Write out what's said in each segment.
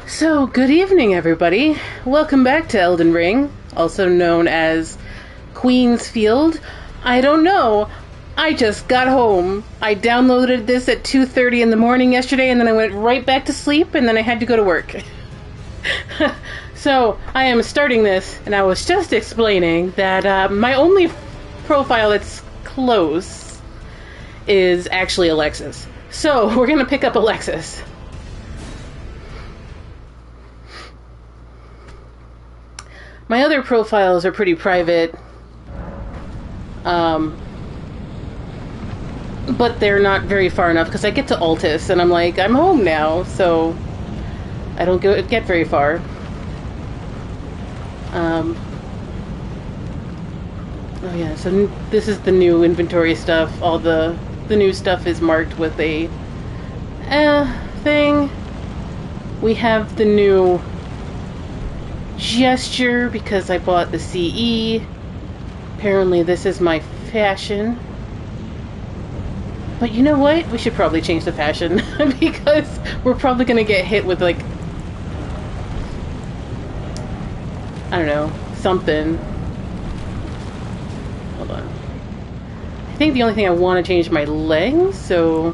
So, good evening, everybody. Welcome back to Elden Ring, also known as Queen's Field. I don't know. I just got home. I downloaded this at 2:30 in the morning yesterday, and then I went right back to sleep, and then I had to go to work. So, I am starting this, and I was just explaining that my only profile that's close is actually Alexis. So, we're going to pick up Alexis. My other profiles are pretty private, but they're not very far enough because I get to Altus and I'm like, I'm home now, so I don't get very far. Oh yeah, so this is the new inventory stuff. All the new stuff is marked with a thing. We have the new gesture because I bought the CE. Apparently this is my fashion. But you know what? We should probably change the fashion because we're probably going to get hit with like, I don't know, something. Hold on. I think the only thing I want to change my legs, so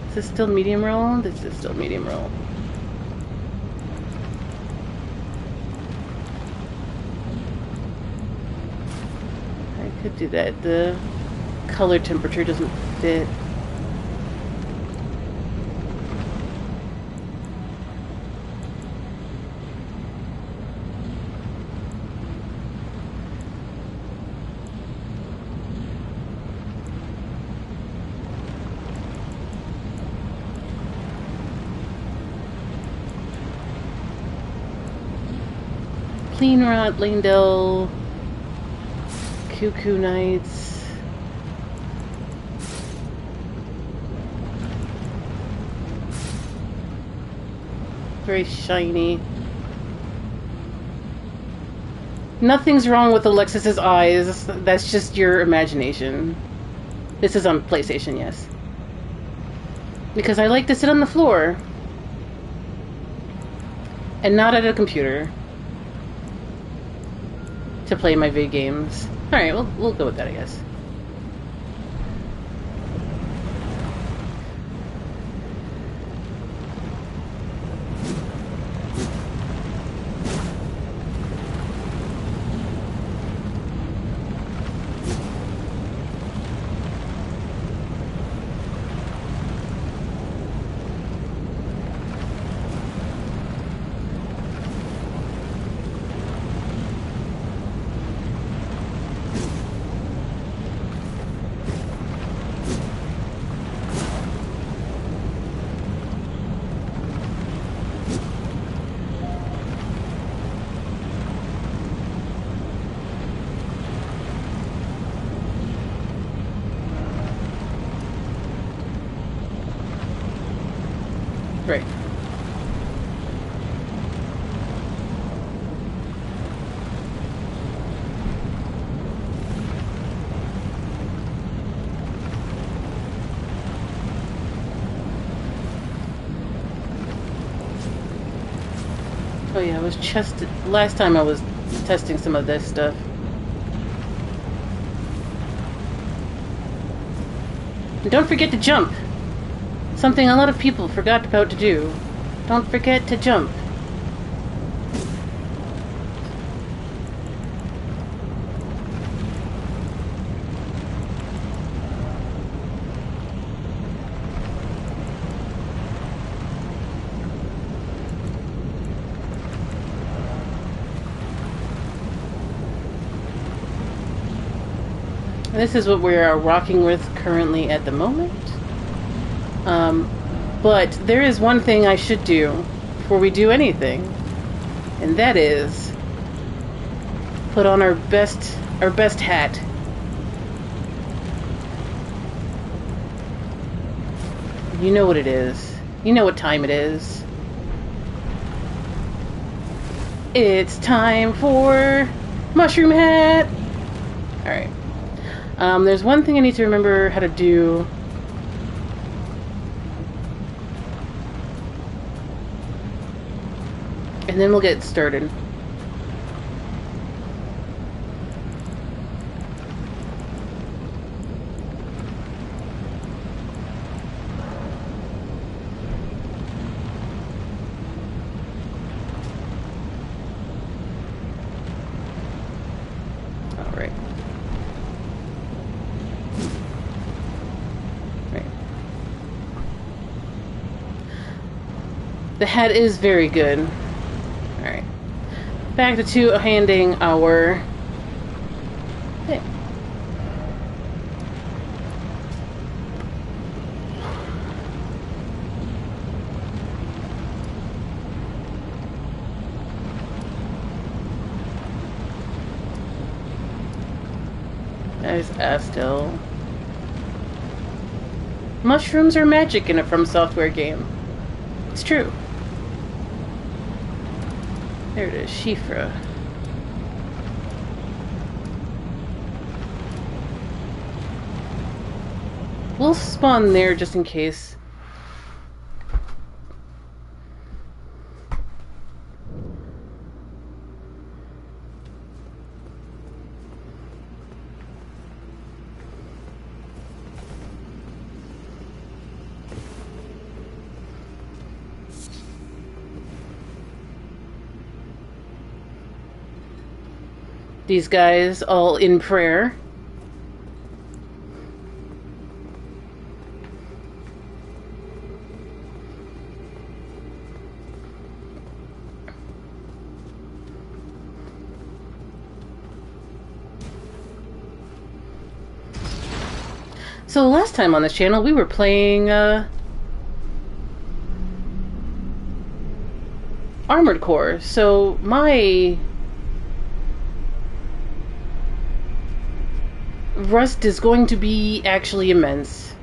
is this still medium roll? This is still medium roll. I could do that. The color temperature doesn't fit. Clean Rot, Langdell, Cuckoo Knights. Very shiny. Nothing's wrong with Alexis's eyes. That's just your imagination. This is on PlayStation, yes. Because I like to sit on the floor. And not at a computer. To play my vid games. Alright, we'll go with that, I guess. Right. Oh yeah, I was last time I was testing some of this stuff. And don't forget to jump. Something a lot of people forgot about to do. Don't forget to jump. This is what we are rocking with currently at the moment. But there is one thing I should do before we do anything, and that is put on our best hat. You know what it is. You know what time it is. It's time for Mushroom Hat! Alright. There's one thing I need to remember how to do. And then we'll get started. The hat is very good. Alright. Back to two-handing our thing. There's Astel. Mushrooms are magic in a From Software game. It's true. There it is, Shifra. We'll spawn there just in case. These guys all in prayer. So last time on this channel we were playing Armored Core. So my rust is going to be actually immense.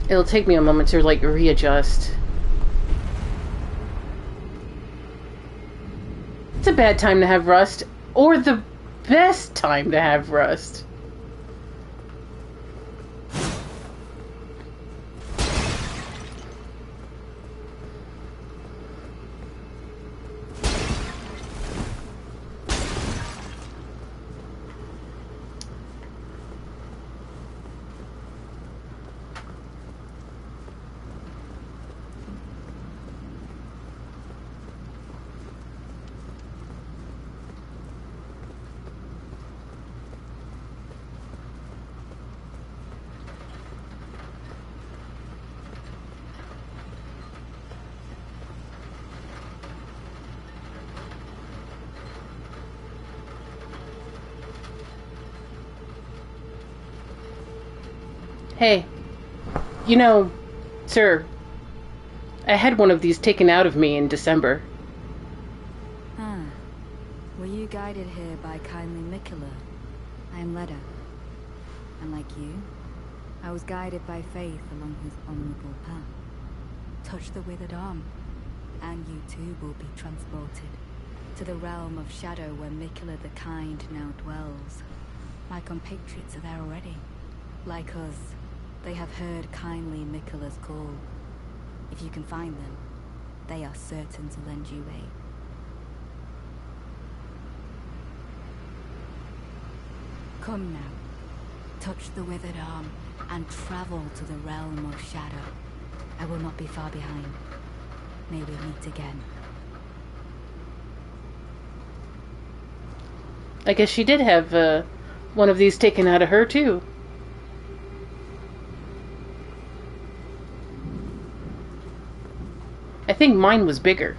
It'll take me a moment to like readjust. It's a bad time to have rust, or the best time to have rust. Hey, you know, sir, I had one of these taken out of me in December. Ah, were you guided here by kindly Miquella? I am Leda, and like you, I was guided by faith along his honorable path. Touch the withered arm, and you too will be transported to the realm of shadow where Miquella the Kind now dwells. My compatriots are there already. Like us, they have heard kindly Miquella's call. If you can find them, they are certain to lend you aid. Come now, touch the withered arm, and travel to the realm of shadow. I will not be far behind. May we meet again. I guess she did have one of these taken out of her too. I think mine was bigger.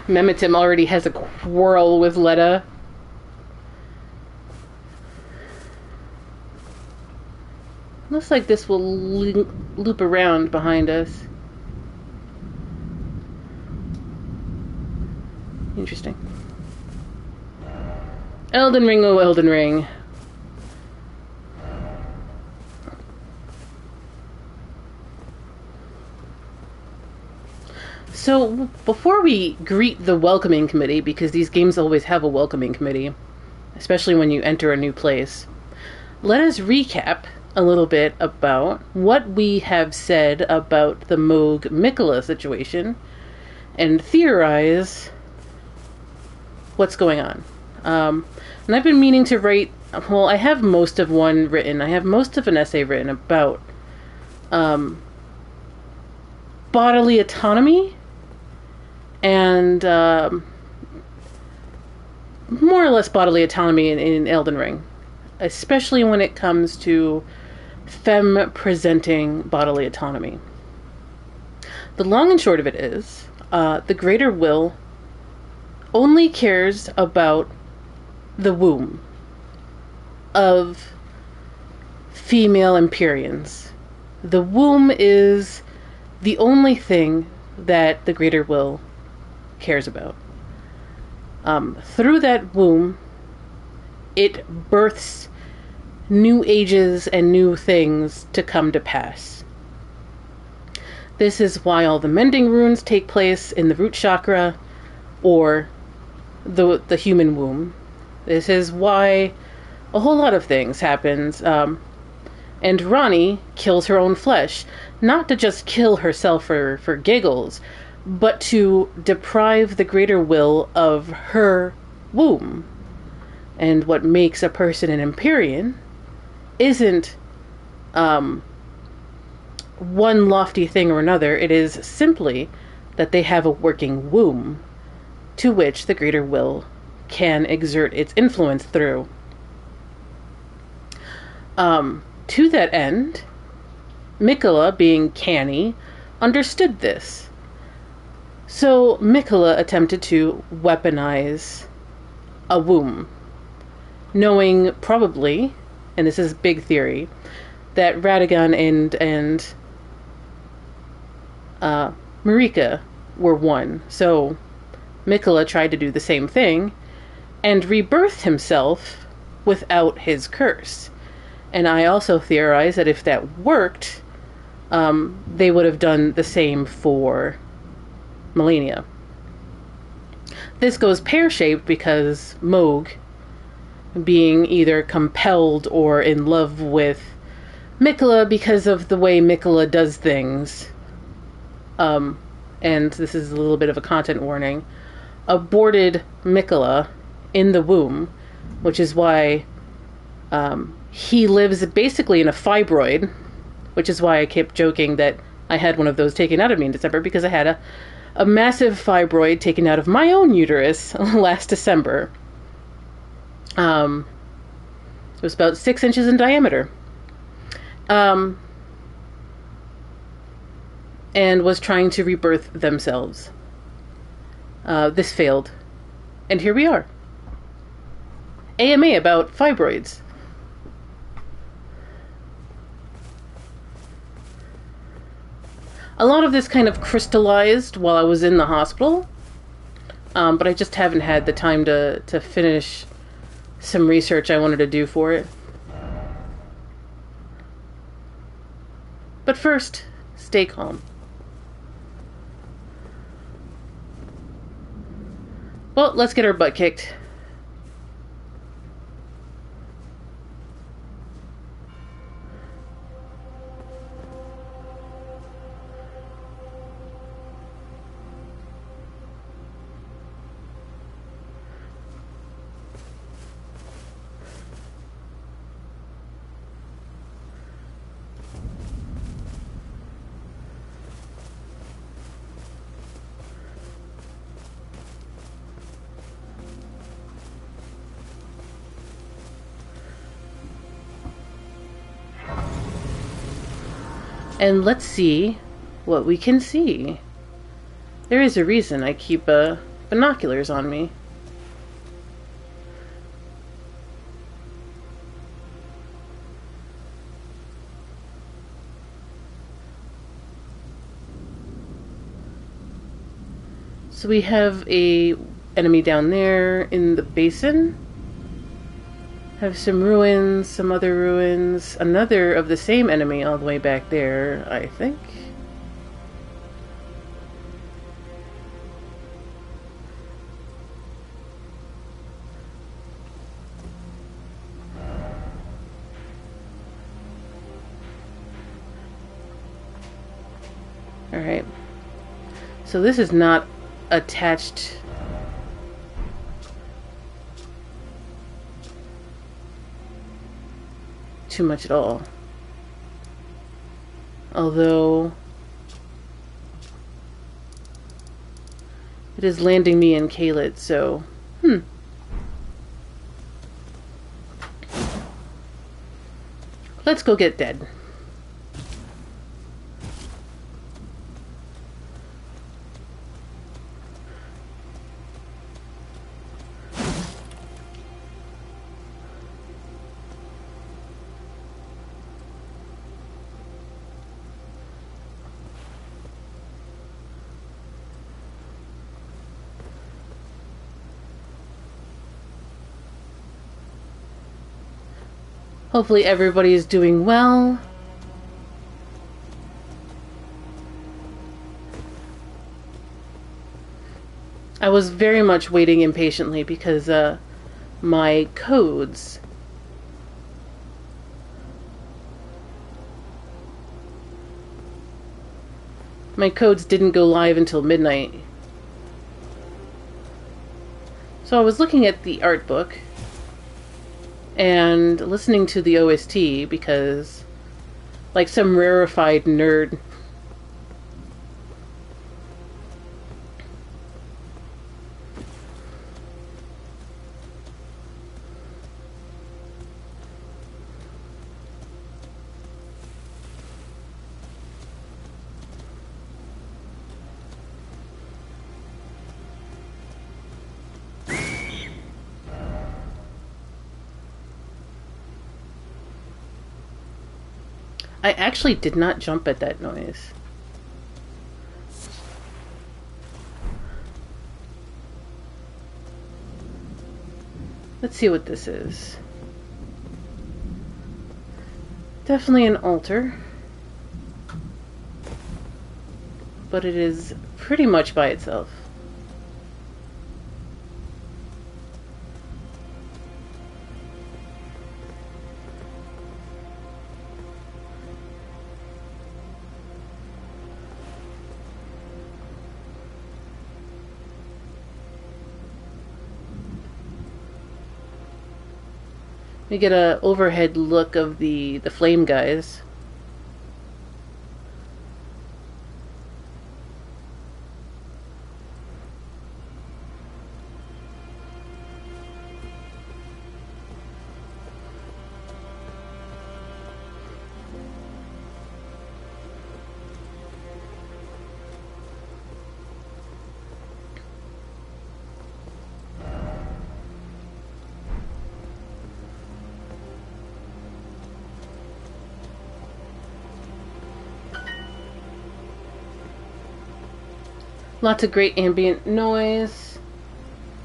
Memitim already has a quarrel with Letta. Looks like this will loop around behind us. Interesting. Elden Ring, oh Elden Ring. So, before we greet the welcoming committee, because these games always have a welcoming committee, especially when you enter a new place, let us recap a little bit about what we have said about the Miquella situation and theorize what's going on. And I've been meaning to write, well, I have most of one written. I have most of an essay written about bodily autonomy and more or less bodily autonomy in Elden Ring, especially when it comes to femme presenting bodily autonomy. The long and short of it is, the Greater Will only cares about the womb of female Empyreans. The womb is the only thing that the Greater Will cares about. Through that womb, it births new ages and new things to come to pass. This is why all the mending runes take place in the root chakra or the human womb. This is why a whole lot of things happens. And Ranni kills her own flesh, not to just kill herself for giggles, but to deprive the Greater Will of her womb. And what makes a person an Empyrean isn't one lofty thing or another. It is simply that they have a working womb to which the Greater Will can exert its influence through. To that end, Miquella, being canny, understood this. So Miquella attempted to weaponize a womb, knowing probably, and this is big theory, that Radagon and Marika were one. So Miquella tried to do the same thing and rebirthed himself without his curse. And I also theorize that if that worked, they would have done the same for Malenia. This goes pear-shaped because Mohg, being either compelled or in love with Miquella because of the way Miquella does things, and this is a little bit of a content warning, aborted Miquella in the womb, which is why he lives basically in a fibroid, which is why I kept joking that I had one of those taken out of me in December, because I had a massive fibroid taken out of my own uterus last December. It was about 6 inches in diameter. And was trying to rebirth themselves. This failed. And here we are. AMA about fibroids. A lot of this kind of crystallized while I was in the hospital, but I just haven't had the time to finish some research I wanted to do for it. But first, stay calm. Well, let's get our butt kicked. And let's see what we can see. There is a reason I keep binoculars on me. So we have a enemy down there in the basin. Have some ruins, some other ruins. Another of the same enemy all the way back there, I think. Alright. So this is not attached too much at all. Although it is landing me in Caelid, so let's go get dead. Hopefully everybody is doing well. I was very much waiting impatiently because my codes didn't go live until midnight. So I was looking at the art book and listening to the OST because, like some rarefied nerd, I actually did not jump at that noise. Let's see what this is. Definitely an altar, but it is pretty much by itself. We get a overhead look of the flame guys. Lots of great ambient noise.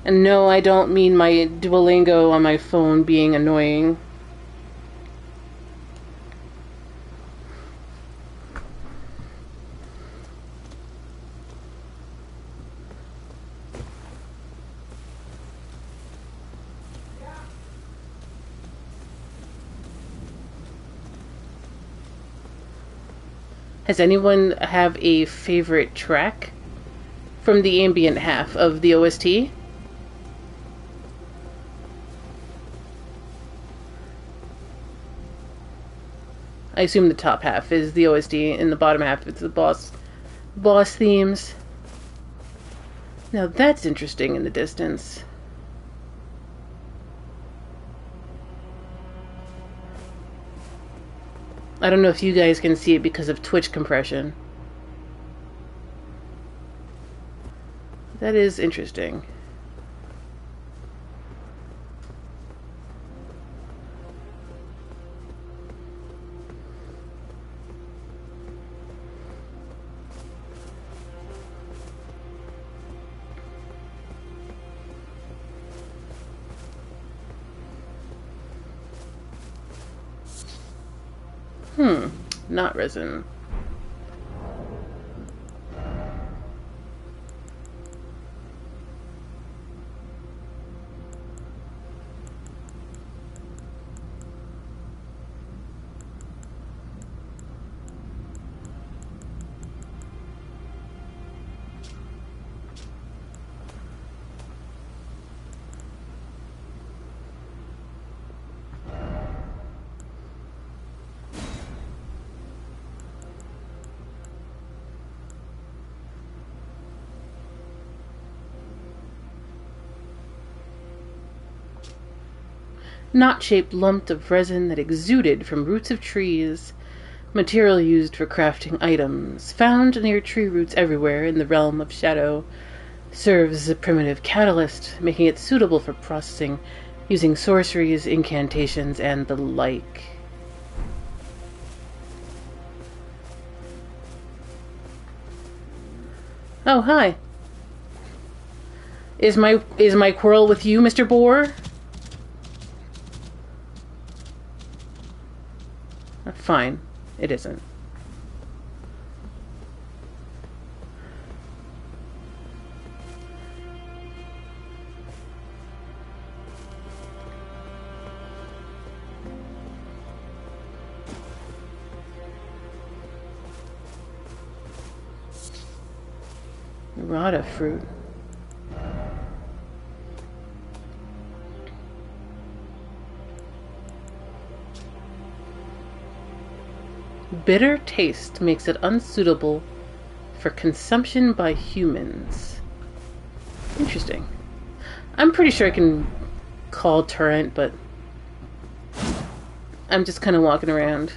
And no, I don't mean my Duolingo on my phone being annoying. Does anyone have a favorite track from the ambient half of the OST? I assume the top half is the OST and the bottom half is the boss themes. Now that's interesting in the distance. I don't know if you guys can see it because of Twitch compression. That is interesting. Not resin. Knot-shaped lump of resin that exuded from roots of trees. Material used for crafting items. Found near tree roots everywhere in the realm of shadow. Serves as a primitive catalyst, making it suitable for processing using sorceries, incantations, and the like. Oh, hi. Is my quarrel with you, Mr. Boar? Fine. It isn't. Rata fruit. Bitter taste makes it unsuitable for consumption by humans. Interesting. I'm pretty sure I can call Torrent, but I'm just kind of walking around.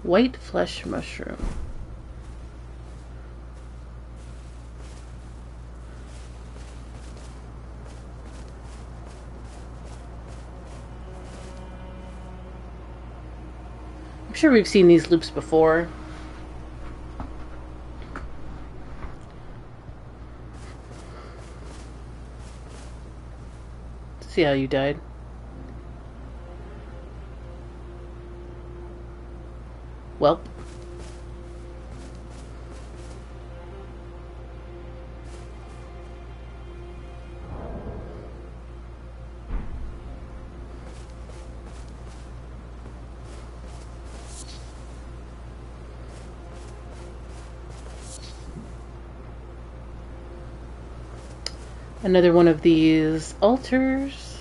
White flesh mushroom. I'm sure we've seen these loops before. See how you died. Welp. Another one of these altars.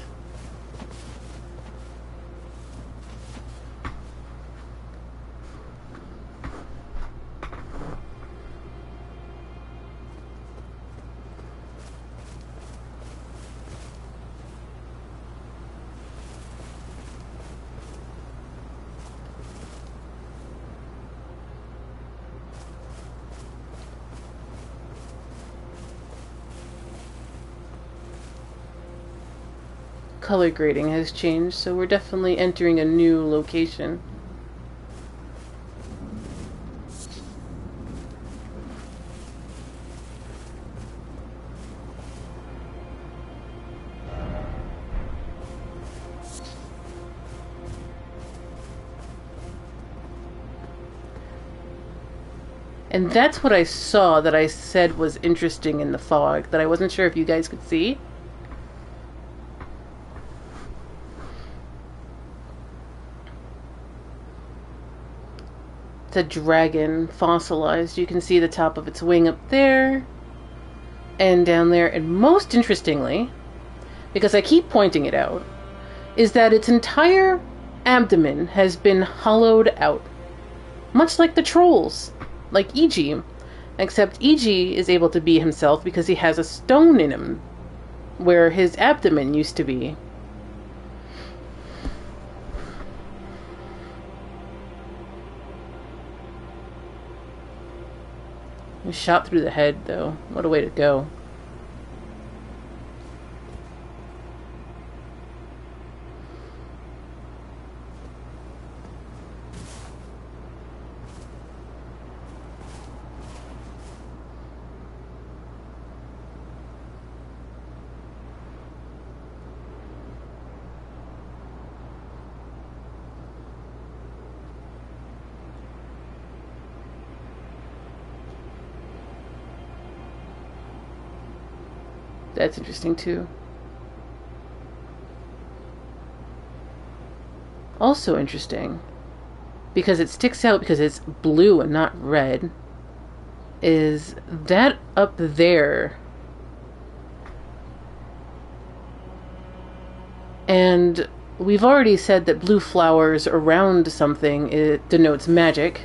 Color grading has changed, so we're definitely entering a new location. And that's what I saw that I said was interesting in the fog, that I wasn't sure if you guys could see. It's a dragon, fossilized. You can see the top of its wing up there and down there. And most interestingly, because I keep pointing it out, is that its entire abdomen has been hollowed out. Much like the trolls, like Iji, except Iji is able to be himself because he has a stone in him, where his abdomen used to be. Shot through the head, though. What a way to go. That's interesting, too. Also interesting, because it sticks out because it's blue and not red, is that up there. And we've already said that blue flowers around something, it denotes magic.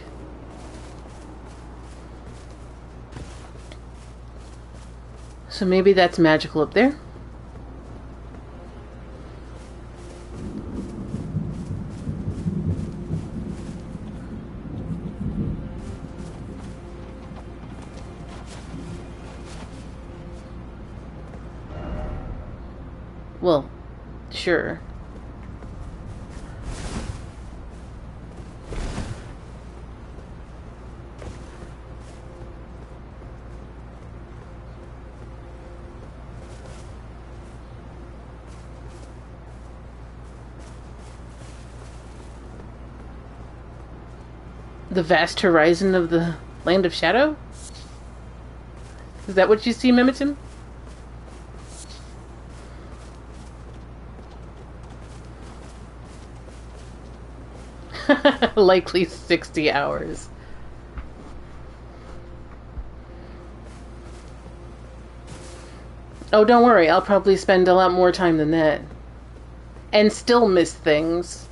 So maybe that's magical up there. Well, sure. The vast horizon of the Land of Shadow? Is that what you see, Mimitim? Likely 60 hours. Oh, don't worry. I'll probably spend a lot more time than that. And still miss things.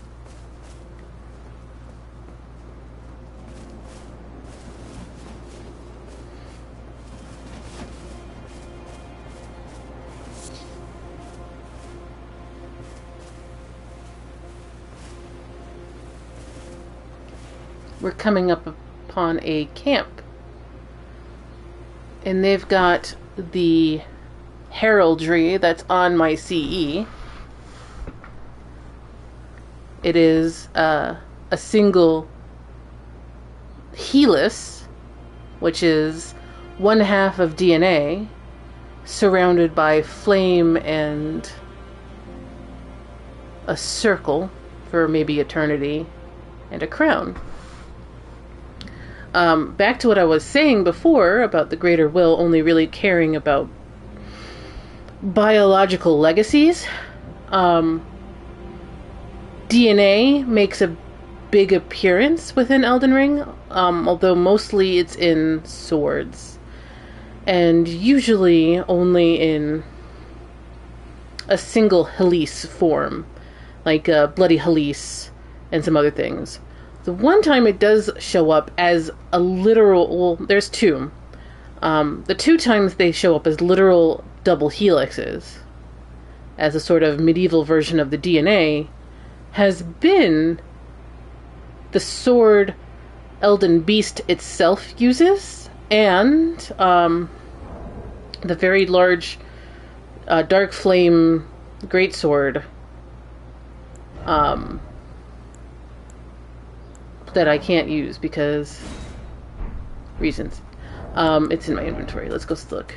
We're coming up upon a camp. And they've got the heraldry that's on my CE. It is a single Helices, which is 1/2 of DNA, surrounded by flame and a circle for maybe eternity, and a crown. Back to what I was saying before about the Greater Will only really caring about biological legacies. DNA makes a big appearance within Elden Ring, although mostly it's in swords. And usually only in a single Helices form, like Bloody Helices and some other things. The one time it does show up as a literal... Well, there's two. The 2 times they show up as literal double helixes, as a sort of medieval version of the DNA, has been the sword Elden Beast itself uses, and the very large Dark Flame Greatsword that I can't use because reasons. It's in my inventory. Let's go look.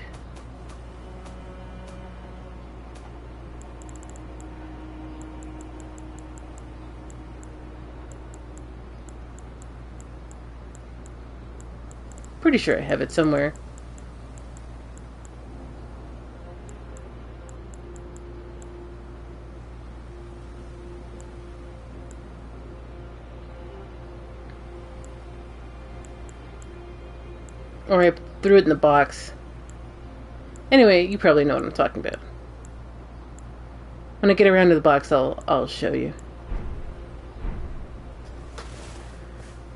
Pretty sure I have it somewhere. Or I threw it in the box. Anyway, you probably know what I'm talking about. When I get around to the box, I'll show you.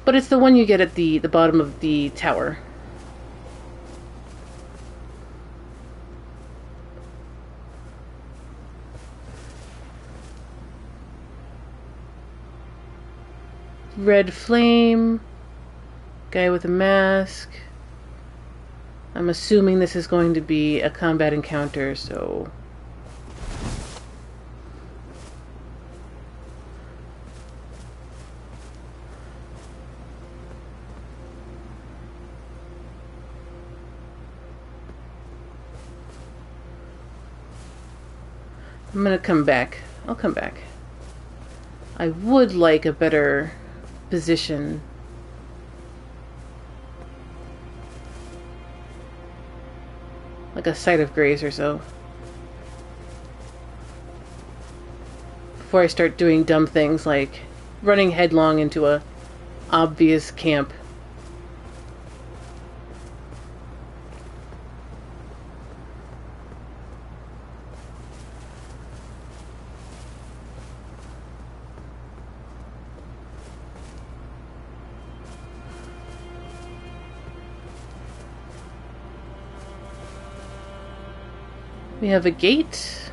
But it's the one you get at the bottom of the tower. Red flame. Guy with a mask. I'm assuming this is going to be a combat encounter, so... I'm gonna come back. I'll come back. I would like a better position. Like a site of grace or so. Before I start doing dumb things like running headlong into a obvious camp. We have a gate.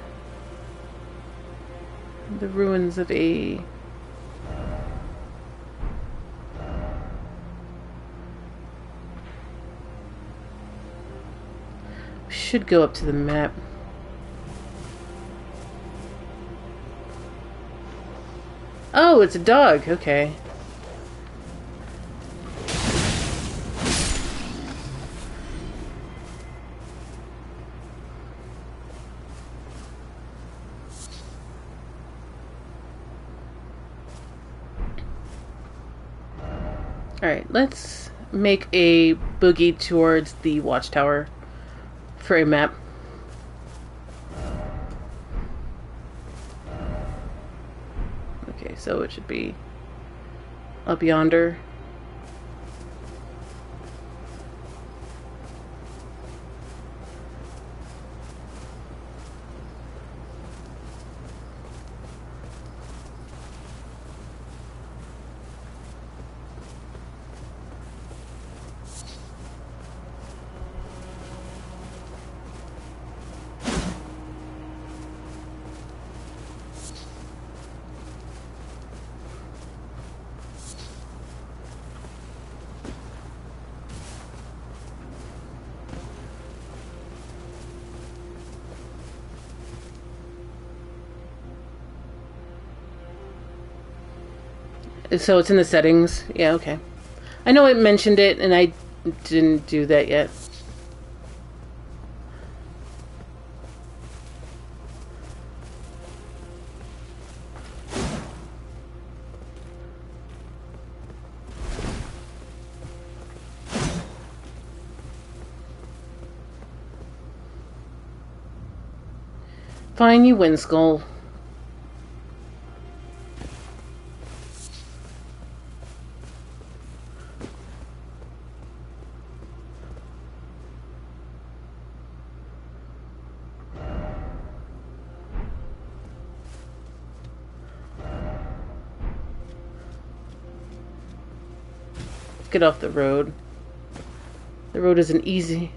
The ruins of a... We should go up to the map. Oh, it's a dog. Okay. Alright, let's make a boogie towards the watchtower for a map. Okay, so it should be up yonder. So it's in the settings. Yeah, okay. I know it mentioned it, and I didn't do that yet. Fine, you win, Skull. Get off the road. The road is an easy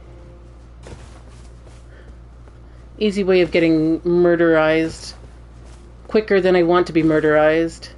way of getting murderized. Quicker than I want to be murderized.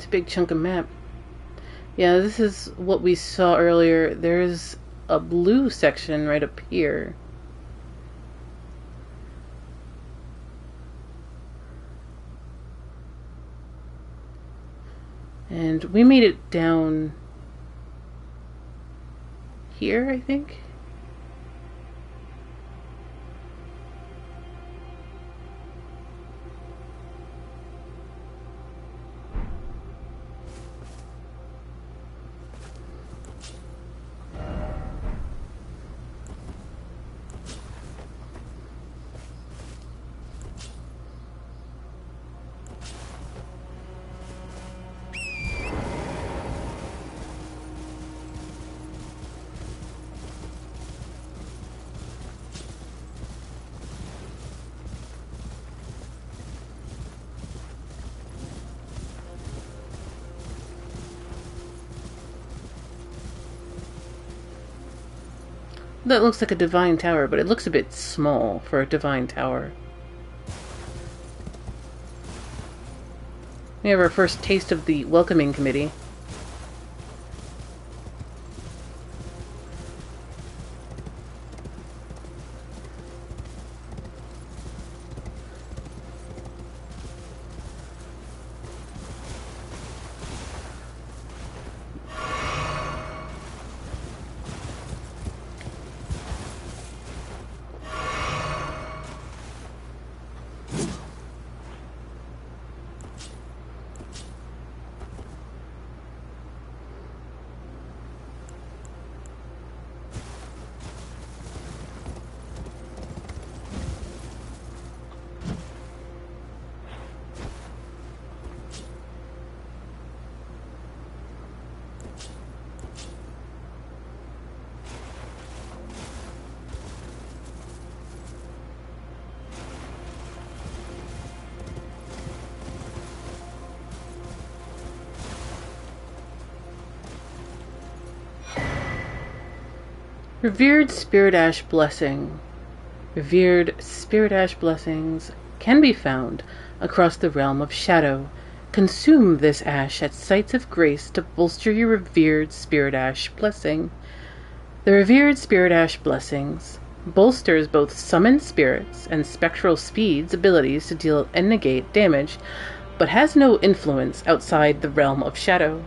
big chunk of map. Yeah, this is what we saw earlier. There's a blue section right up here. And we made it down here, I think. That looks like a divine tower, but it looks a bit small for a divine tower. We have our first taste of the welcoming committee. Revered Spirit Ash Blessing. Revered Spirit Ash Blessings can be found across the realm of shadow. Consume this ash at sites of grace to bolster your Revered Spirit Ash Blessing. The Revered Spirit Ash Blessings bolsters both summoned spirits and spectral speed's abilities to deal and negate damage, but has no influence outside the realm of shadow.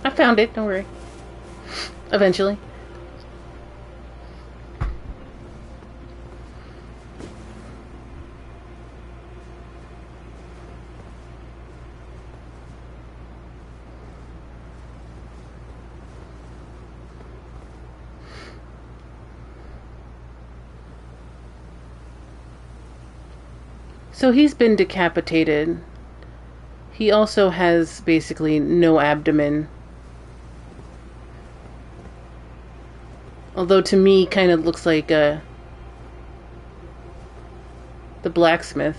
I found it, don't worry. Eventually. So he's been decapitated. He also has basically no abdomen. Although to me kind of looks like the blacksmith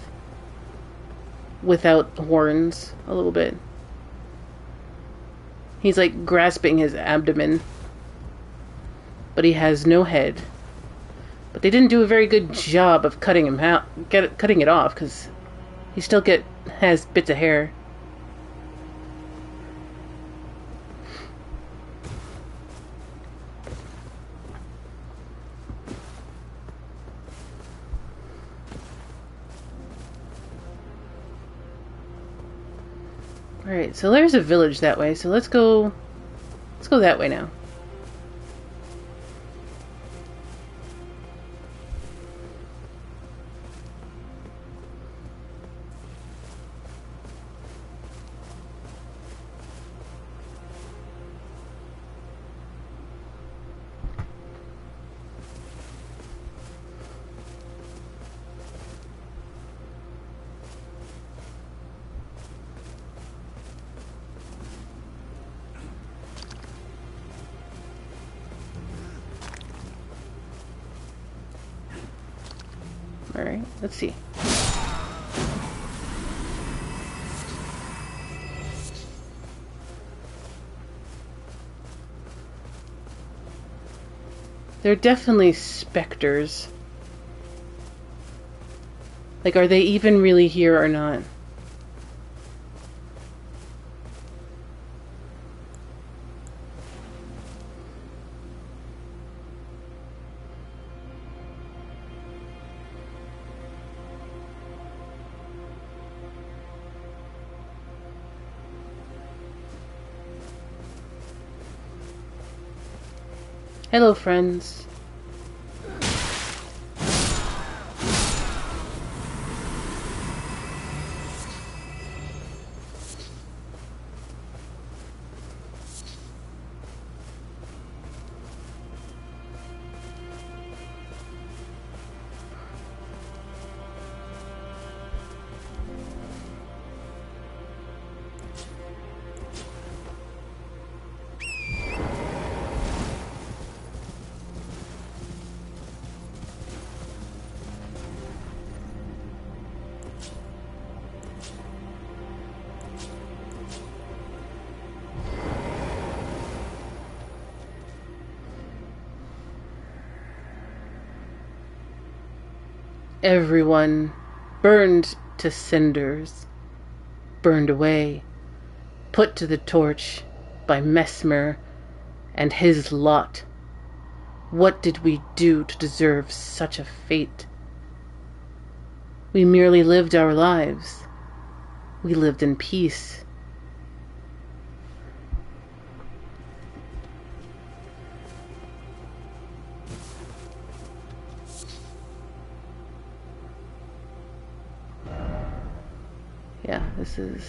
without horns a little bit. He's like grasping his abdomen, but he has no head. But they didn't do a very good job of cutting him out, cutting it off, because he still has bits of hair. Alright, so there's a village that way, so let's go that way now. Alright, let's see. They're definitely specters. Like, are they even really here or not? Hello, friends. Everyone burned to cinders, burned away, put to the torch by Mesmer and his lot. What did we do to deserve such a fate? We merely lived our lives. We lived in peace. Yeah, this is...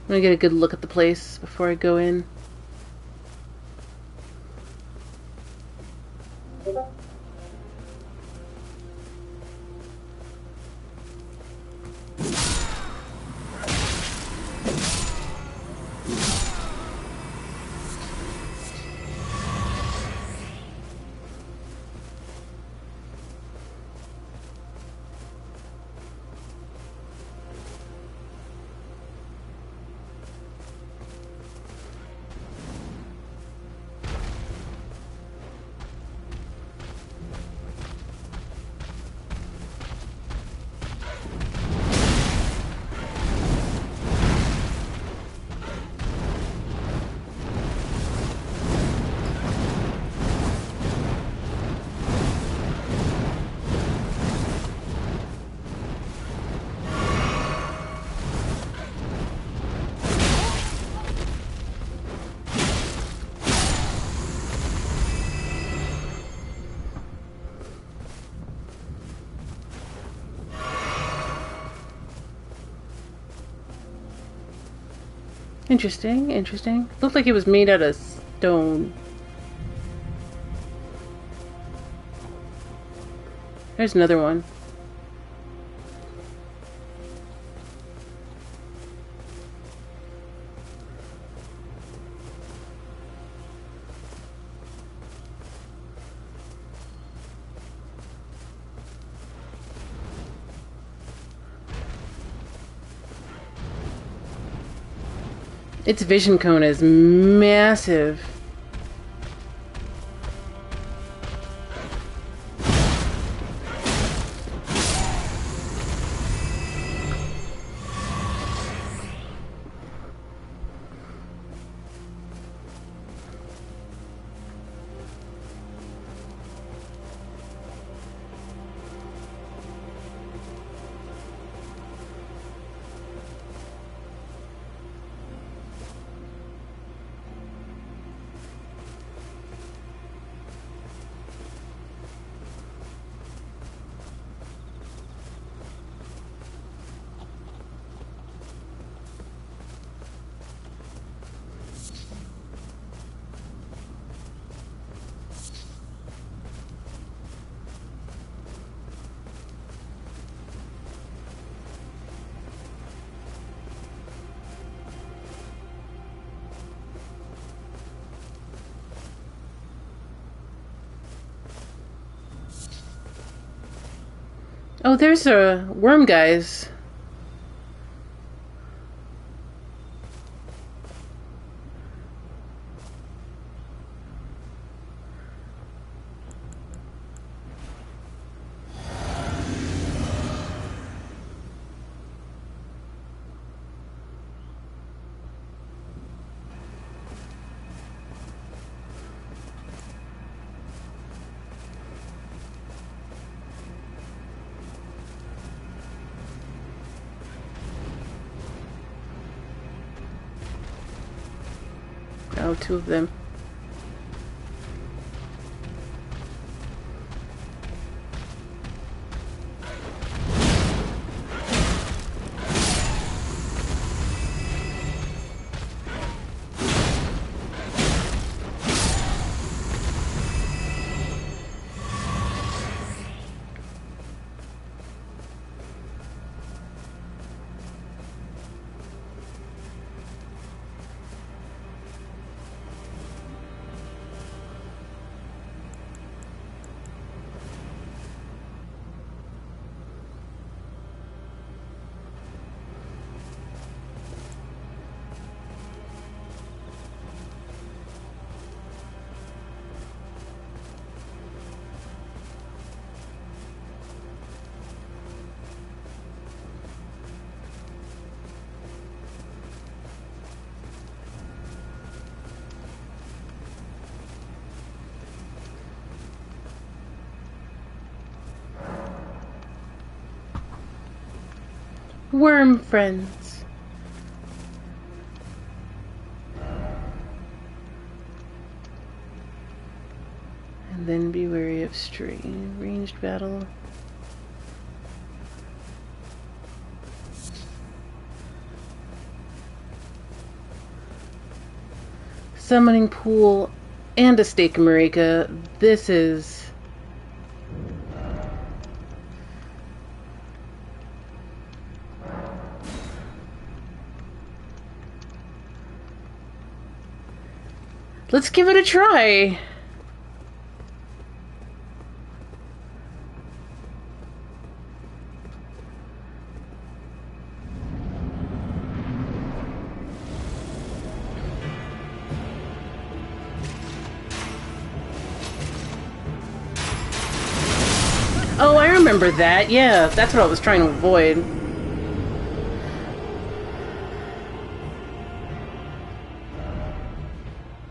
I'm gonna get a good look at the place before I go in. Interesting, interesting. Looked like it was made out of stone. There's another one. Its vision cone is massive. Oh, there's a worm, guys. Oh, two of them. Worm friends. And then be wary of stray ranged battle. Summoning pool and a stake Marika. This is... Let's give it a try. Oh, I remember that. Yeah, that's what I was trying to avoid.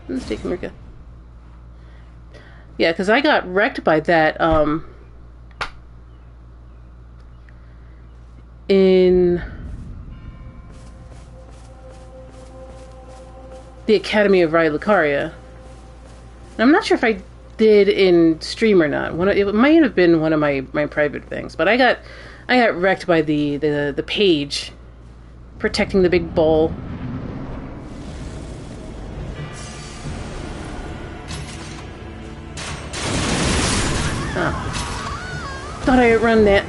Let's take America. Yeah, because I got wrecked by that, in the Academy of Lucaria. I'm not sure if I did in stream or not. It might have been one of my private things, but I got wrecked by the page protecting the big bowl. Oh. Thought I outrun that.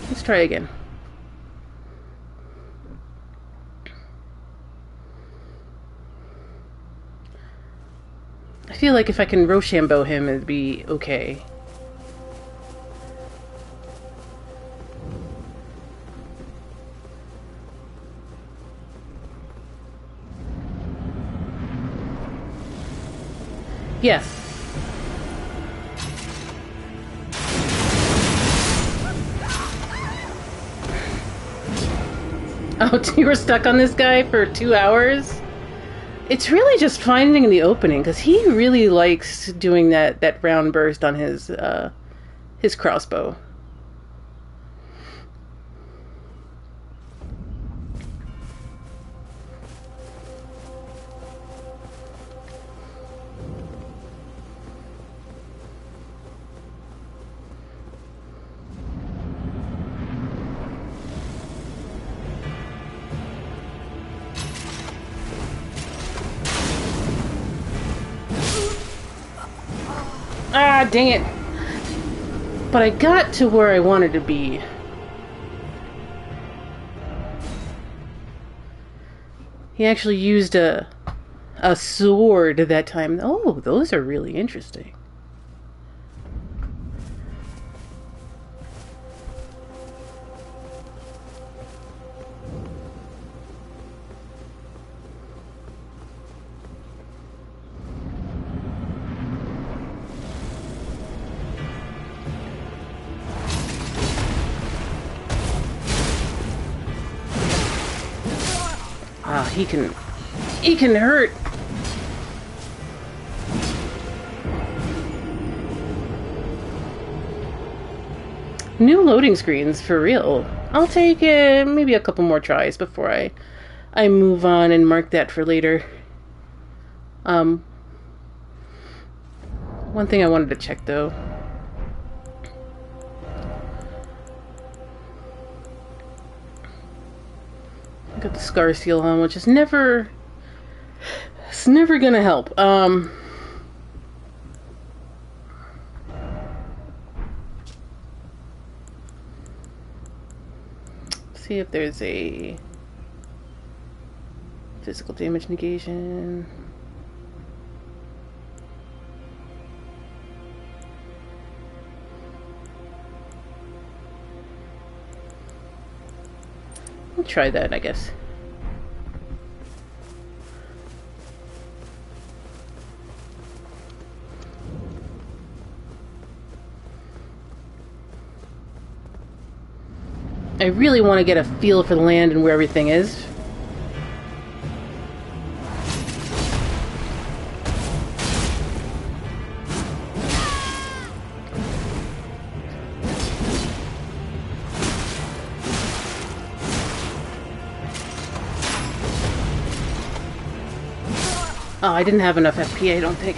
Let's try again. I feel like if I can Rochambeau him, it'd be okay. Yes. Oh, you were stuck on this guy for 2 hours? It's really just finding the opening, because he really likes doing that round burst on his crossbow. Ah, dang it. But I got to where I wanted to be. He actually used a a sword that time. Oh, those are really interesting. Ah, he can hurt. New loading screens, for real. I'll take maybe a couple more tries before I move on and mark that for later. One thing I wanted to check though. I got the scar seal on, which is never... It's never gonna help. See if there's a physical damage negation. We'll try that, I guess. I really want to get a feel for the land and where everything is. Oh, I didn't have enough FP, I don't think.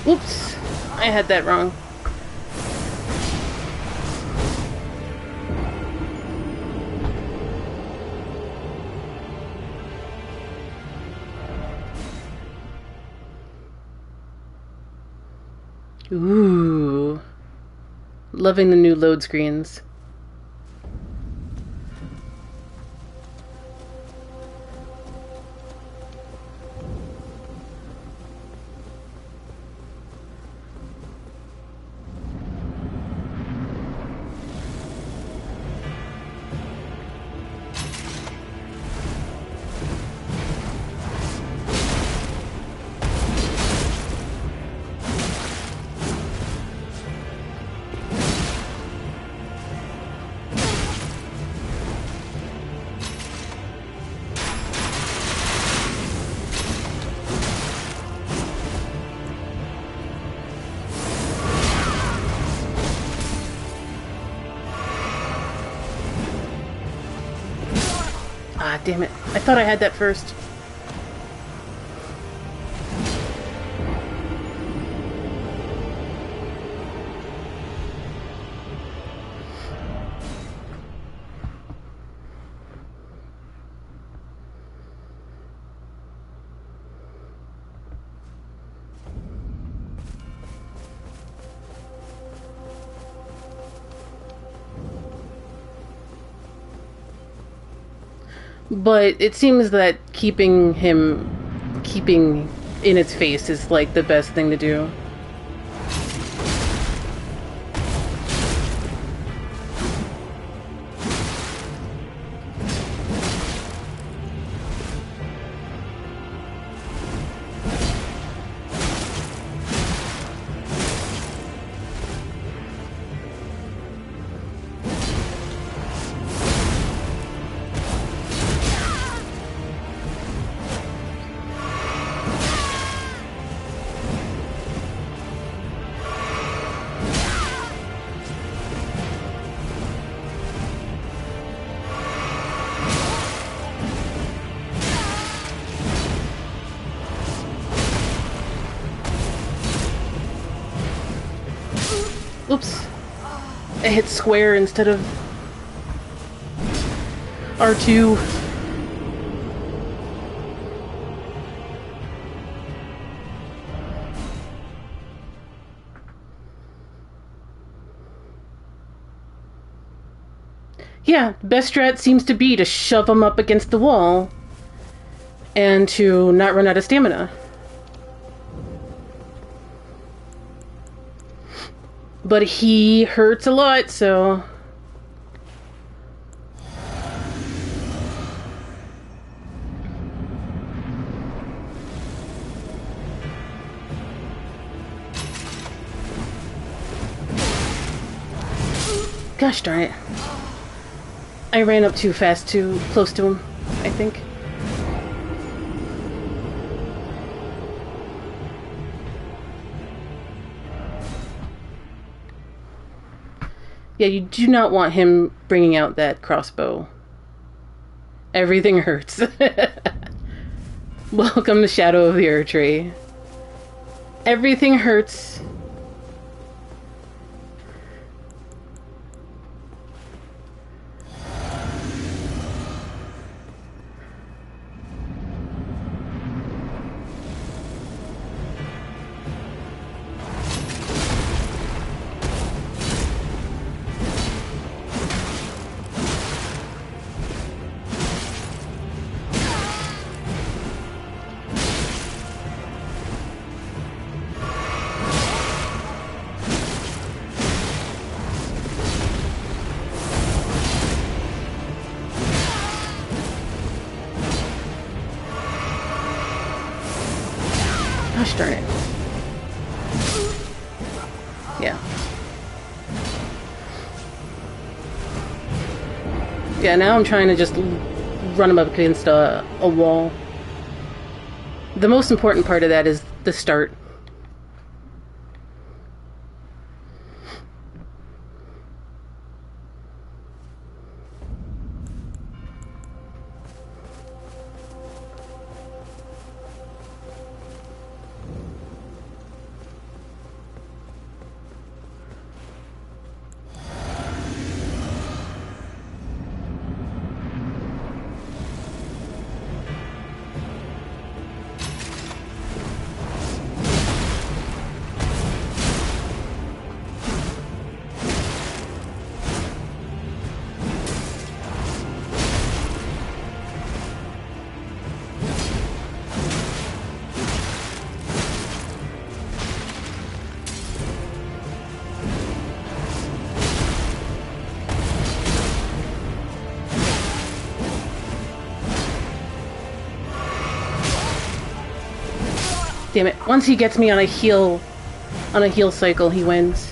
Oops, I had that wrong. Ooh, loving the new load screens. Ah, damn it. I thought I had that first. But it seems that keeping in its face is like the best thing to do. Oops. I hit square instead of R2. Yeah, best strat seems to be to shove him up against the wall and to not run out of stamina. But he hurts a lot, so... Gosh darn it. I ran up too fast, too close to him, I think. Yeah, you do not want him bringing out that crossbow. Everything hurts. Welcome to Shadow of the Erdtree. Everything hurts. Gosh darn it. Yeah. Yeah, now I'm trying to just run him up against a wall. The most important part of that is the start. Damn it. Once he gets me on a heal cycle, he wins.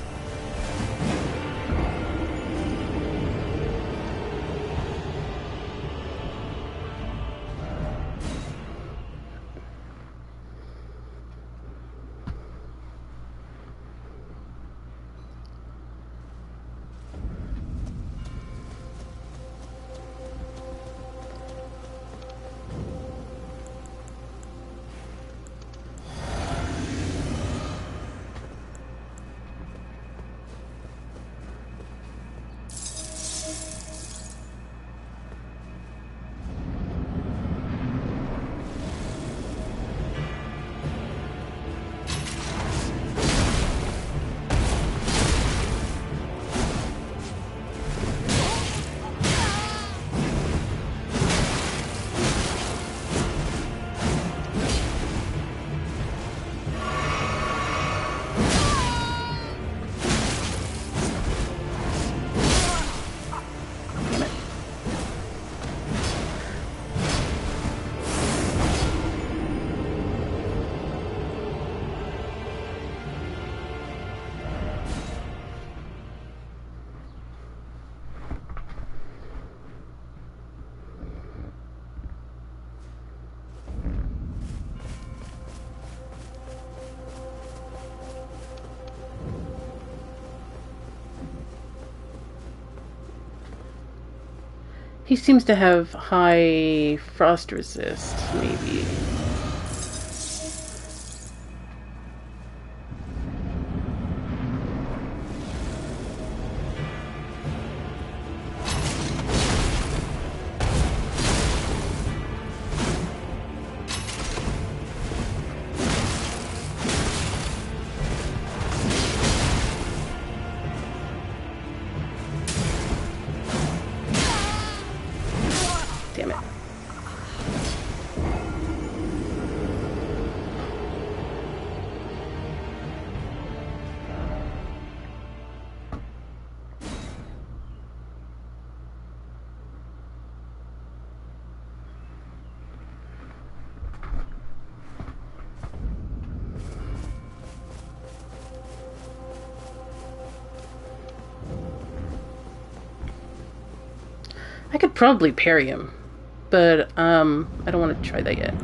He seems to have high frost resist, maybe. Damn it. I could probably parry him, but I don't want to try that yet.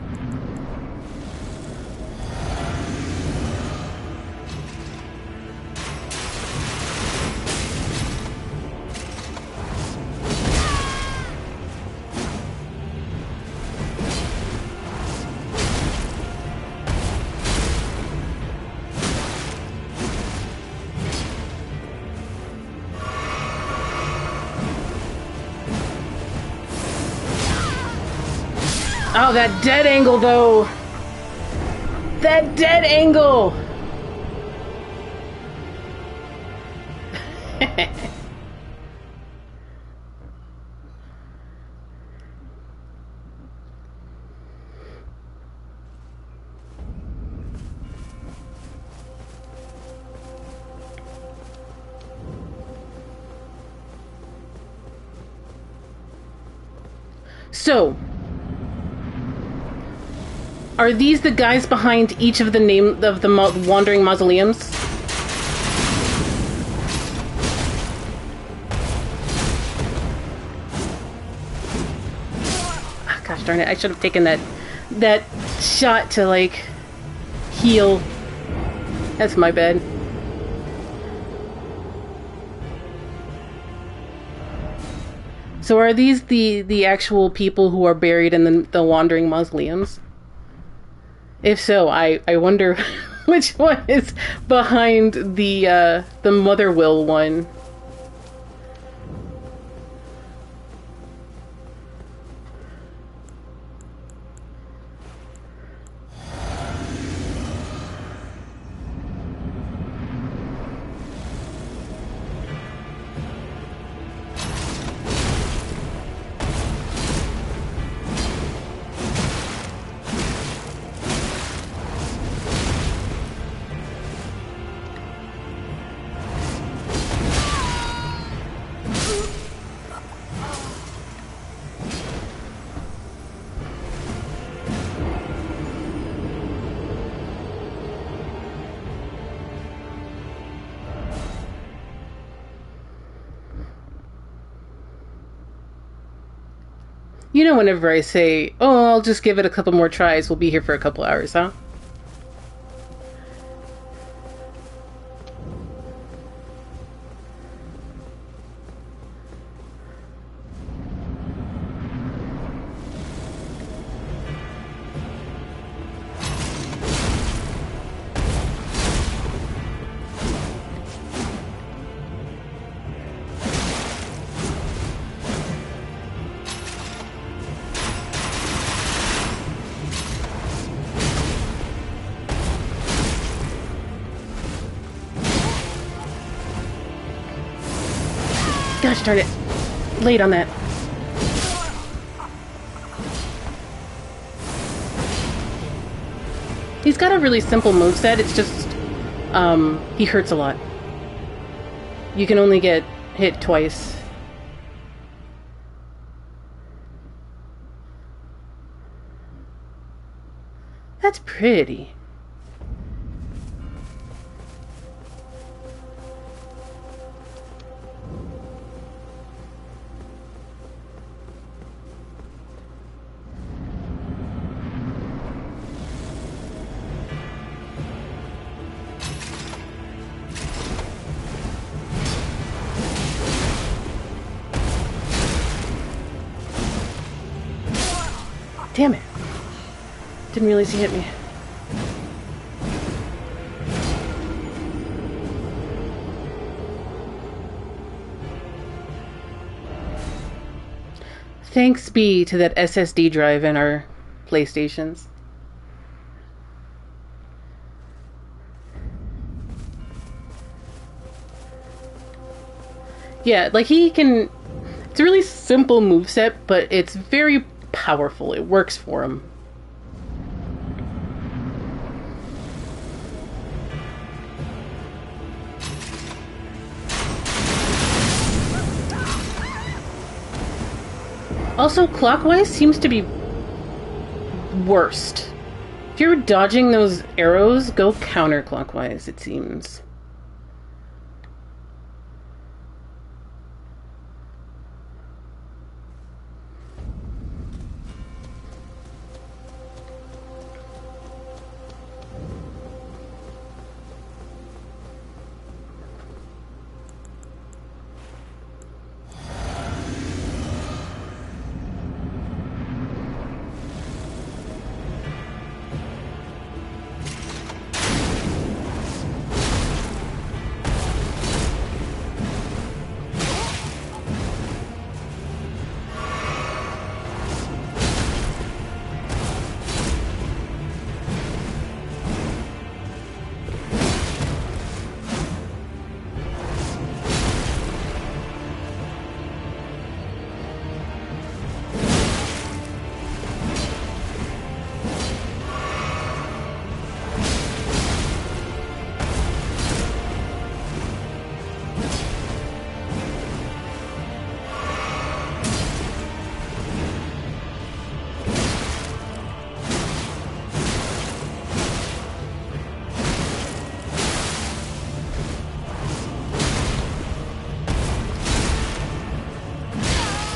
Oh, that dead angle, though! That dead angle! So, are these the guys behind each of the wandering mausoleums? Oh, gosh darn it! I should have taken that shot to like heal. That's my bad. So are these the actual people who are buried in the wandering mausoleums? If so, I wonder which one is behind the Motherwill one. You know, whenever I say, oh, I'll just give it a couple more tries, we'll be here for a couple hours, huh? Gosh darn it. Late on that. He's got a really simple moveset, it's just he hurts a lot. You can only get hit twice. That's pretty. Damn it. Didn't realize he hit me. Thanks be to that SSD drive in our PlayStations. Yeah, like he can... It's a really simple moveset, but it's very powerful. It works for him. Also, clockwise seems to be worst. If you're dodging those arrows, go counterclockwise, it seems.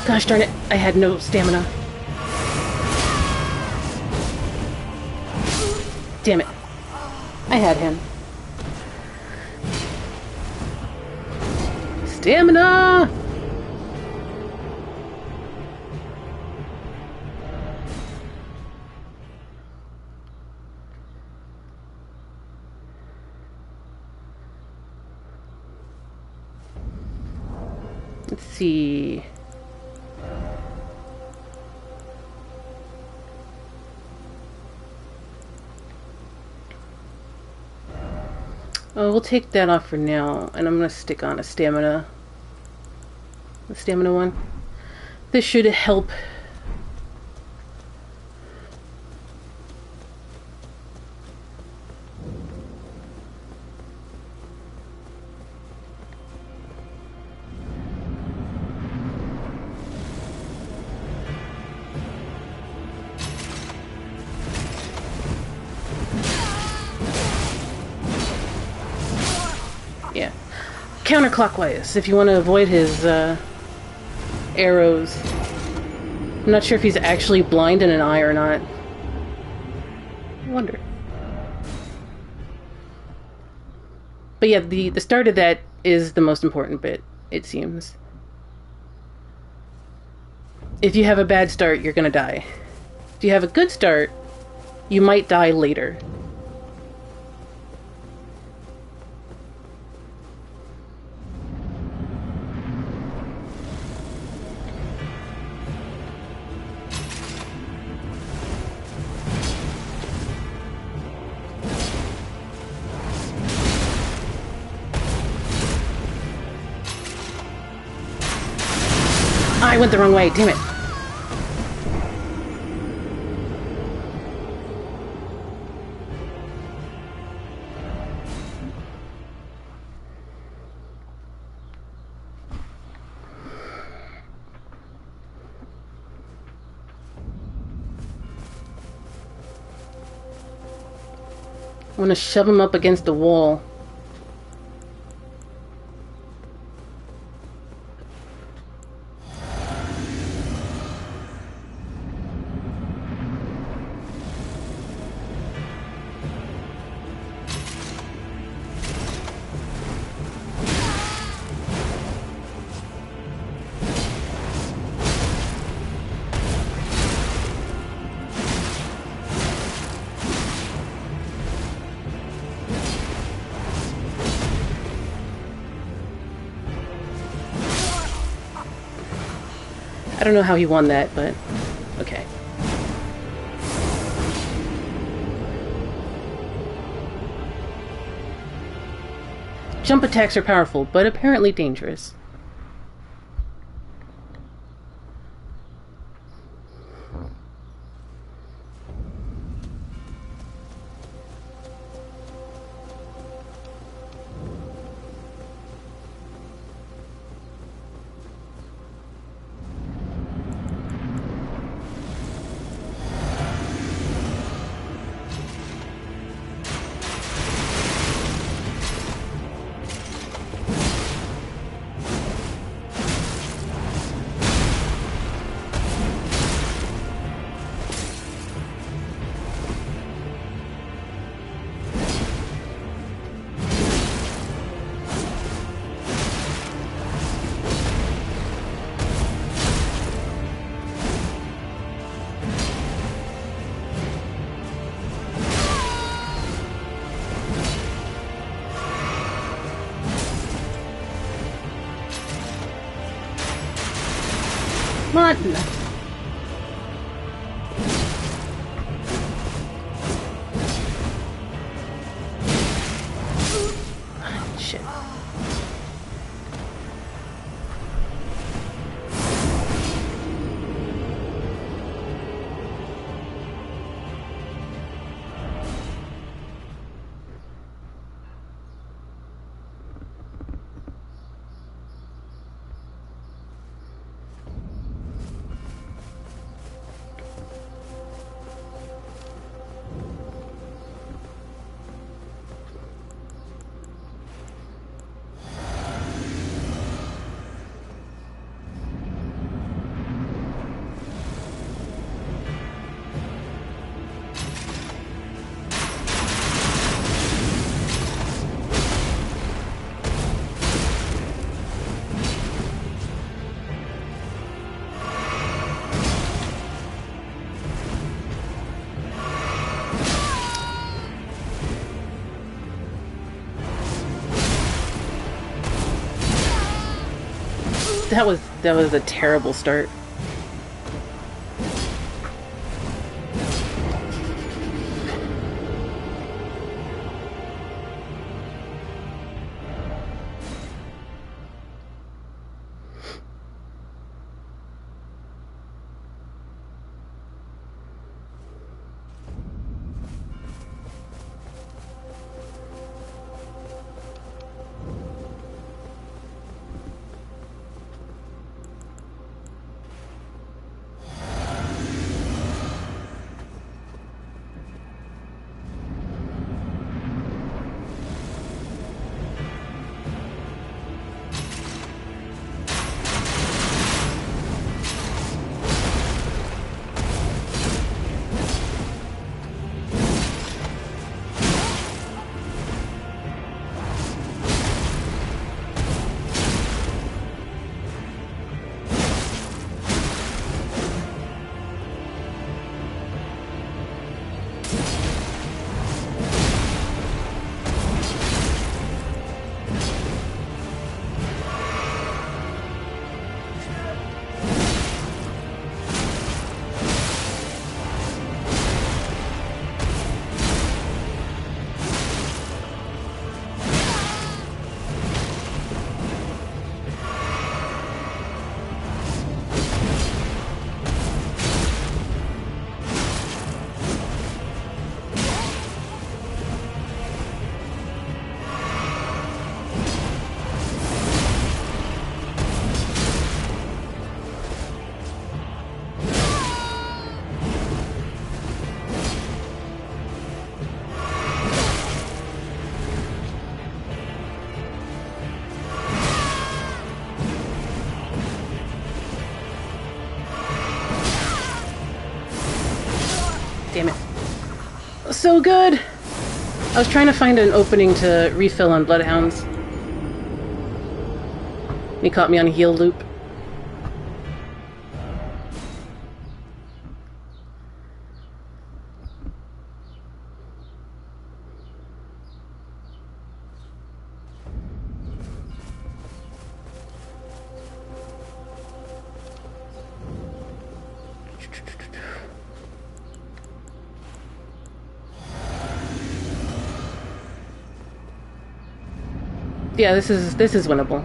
Gosh darn it, I had no stamina. Damn it. I had him. Stamina! Let's see. Oh, we'll take that off for now, and I'm going to stick on a stamina. The stamina one. This should help. Yeah. Counterclockwise, if you want to avoid his arrows. I'm not sure if he's actually blind in an eye or not. I wonder. But yeah, the start of that is the most important bit, it seems. If you have a bad start, you're gonna die. If you have a good start, you might die later. I went the wrong way, damn it. I want to shove him up against the wall. I don't know how he won that, but okay. Jump attacks are powerful, but apparently dangerous. Come on. Shit. That was a terrible start. Damn it. So good! I was trying to find an opening to refill on Bloodhounds. He caught me on a heal loop. Yeah, this is winnable.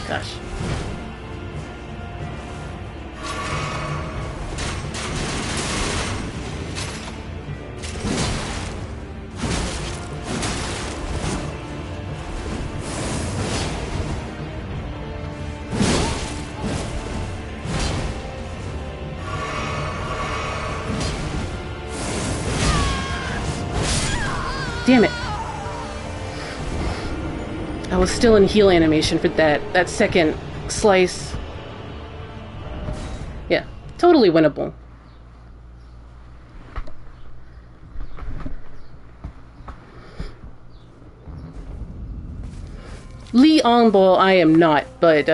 Gosh. Damn it. I was still in heal animation for that second slice. Yeah, totally winnable. Lee on-ball I am not, but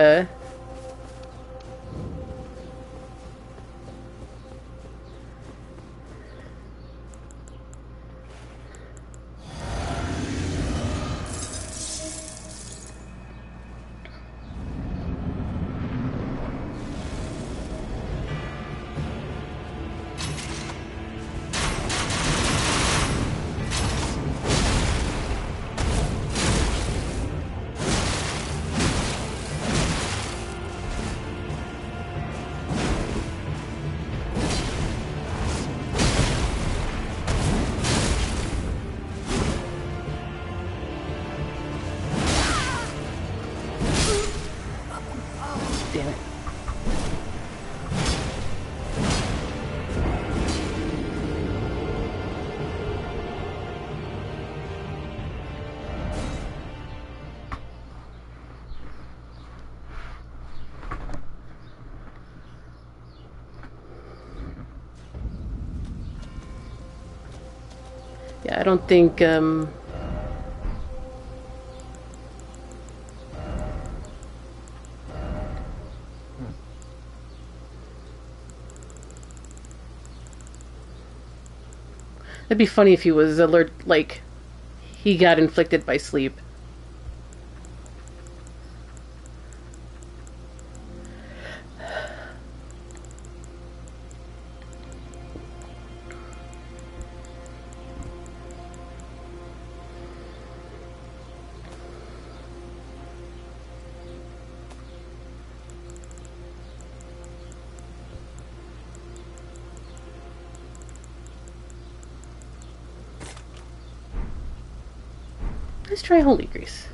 Yeah, I don't think, it'd be funny if he was alert, like, he got inflicted by sleep. Let's try Holy Grease.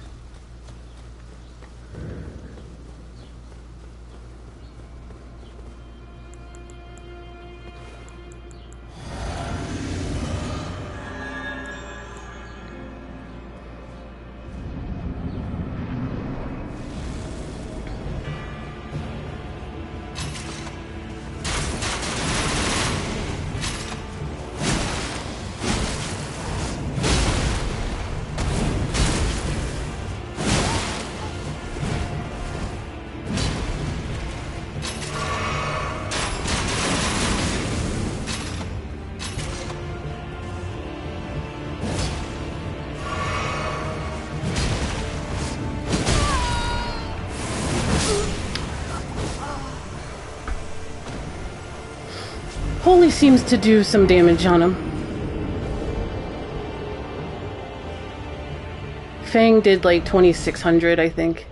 Holy seems to do some damage on him. Fang did like 2,600, I think.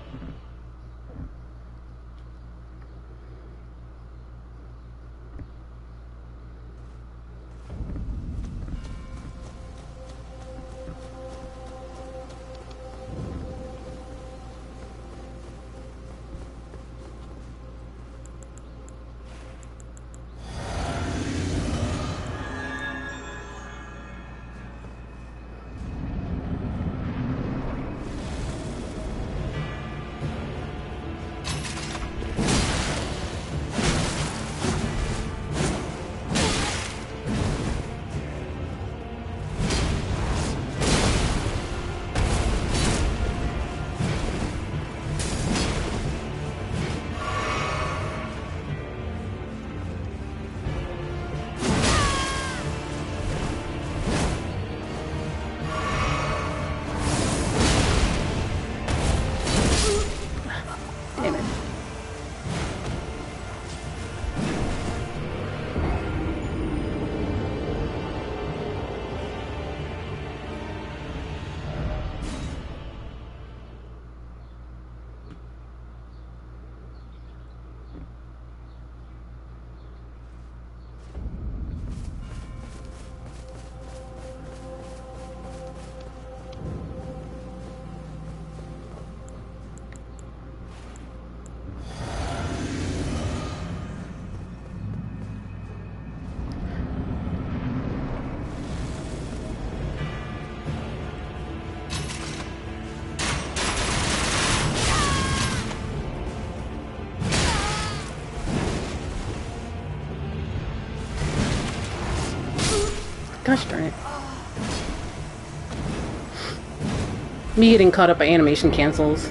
Gosh darn it. Me getting caught up by animation cancels.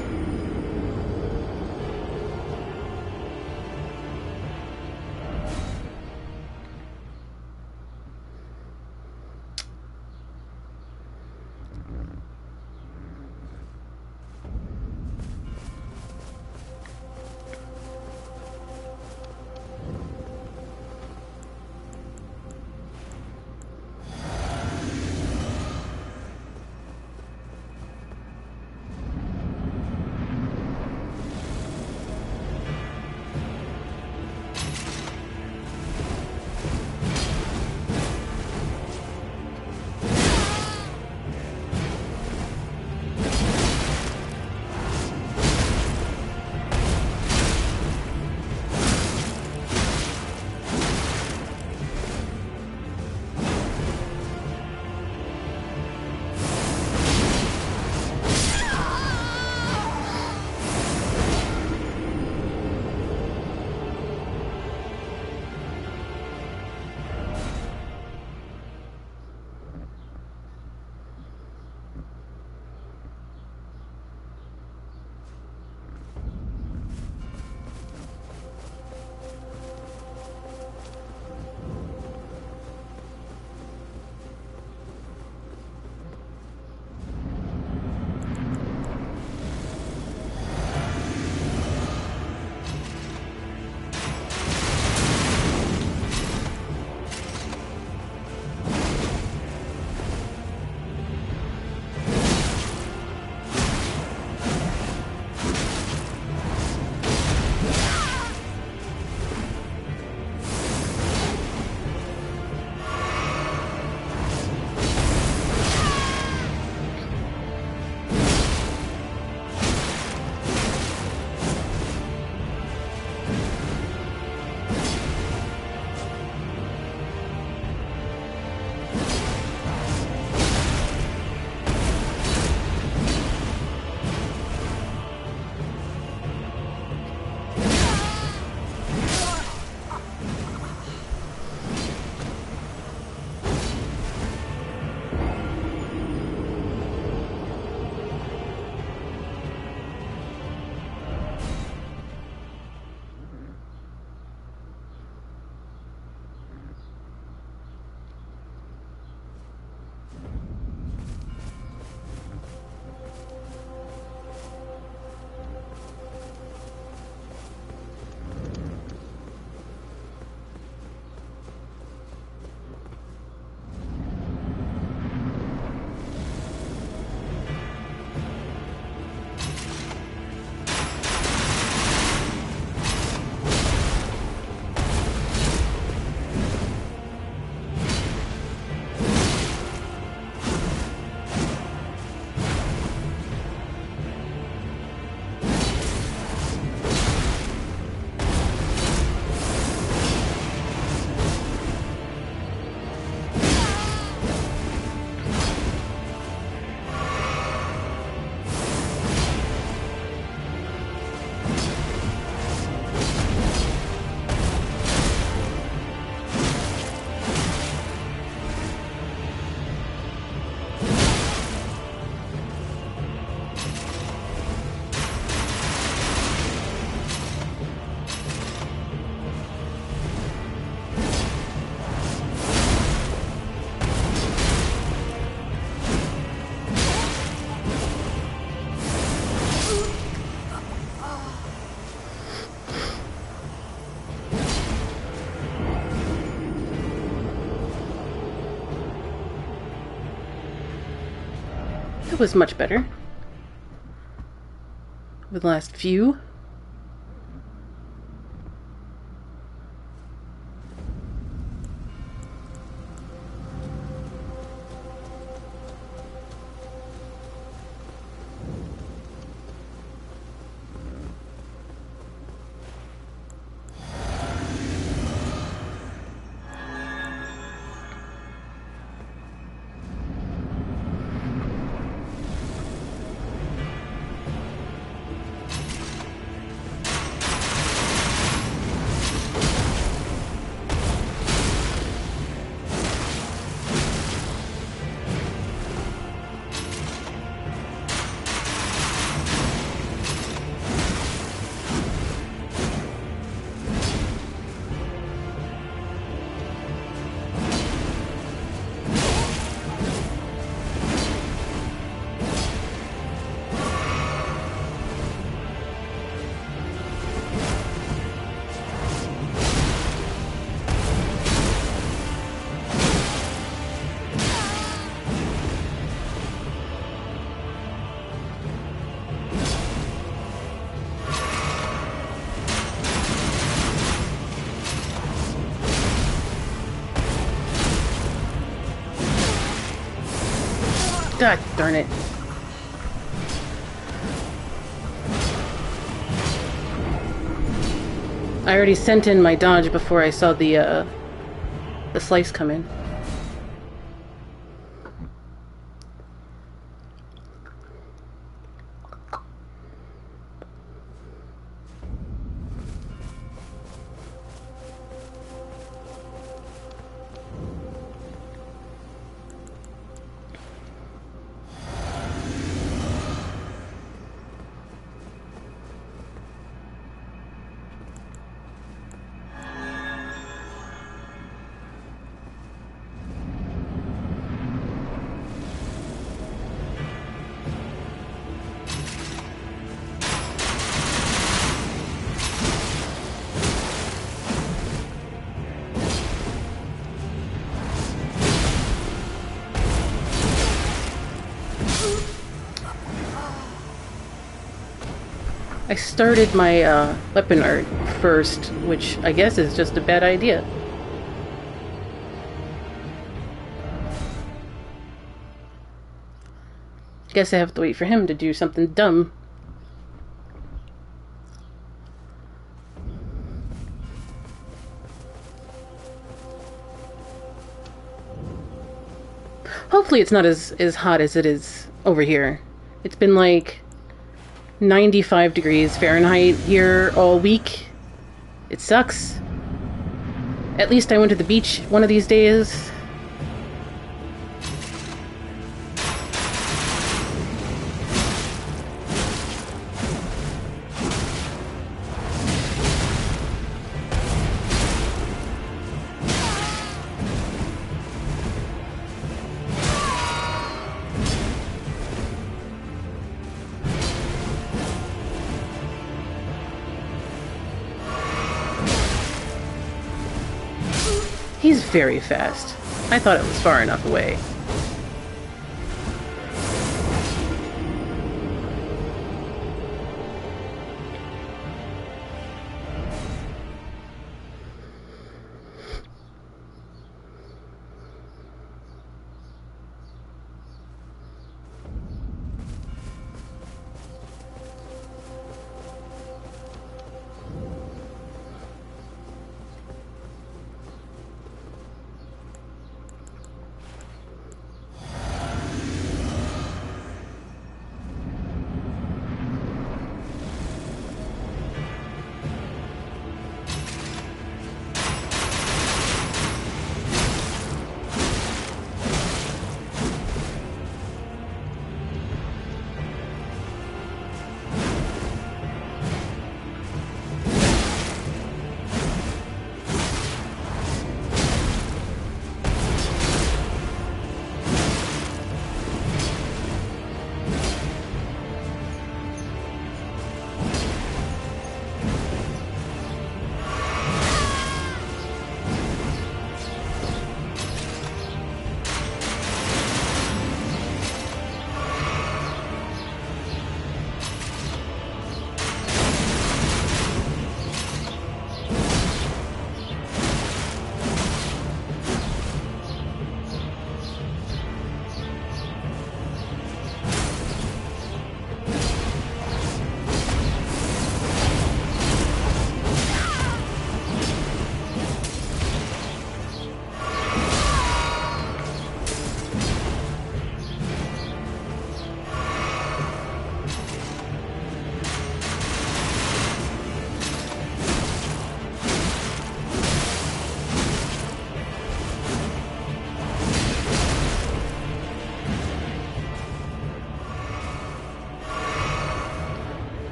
That was much better. With the last few. God darn it. I already sent in my dodge before I saw the slice come in. I started my weapon art first, which I guess is just a bad idea. Guess I have to wait for him to do something dumb. Hopefully it's not as hot as it is over here. It's been like 95 degrees Fahrenheit here all week. It sucks. At least I went to the beach one of these days. He's very fast. I thought it was far enough away.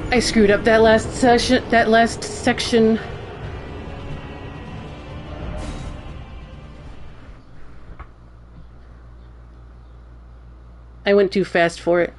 I screwed up that last section. I went too fast for it.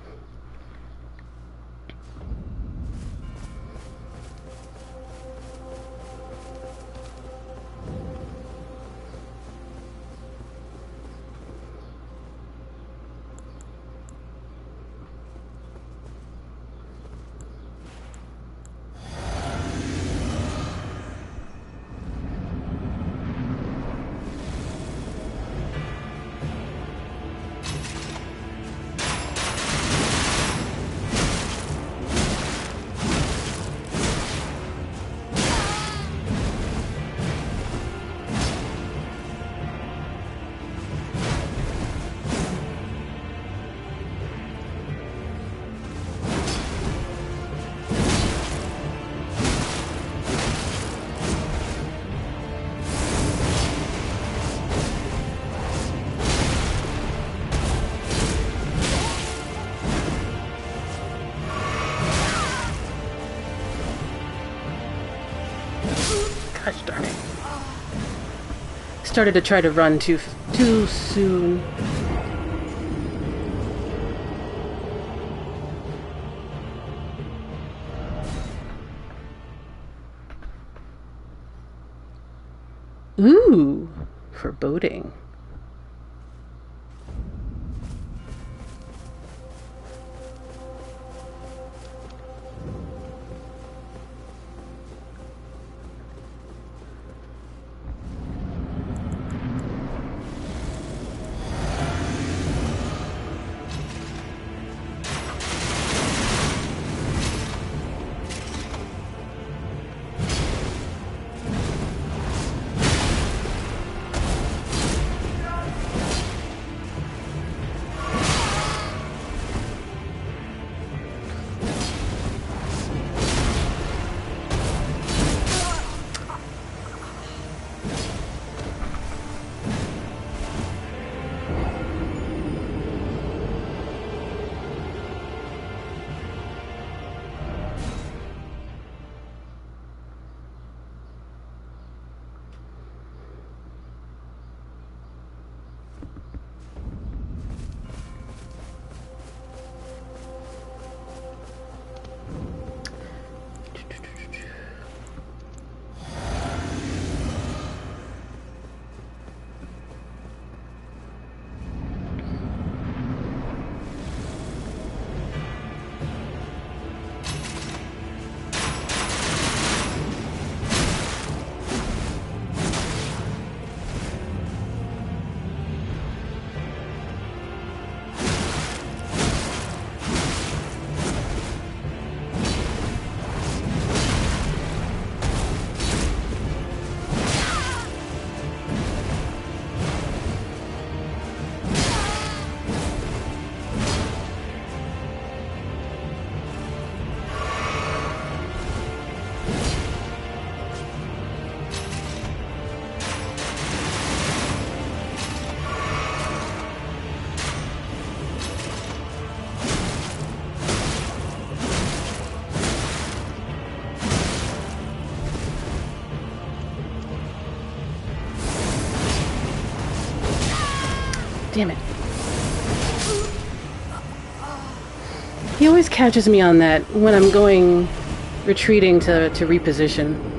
Gosh darn it. Started to try to run too soon. Ooh, foreboding. Damn it. He always catches me on that when I'm retreating to reposition.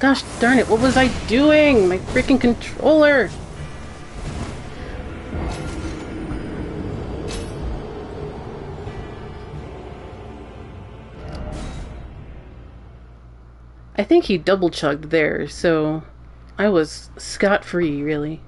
Gosh darn it, what was I doing? My freaking controller! I think he double chugged there, so I was scot-free, really.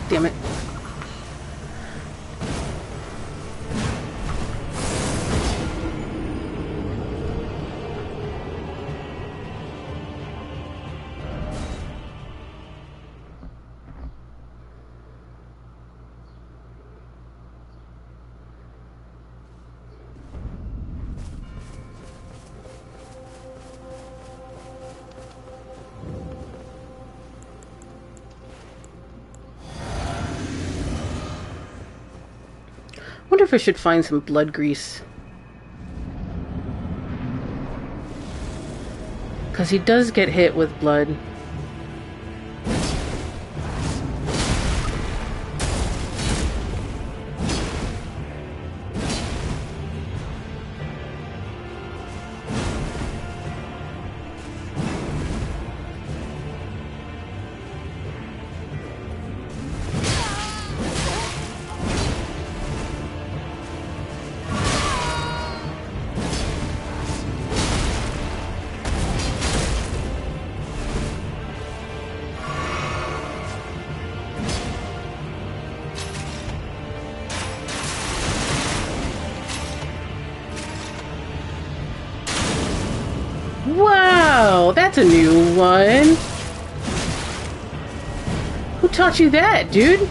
Damn it. I wonder if I should find some blood grease. Because he does get hit with blood. Wow, that's a new one. Who taught you that, dude?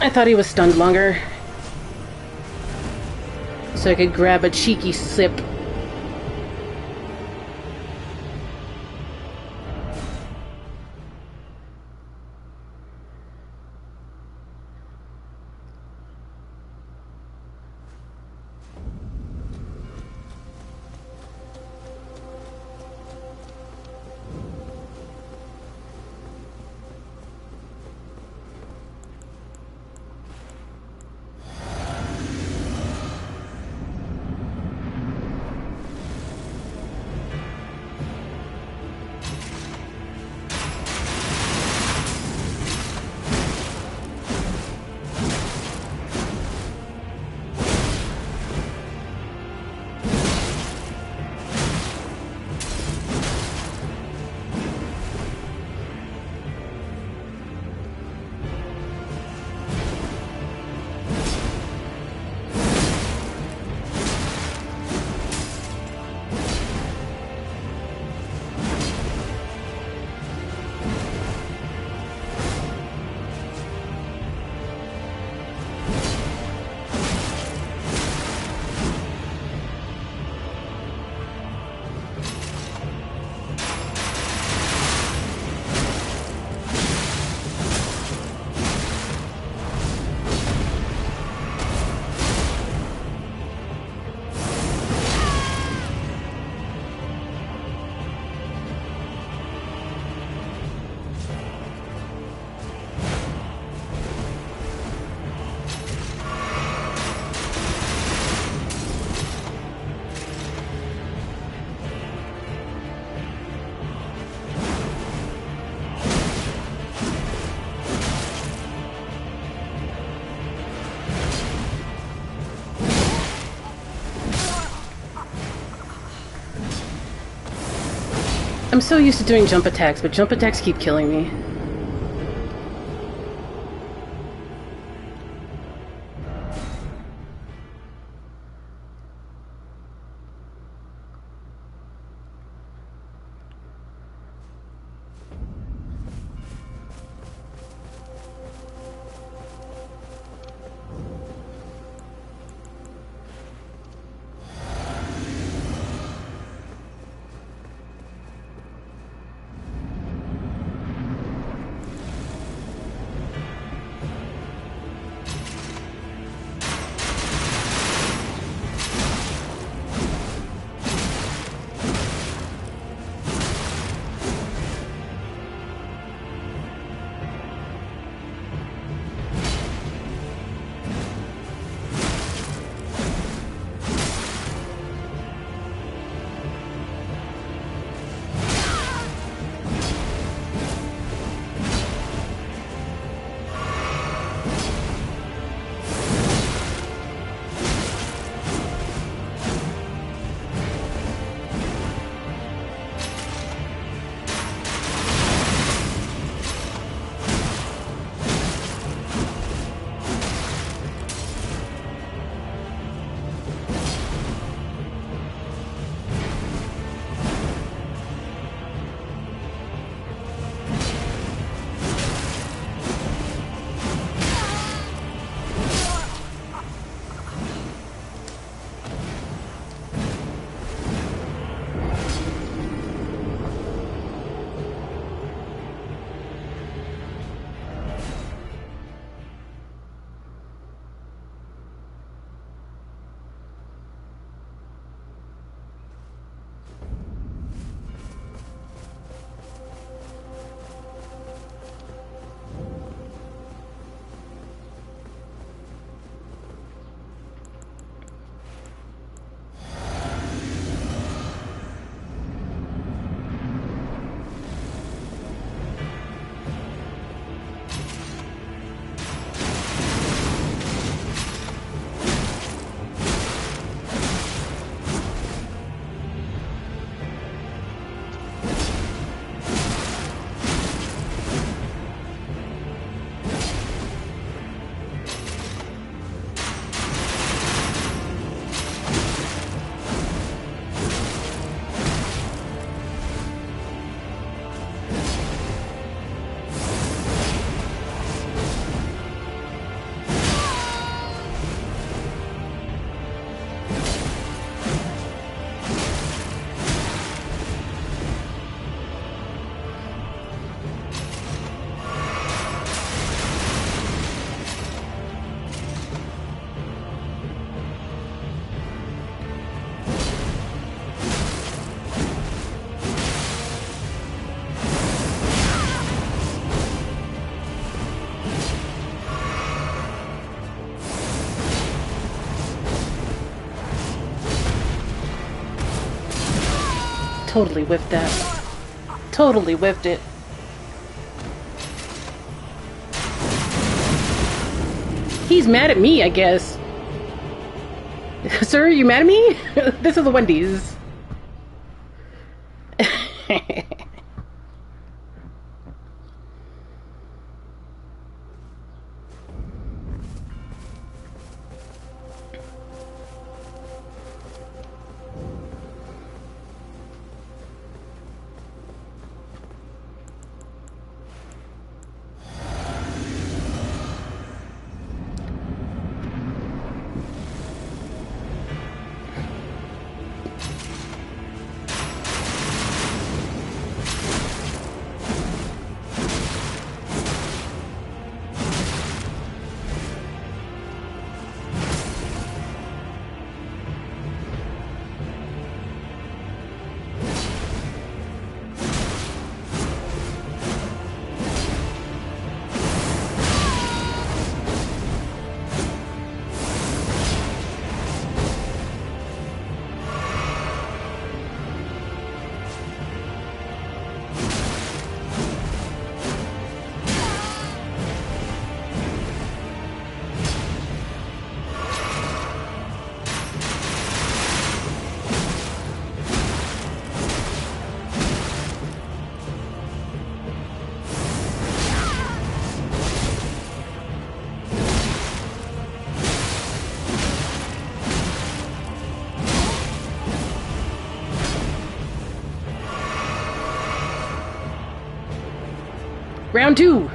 I thought he was stunned longer. So I could grab a cheeky sip. I'm so used to doing jump attacks, but jump attacks keep killing me. Totally whiffed that. Totally whiffed it. He's mad at me, I guess. Sir, are you mad at me? This is the Wendy's. Round 2.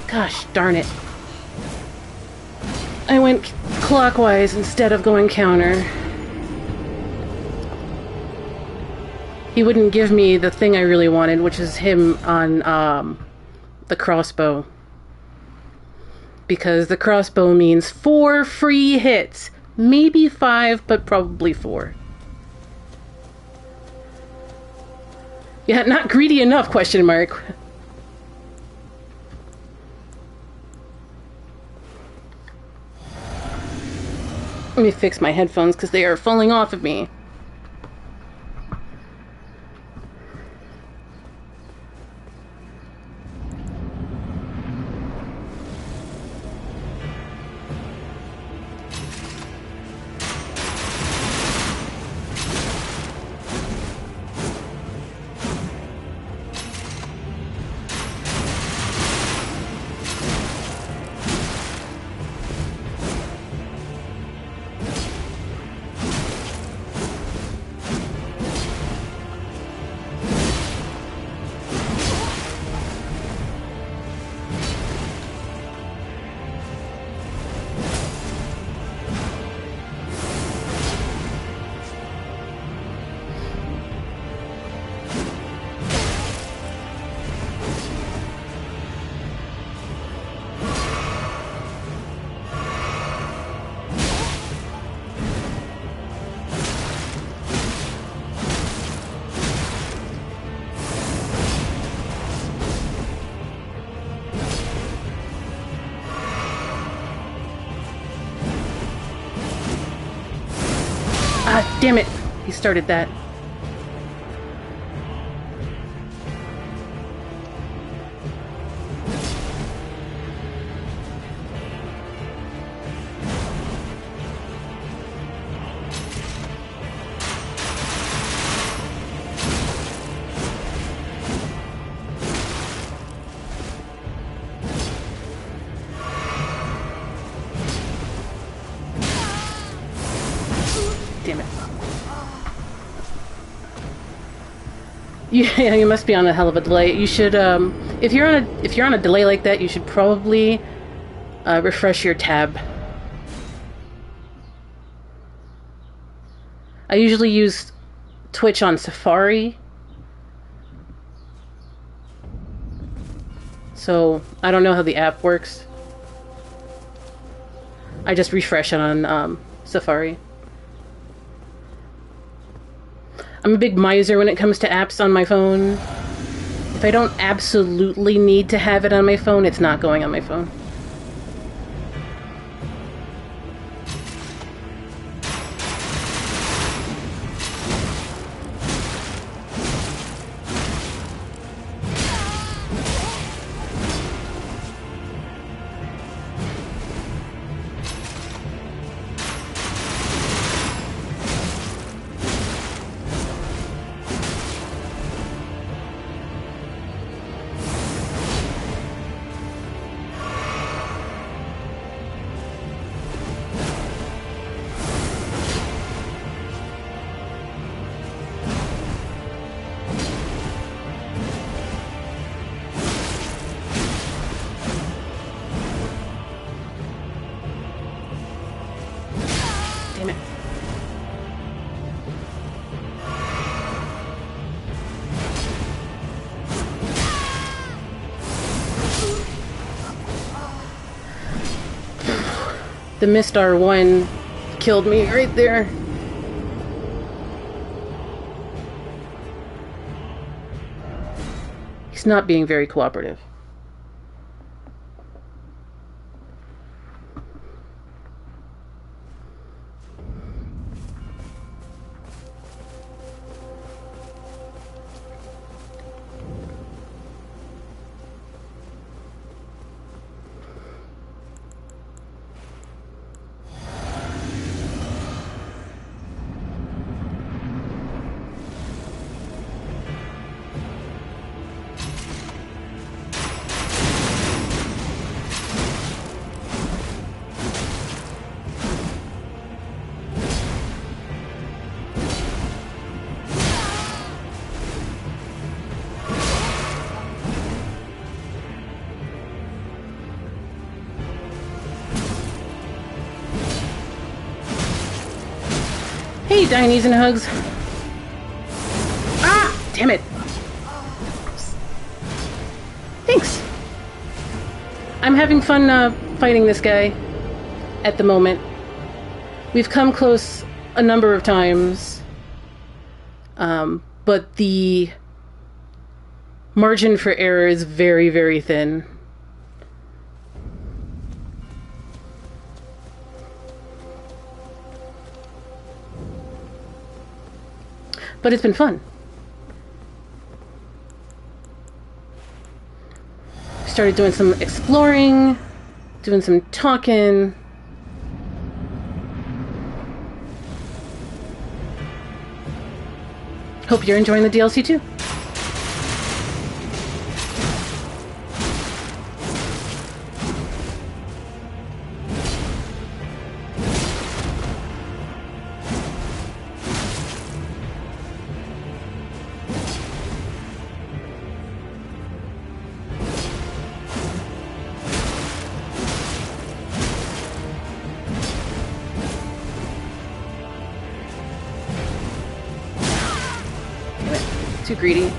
Gosh darn it. I went clockwise instead of going counter. He wouldn't give me the thing I really wanted, which is him on the crossbow. Because the crossbow means 4 free hits. Maybe 5, but probably 4. Yeah, not greedy enough, question mark. Let me fix my headphones because they are falling off of me. Ah, damn it! He started that. Damn it. Yeah, you must be on a hell of a delay. You should, if you're on a delay like that, you should probably refresh your tab. I usually use Twitch on Safari, so I don't know how the app works. I just refresh it on Safari. I'm a big miser when it comes to apps on my phone. If I don't absolutely need to have it on my phone, it's not going on my phone. The missed R1 killed me right there. He's not being very cooperative. Hey, Dinies and Hugs. Ah! Damn it. Thanks. I'm having fun fighting this guy at the moment. We've come close a number of times, but the margin for error is very, very thin. But it's been fun. Started doing some exploring, doing some talking. Hope you're enjoying the DLC too. Too greedy.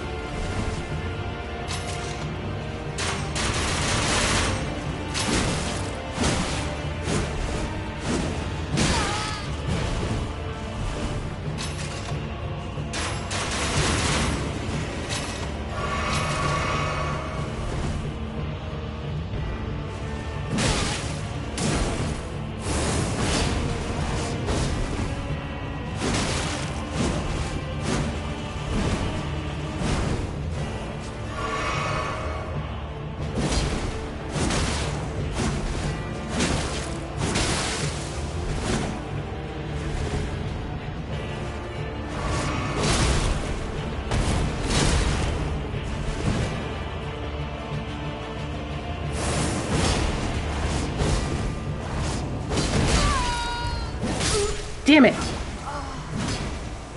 Damn it!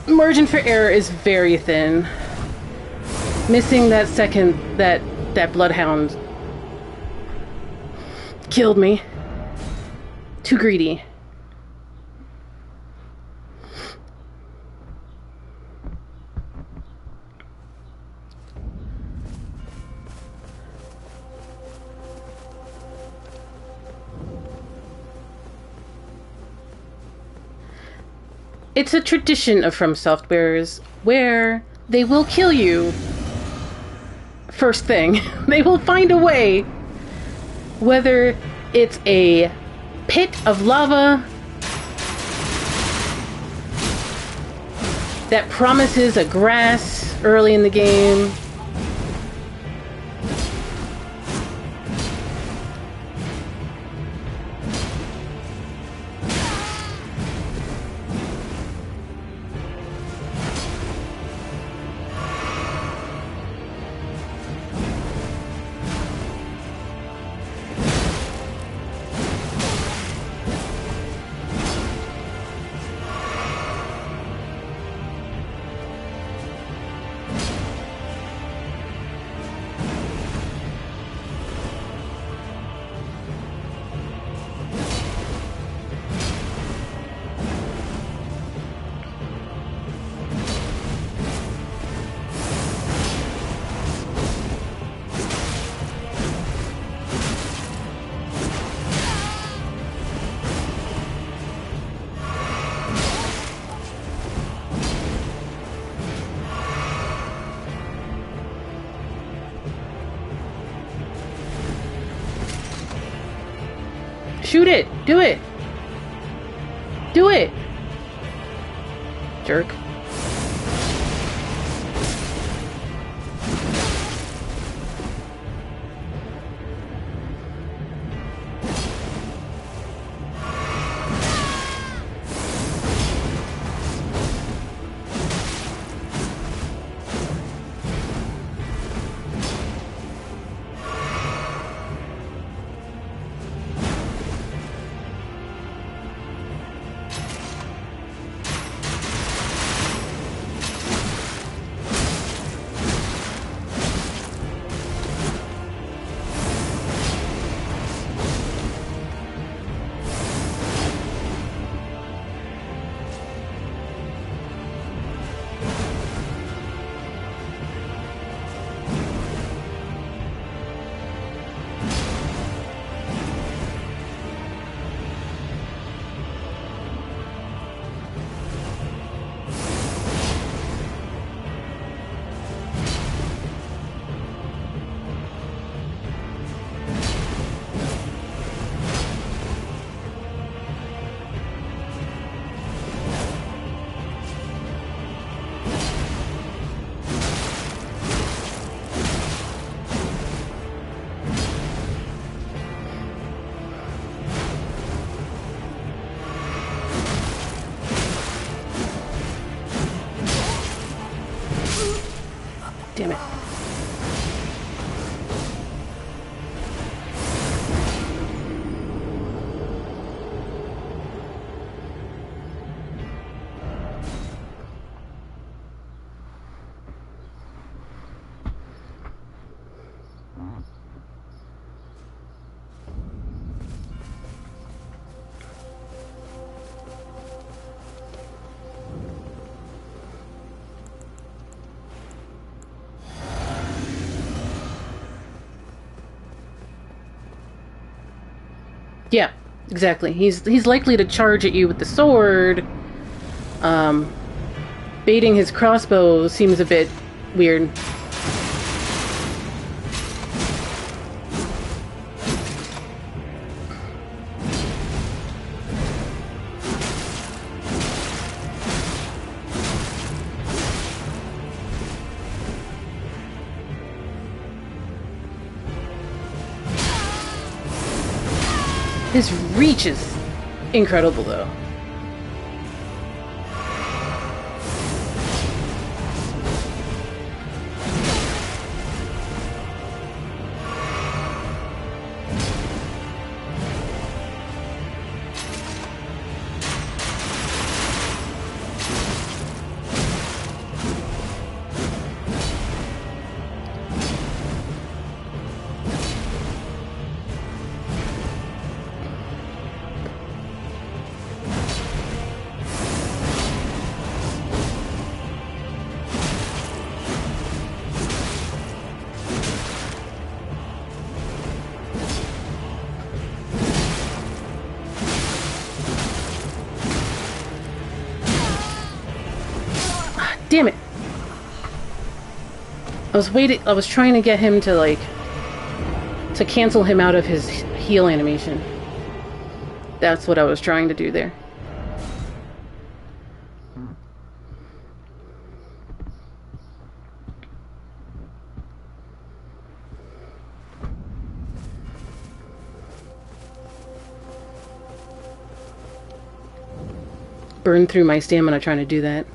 Margin for error is very thin. Missing that second, that bloodhound killed me. Too greedy. It's a tradition of From Software's where they will kill you first thing. They will find a way. Whether it's a pit of lava that promises a grass early in the game, shoot it! Do it! Do it! Jerk. Damn it. Yeah, exactly. He's likely to charge at you with the sword. Baiting his crossbow seems a bit weird. His reach is incredible, though. Damn it! I was trying to get him to, like, to cancel him out of his heal animation. That's what I was trying to do there. Burned through my stamina trying to do that.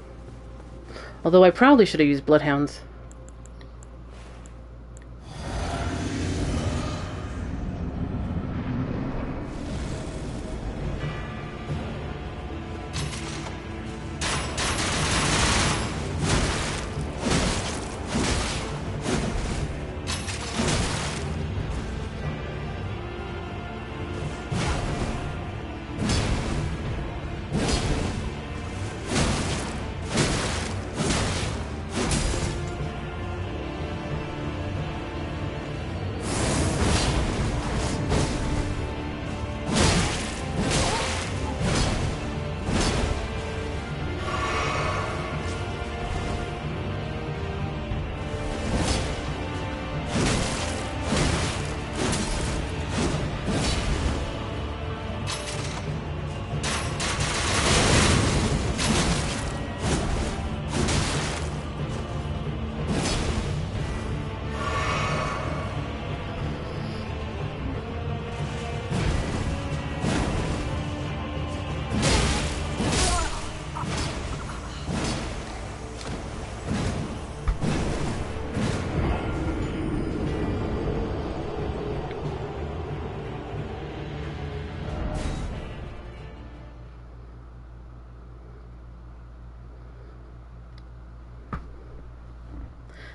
Although I probably should have used bloodhounds.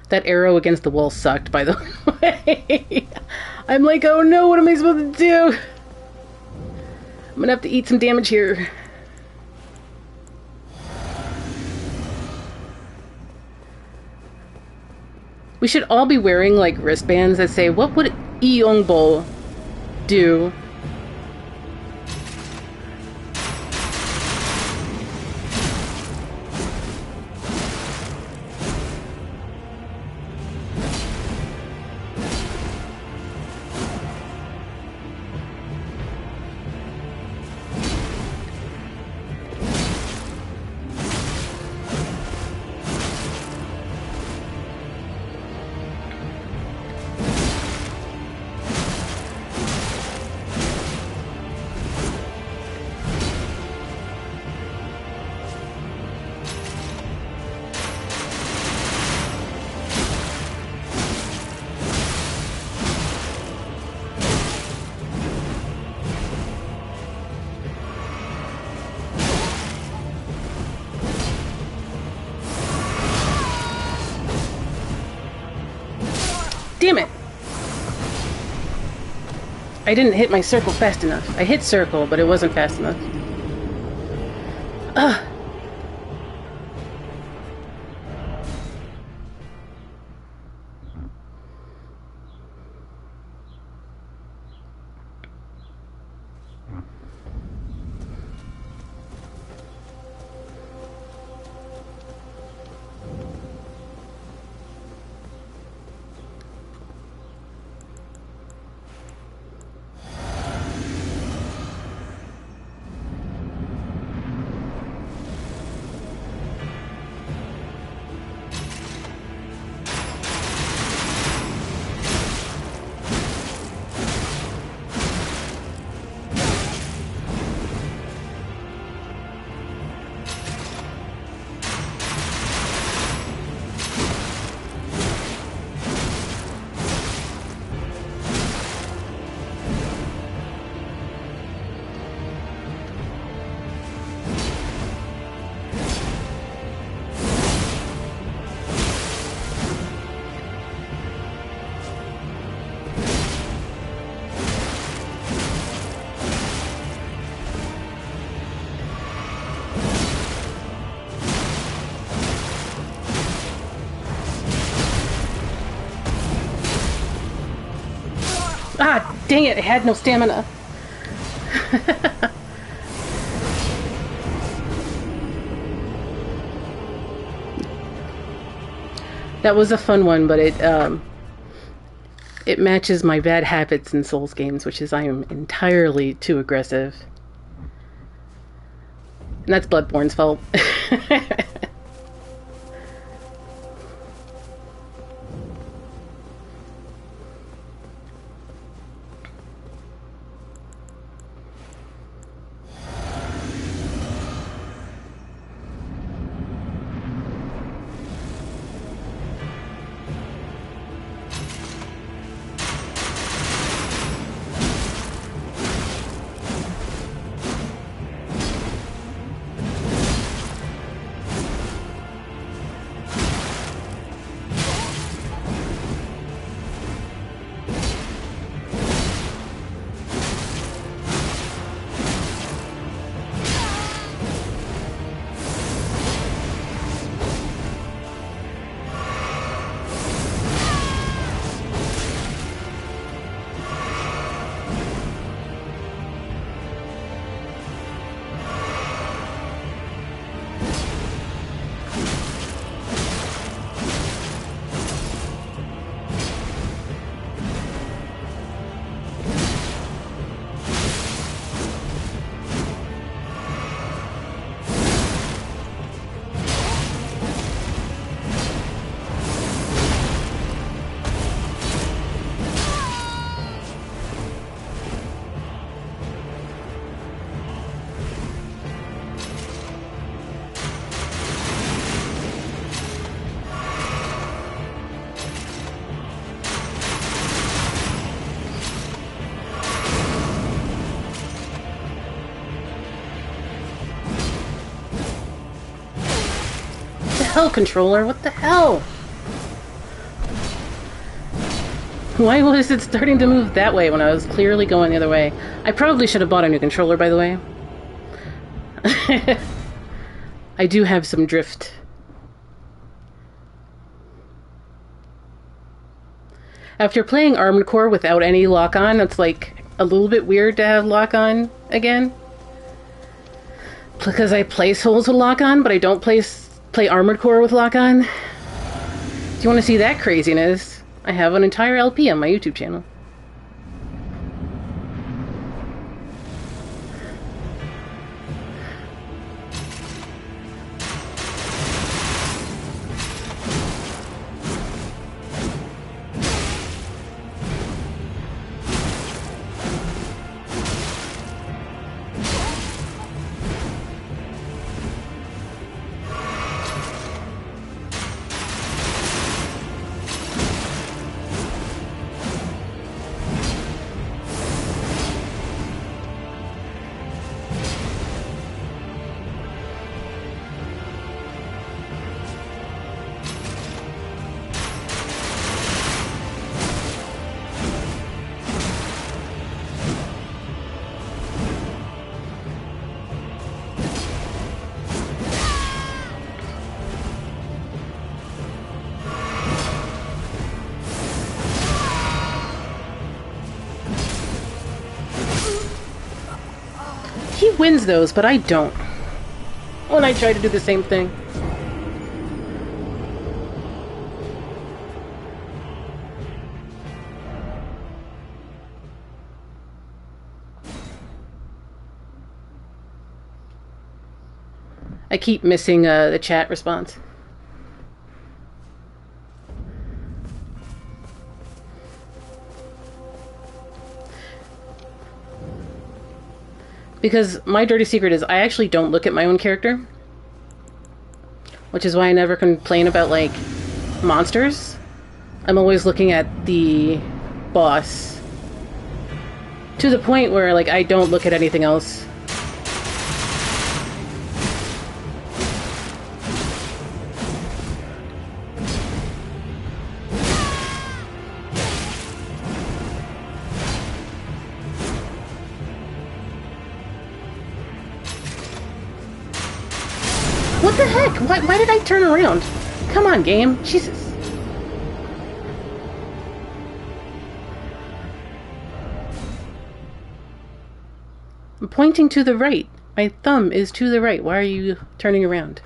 That arrow against the wall sucked, by the way. I'm like, oh no, what am I supposed to do? I'm gonna have to eat some damage here. We should all be wearing, like, wristbands that say, what would Iyongbo do? Damn it! I didn't hit my circle fast enough. I hit circle, but it wasn't fast enough. Ugh! Ah, dang it, I had no stamina. That was a fun one, but it matches my bad habits in Souls games, which is I am entirely too aggressive. And that's Bloodborne's fault. Hell, controller, what the hell? Why was it starting to move that way when I was clearly going the other way? I probably should have bought a new controller, by the way. I do have some drift. After playing Armored Core without any lock-on, it's like a little bit weird to have lock-on again. Because I play Souls with lock-on, but I don't play Armored Core with lock-on. Do you want to see that craziness? I have an entire LP on my YouTube channel. He wins those, but I don't. When I try to do the same thing. I keep missing the chat response. Because my dirty secret is I actually don't look at my own character. Which is why I never complain about, like, monsters. I'm always looking at the boss. To the point where, like, I don't look at anything else. What the heck? Why did I turn around? Come on, game. Jesus. I'm pointing to the right. My thumb is to the right. Why are you turning around?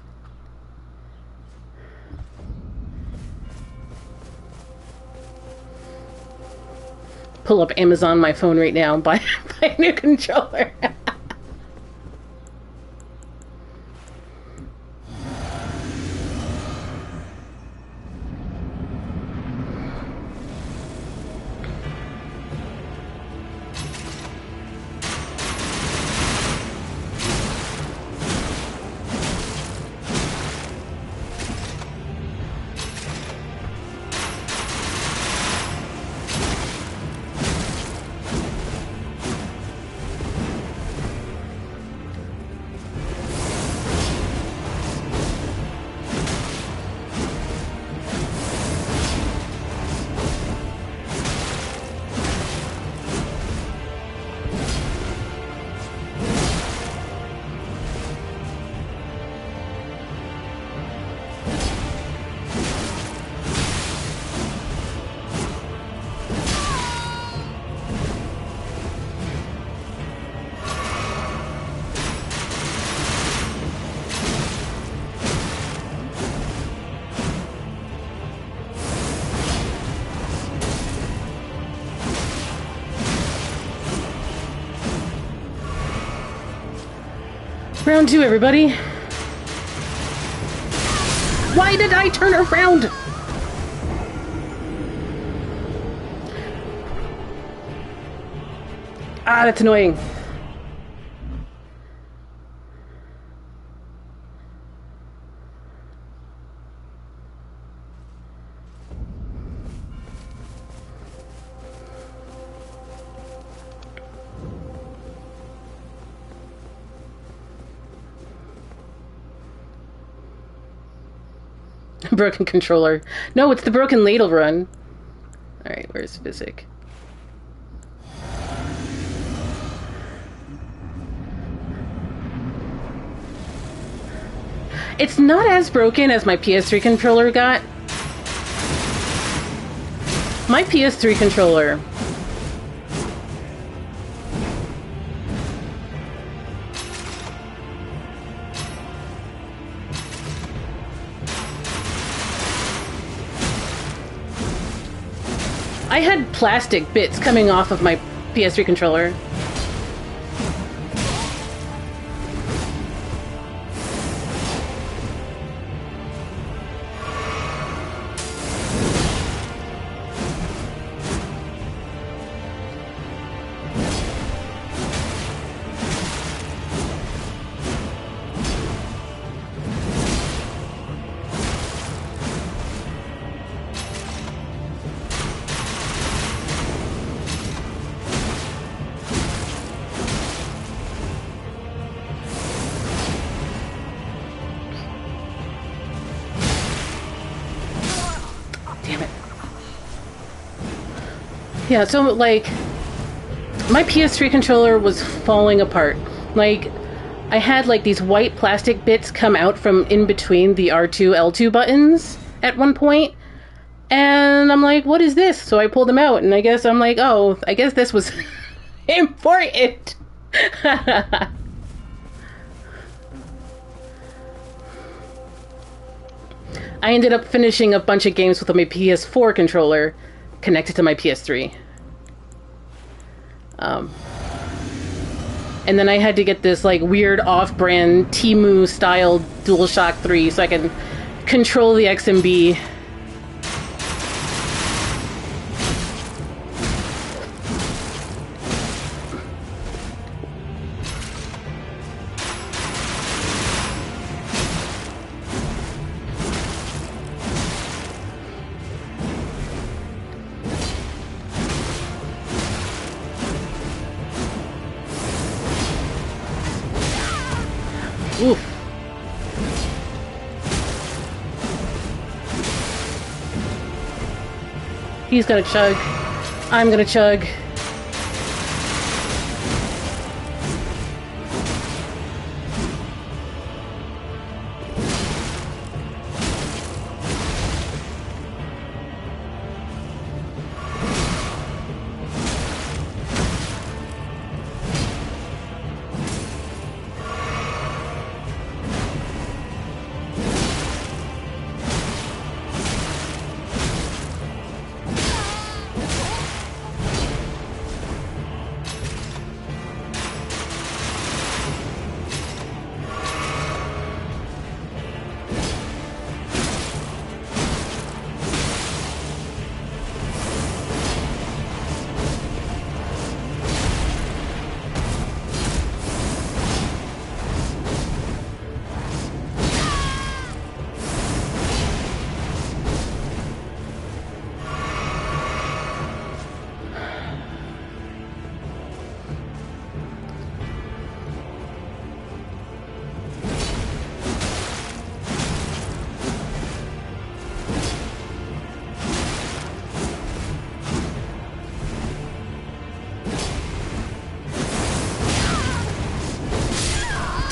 pull up Amazon my phone right now and buy a new controller. Round 2, everybody. Why did I turn around? Ah, that's annoying. Broken controller. No, it's the broken ladle run. Alright, where's Physic? It's not as broken as my PS3 controller got. My PS3 controller... I had plastic bits coming off of my PS3 controller. Yeah, so, like, my PS3 controller was falling apart. Like, I had, like, these white plastic bits come out from in between the R2, L2 buttons at one point. And I'm like, what is this? So I pulled them out, and I guess I'm like, oh, I guess this was important. I ended up finishing a bunch of games with my PS4 controller connected to my PS3. And then I had to get this like weird off-brand Temu style DualShock 3 so I can control the XMB. Oof. He's gonna chug. I'm gonna chug.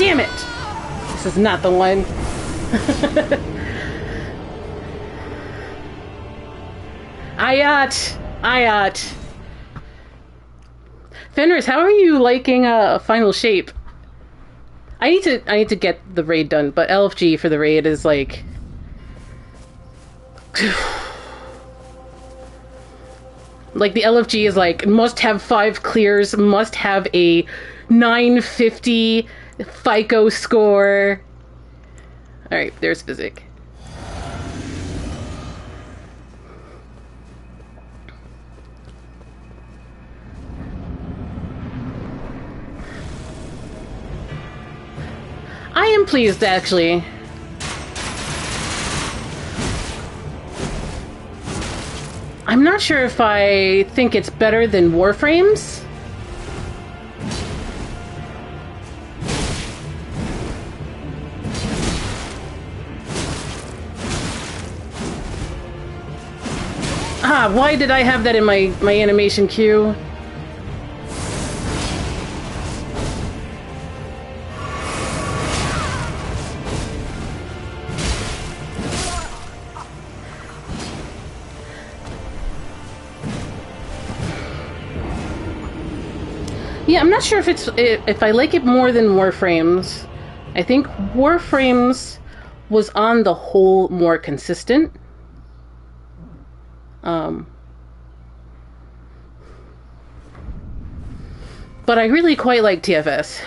Damn it! This is not the one. Ayat. Fenris, how are you liking Final Shape? I need to get the raid done, but LFG for the raid is like like the LFG is like must have 5 clears, must have a 950 FICO score. Alright, there's Physic. I am pleased, actually. I'm not sure if I think it's better than Warframes. Why did I have that in my animation queue? Yeah, I'm not sure if I like it more than Warframes. I think Warframes was on the whole more consistent. But I really quite like TFS.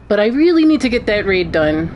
But I really need to get that raid done.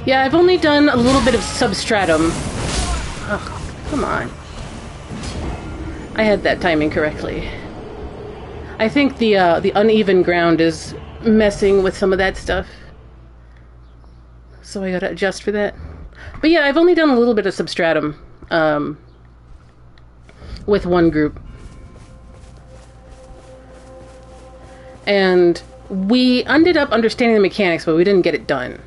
Yeah, I've only done a little bit of Substratum. Oh, come on. I had that timing correctly. I think the uneven ground is messing with some of that stuff. So I gotta adjust for that. But yeah, I've only done a little bit of Substratum with one group. And we ended up understanding the mechanics, but we didn't get it done.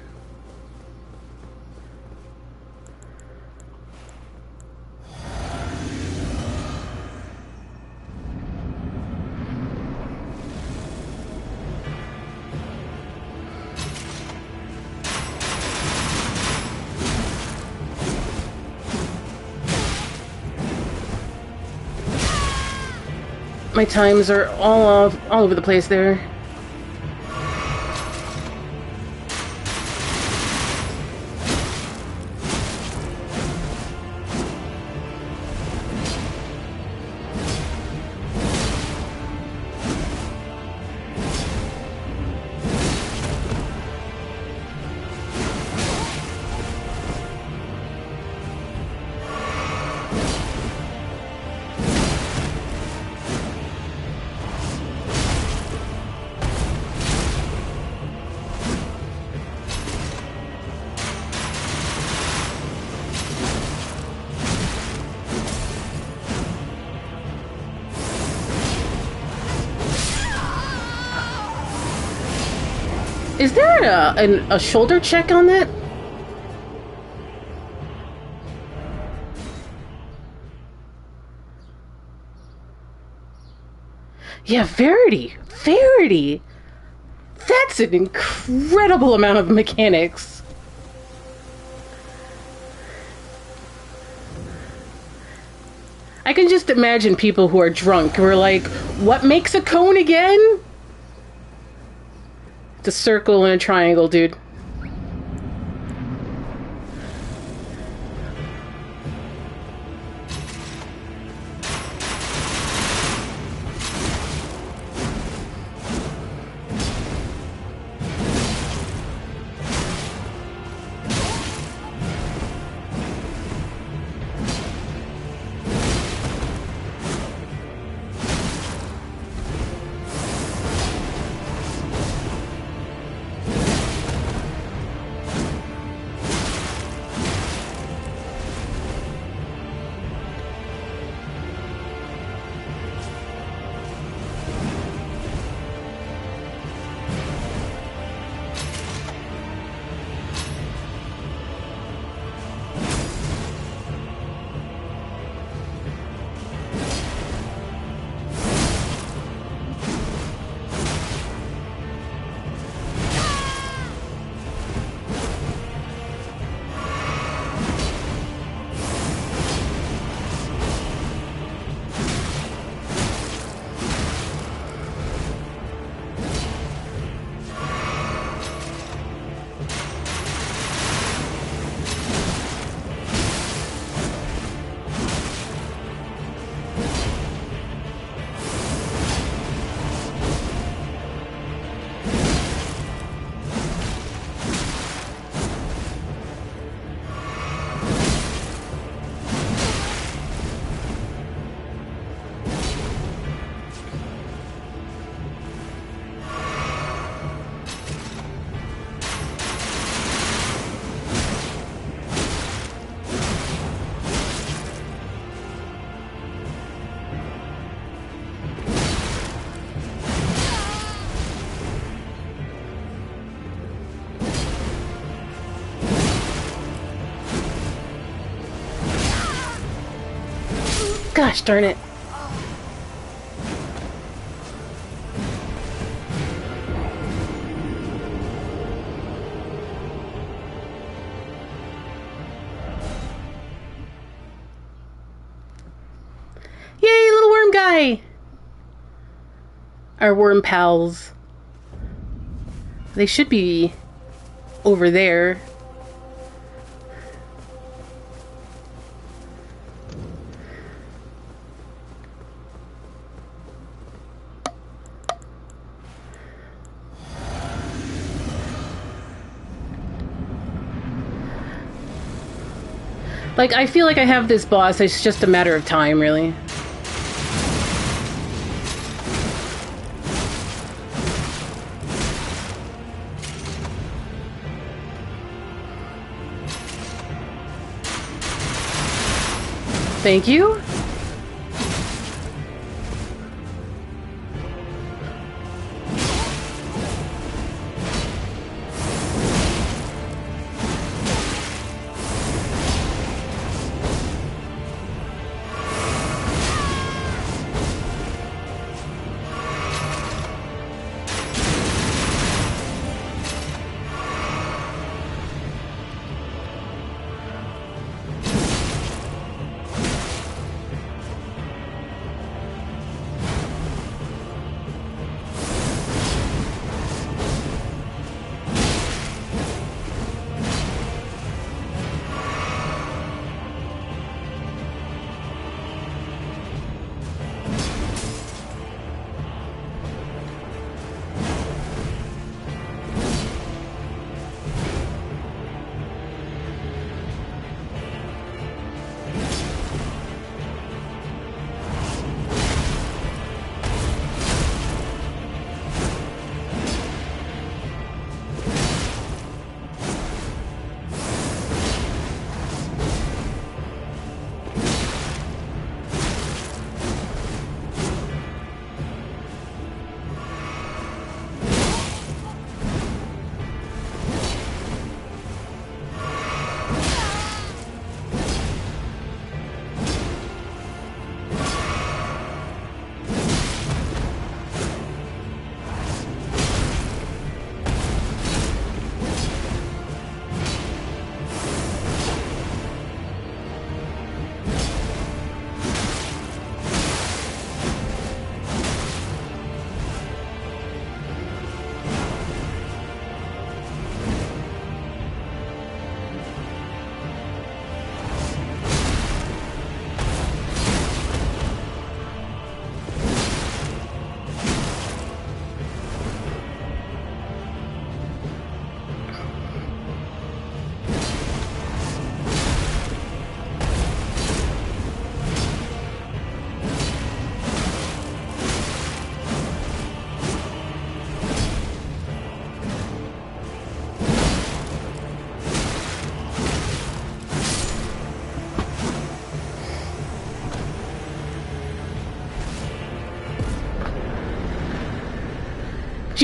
My times are all over the place there. Is there a shoulder check on that? Yeah, Verity. Verity. That's an incredible amount of mechanics. I can just imagine people who are drunk who are like, what makes a cone again? It's a circle and a triangle, dude. Gosh darn it. Yay, little worm guy! Our worm pals. They should be over there. Like, I feel like I have this boss, it's just a matter of time, really. Thank you.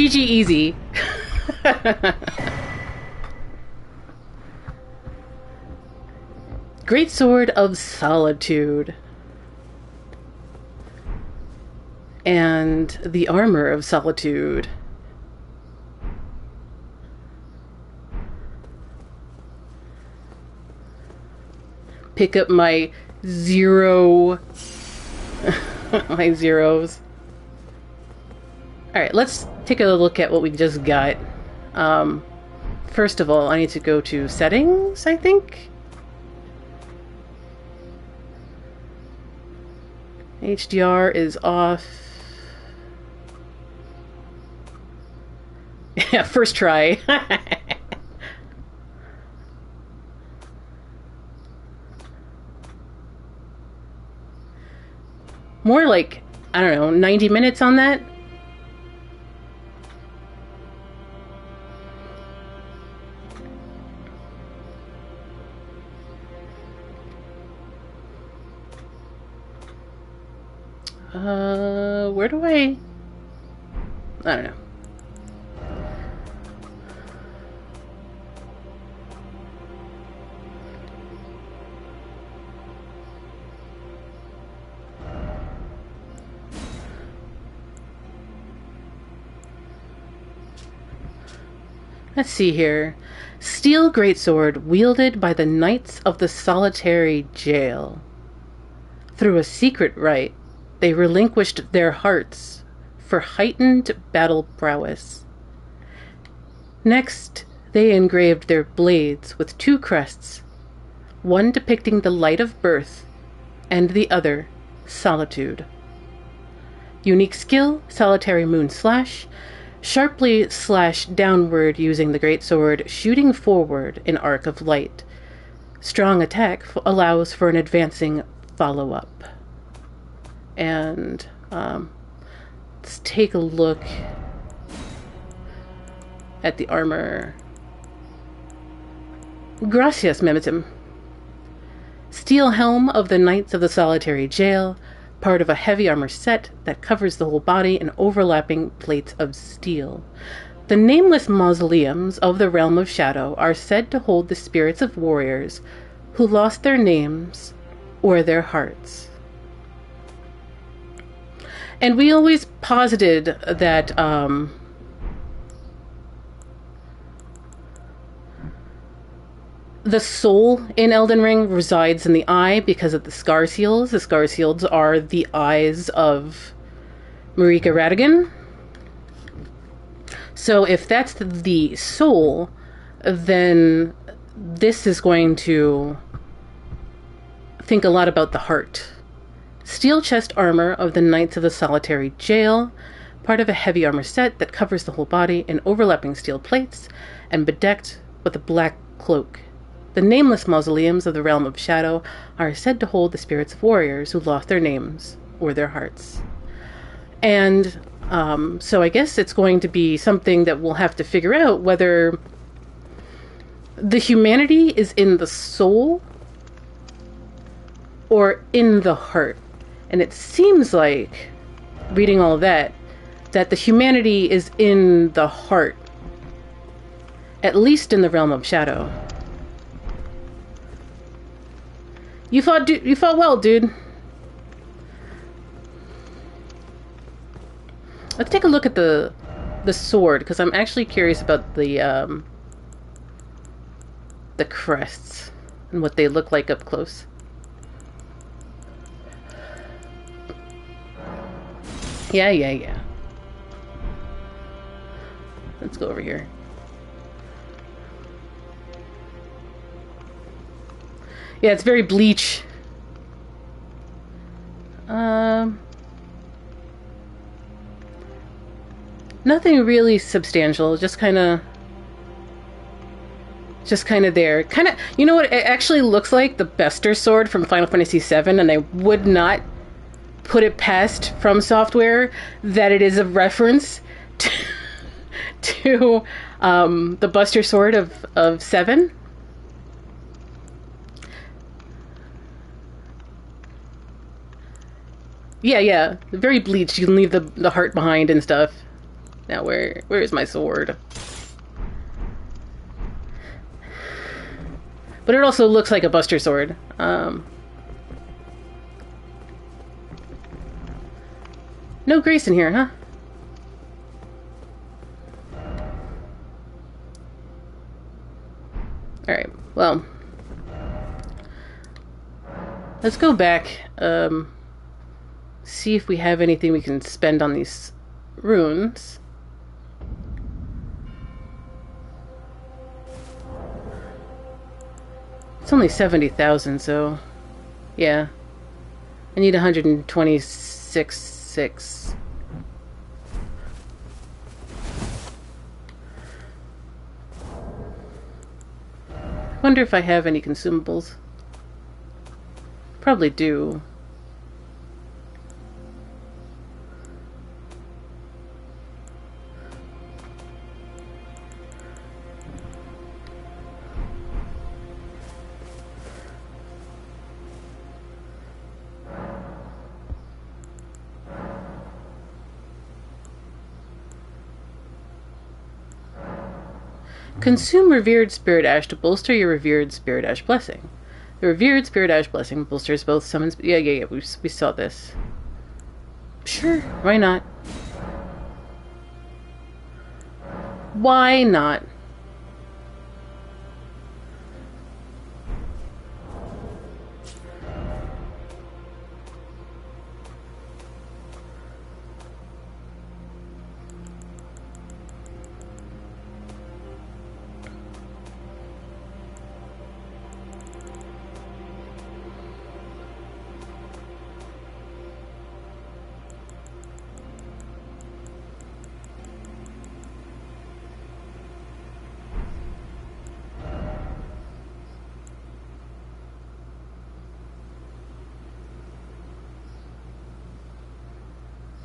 GG easy. Great Sword of Solitude. And the Armor of Solitude. Pick up my my zeros. Alright, let's take a look at what we just got. First of all, I need to go to settings, I think. HDR is off. Yeah, first try. More like, I don't know, 90 minutes on that? Where do I don't know. Let's see here. Steel greatsword wielded by the Knights of the Solitary Gaol. Through a secret rite, they relinquished their hearts for heightened battle prowess. Next, they engraved their blades with two crests, one depicting the light of birth, and the other, solitude. Unique skill, Solitary Moon Slash, sharply slash downward using the greatsword, shooting forward in arc of light. Strong attack allows for an advancing follow-up. And let's take a look at the armor. Gracias, Memitim. Steel helm of the Knights of the Solitary Gaol, part of a heavy armor set that covers the whole body in overlapping plates of steel. The nameless mausoleums of the Realm of Shadow are said to hold the spirits of warriors who lost their names or their hearts. And we always posited that the soul in Elden Ring resides in the eye because of the scar seals. The scar seals are the eyes of Marika Radigan. So if that's the soul, then this is going to think a lot about the heart. Steel chest armor of the Knights of the Solitary Gaol, part of a heavy armor set that covers the whole body in overlapping steel plates and bedecked with a black cloak. The nameless mausoleums of the Realm of Shadow are said to hold the spirits of warriors who lost their names or their hearts. And so I guess it's going to be something that we'll have to figure out whether the humanity is in the soul or in the heart. And it seems like, reading all of that, that the humanity is in the heart. At least in the Realm of Shadow. You fought well, dude. Let's take a look at the sword, because I'm actually curious about the crests and what they look like up close. Yeah. Let's go over here. Yeah, it's very Bleach. Nothing really substantial, just kind of there. You know what it actually looks like? The Bester sword from Final Fantasy VII, and I would not put it past From Software that it is a reference to the Buster sword of 7. Yeah. Very Bleach. You can leave the heart behind and stuff. Now, where is my sword? But it also looks like a Buster sword. No grace in here, huh? Alright, well. Let's go back, see if we have anything we can spend on these runes. It's only 70,000, so yeah. I need 126.6. Wonder if I have any consumables. Probably do. Consume Revered Spirit Ash to bolster your Revered Spirit Ash Blessing. The Revered Spirit Ash Blessing bolsters both summons... Yeah, we saw this. Sure, why not? Why not?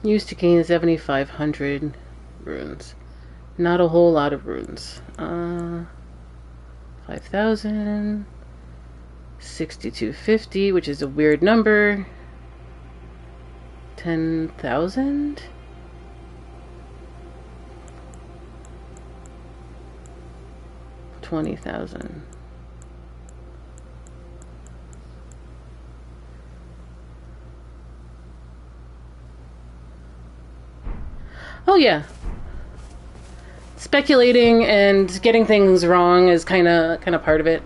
Used to gain 7,500 runes. Not a whole lot of runes. 5,000. 6,250, which is a weird number. 10,000? $20,000. Oh yeah. Speculating and getting things wrong is kind of part of it.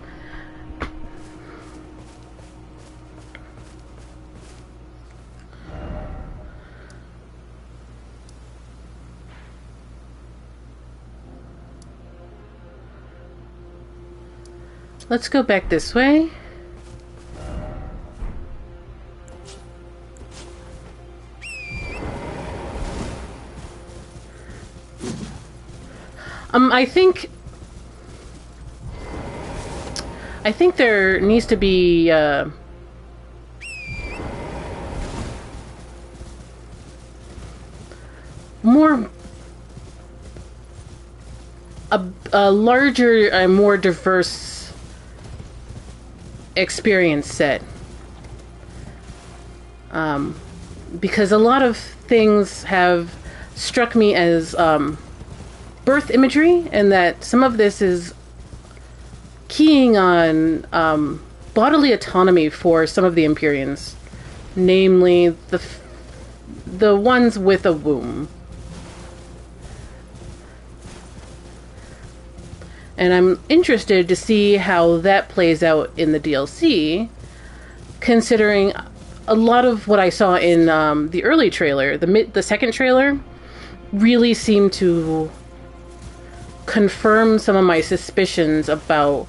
Let's go back this way. I think there needs to be a larger and more diverse experience set. Because a lot of things have struck me as birth imagery, and that some of this is keying on bodily autonomy for some of the Empyreans, namely the ones with a womb. And I'm interested to see how that plays out in the DLC, considering a lot of what I saw in the early trailer, the second trailer, really seemed to confirm some of my suspicions about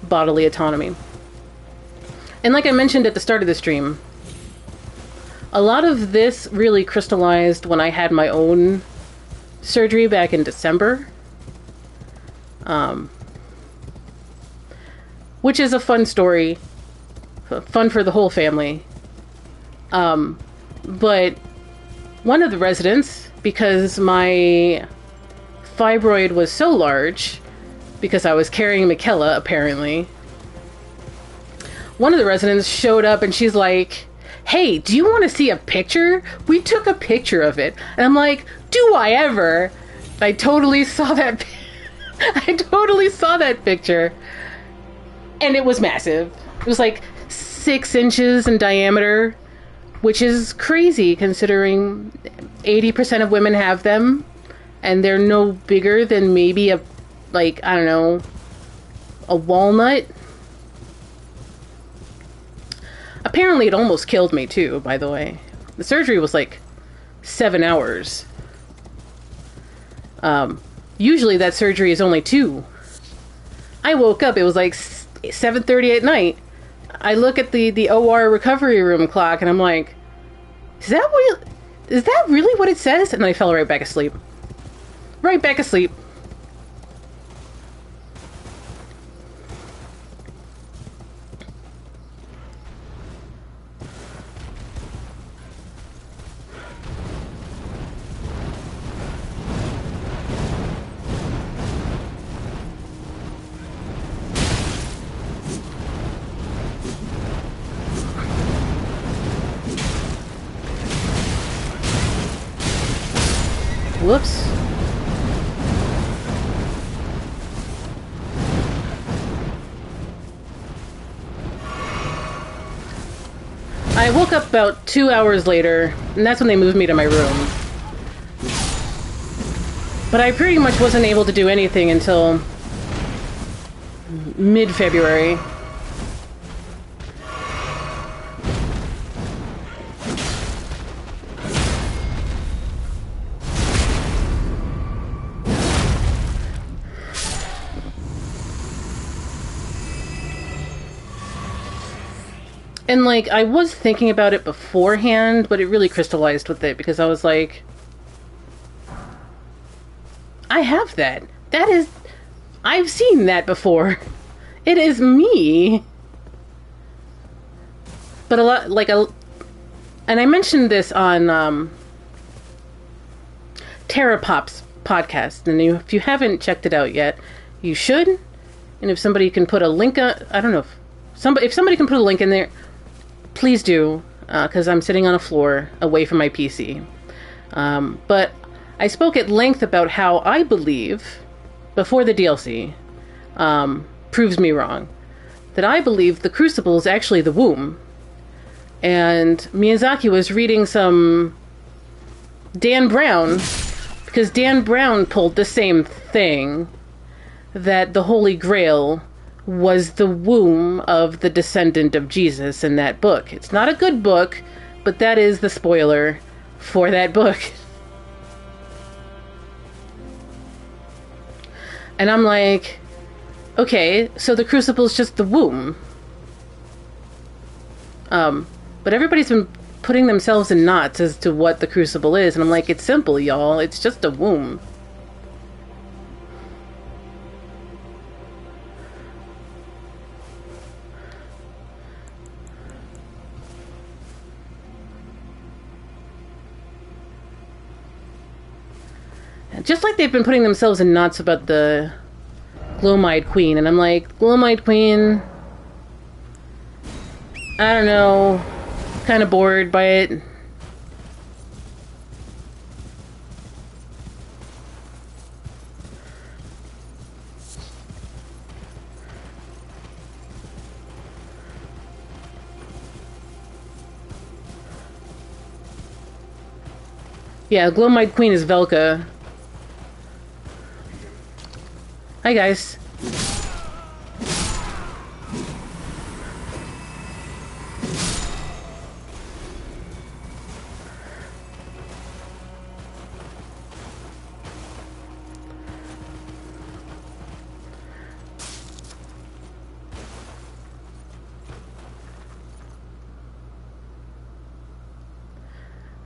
bodily autonomy. And like I mentioned at the start of the stream, a lot of this really crystallized when I had my own surgery back in December. Which is a fun story. Fun for the whole family. But one of the residents, because my fibroid was so large, because I was carrying Miquella, apparently, one of the residents showed up and she's like, "Hey, do you want to see a picture? We took a picture of it." And I'm like, "Do I ever?" I totally saw that. I totally saw that picture. And it was massive. It was like 6 inches in diameter, which is crazy considering 80% of women have them, and they're no bigger than maybe a, like, I don't know, a walnut. Apparently it almost killed me too, by the way. The surgery was like 7 hours. Usually that surgery is only 2. I woke up, it was like 7:30 at night. I look at the OR recovery room clock and I'm like, is that really what it says? And I fell right back asleep. Right back asleep. Whoops. I woke up about 2 hours later, and that's when they moved me to my room. But I pretty much wasn't able to do anything until mid-February. And, like, I was thinking about it beforehand, but it really crystallized with it, because I was like, I have that. That is... I've seen that before. It is me. But a lot, like, and I mentioned this on Terrapop's podcast, and if you haven't checked it out yet, you should. And if somebody can put a link on... I don't know if somebody can put a link in there, please do, because I'm sitting on a floor away from my PC. But I spoke at length about how I believe, before the DLC proves me wrong, that I believe the Crucible is actually the womb. And Miyazaki was reading some Dan Brown, because Dan Brown pulled the same thing, that the Holy Grail was the womb of the descendant of Jesus in that book. It's not a good book, but that is the spoiler for that book. And I'm like, okay, so the Crucible's just the womb. But everybody's been putting themselves in knots as to what the Crucible is, and I'm like, it's simple, y'all. It's just a womb. Just like they've been putting themselves in knots about the Glomide Queen. And I'm like, Glomide Queen, I don't know, kind of bored by it. Yeah, Glomide Queen is Velka. Hi, guys.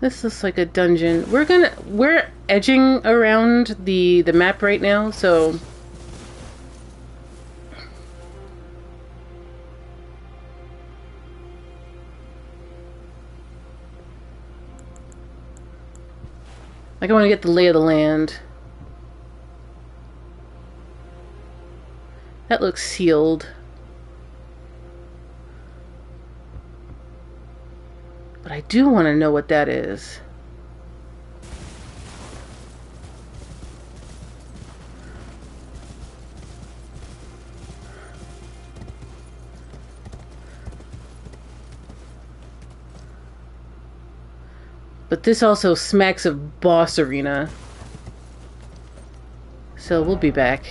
This looks like a dungeon. We're edging around the map right now, so like I want to get the lay of the land. That looks sealed. But I do want to know what that is. But this also smacks of boss arena. So we'll be back.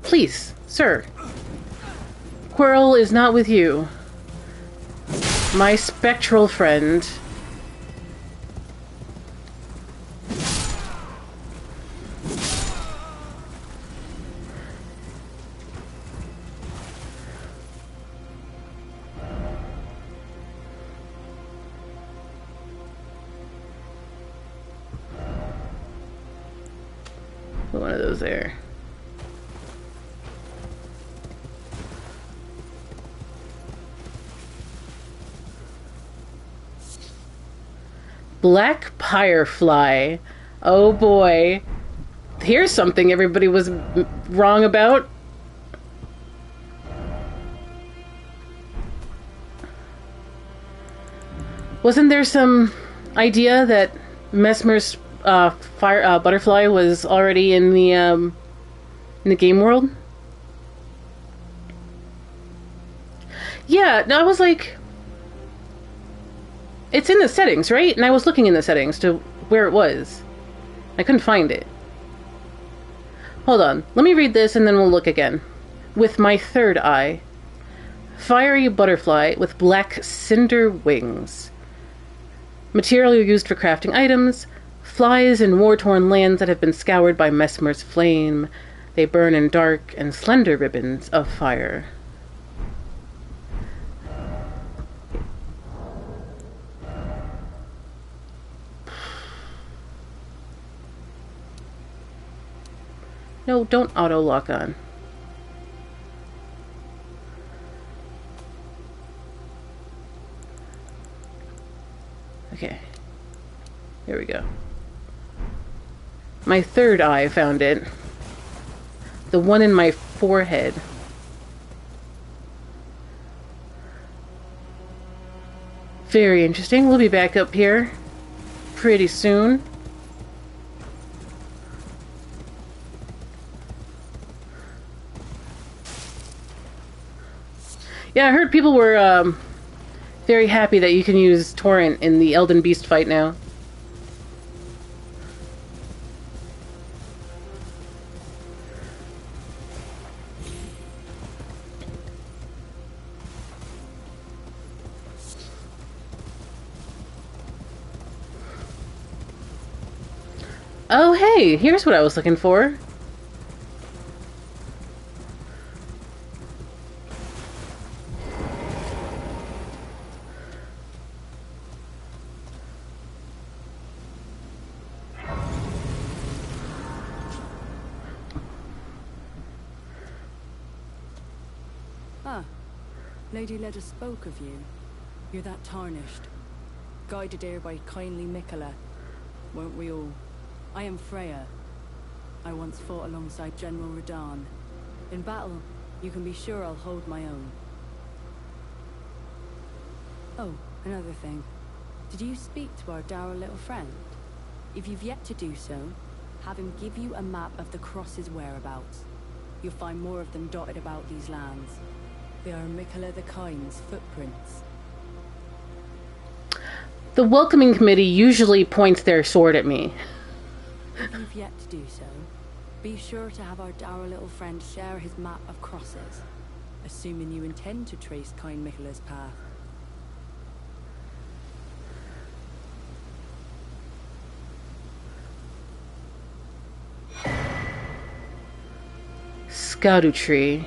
Please, sir. Quarrel is not with you. My spectral friend. Put one of those there. Black Firefly. Oh boy. Here's something everybody was wrong about. Wasn't there some idea that Mesmer's butterfly was already in the game world? Yeah, I was like, it's in the settings, right? And I was looking in the settings to where it was. I couldn't find it. Hold on. Let me read this and then we'll look again. With my third eye. Fiery butterfly with black cinder wings. Material used for crafting items. Flies in war-torn lands that have been scoured by Mesmer's flame. They burn in dark and slender ribbons of fire. No, don't auto-lock on. Okay. Here we go. My third eye found it. The one in my forehead. Very interesting. We'll be back up here pretty soon. Yeah, I heard people were very happy that you can use Torrent in the Elden Beast fight now. Oh, hey, here's what I was looking for. Lady Leda spoke of you. You're that tarnished. Guided here by kindly Miquella. Weren't we all? I am Freyja. I once fought alongside General Radahn. In battle, you can be sure I'll hold my own. Oh, another thing. Did you speak to our dour little friend? If you've yet to do so, have him give you a map of the Cross's whereabouts. You'll find more of them dotted about these lands. They are Miquella the Kind's footprints. The welcoming committee usually points their sword at me. If you've yet to do so, be sure to have our dour little friend share his map of crosses, assuming you intend to trace kind Miquella's path. Erdtree.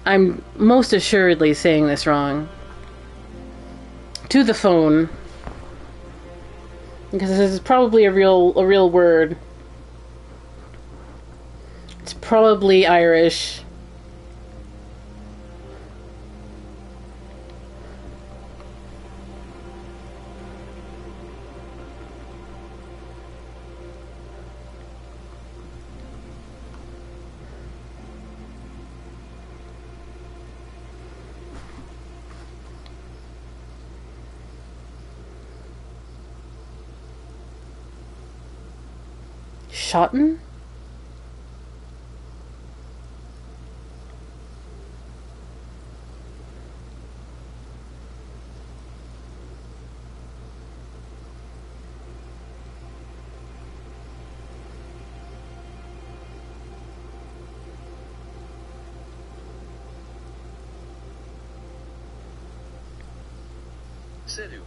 I'm most assuredly saying this wrong. To the phone. Because this is probably a real word. It's probably Irish. Schotten? Sudu?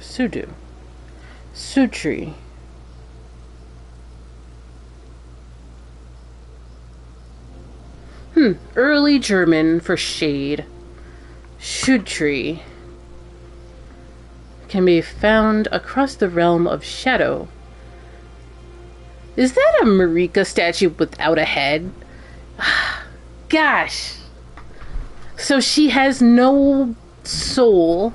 Sudu. Sutri. Early German for shade. Shudtree. Can be found across the realm of shadow. Is that a Marika statue without a head? Gosh. So she has no soul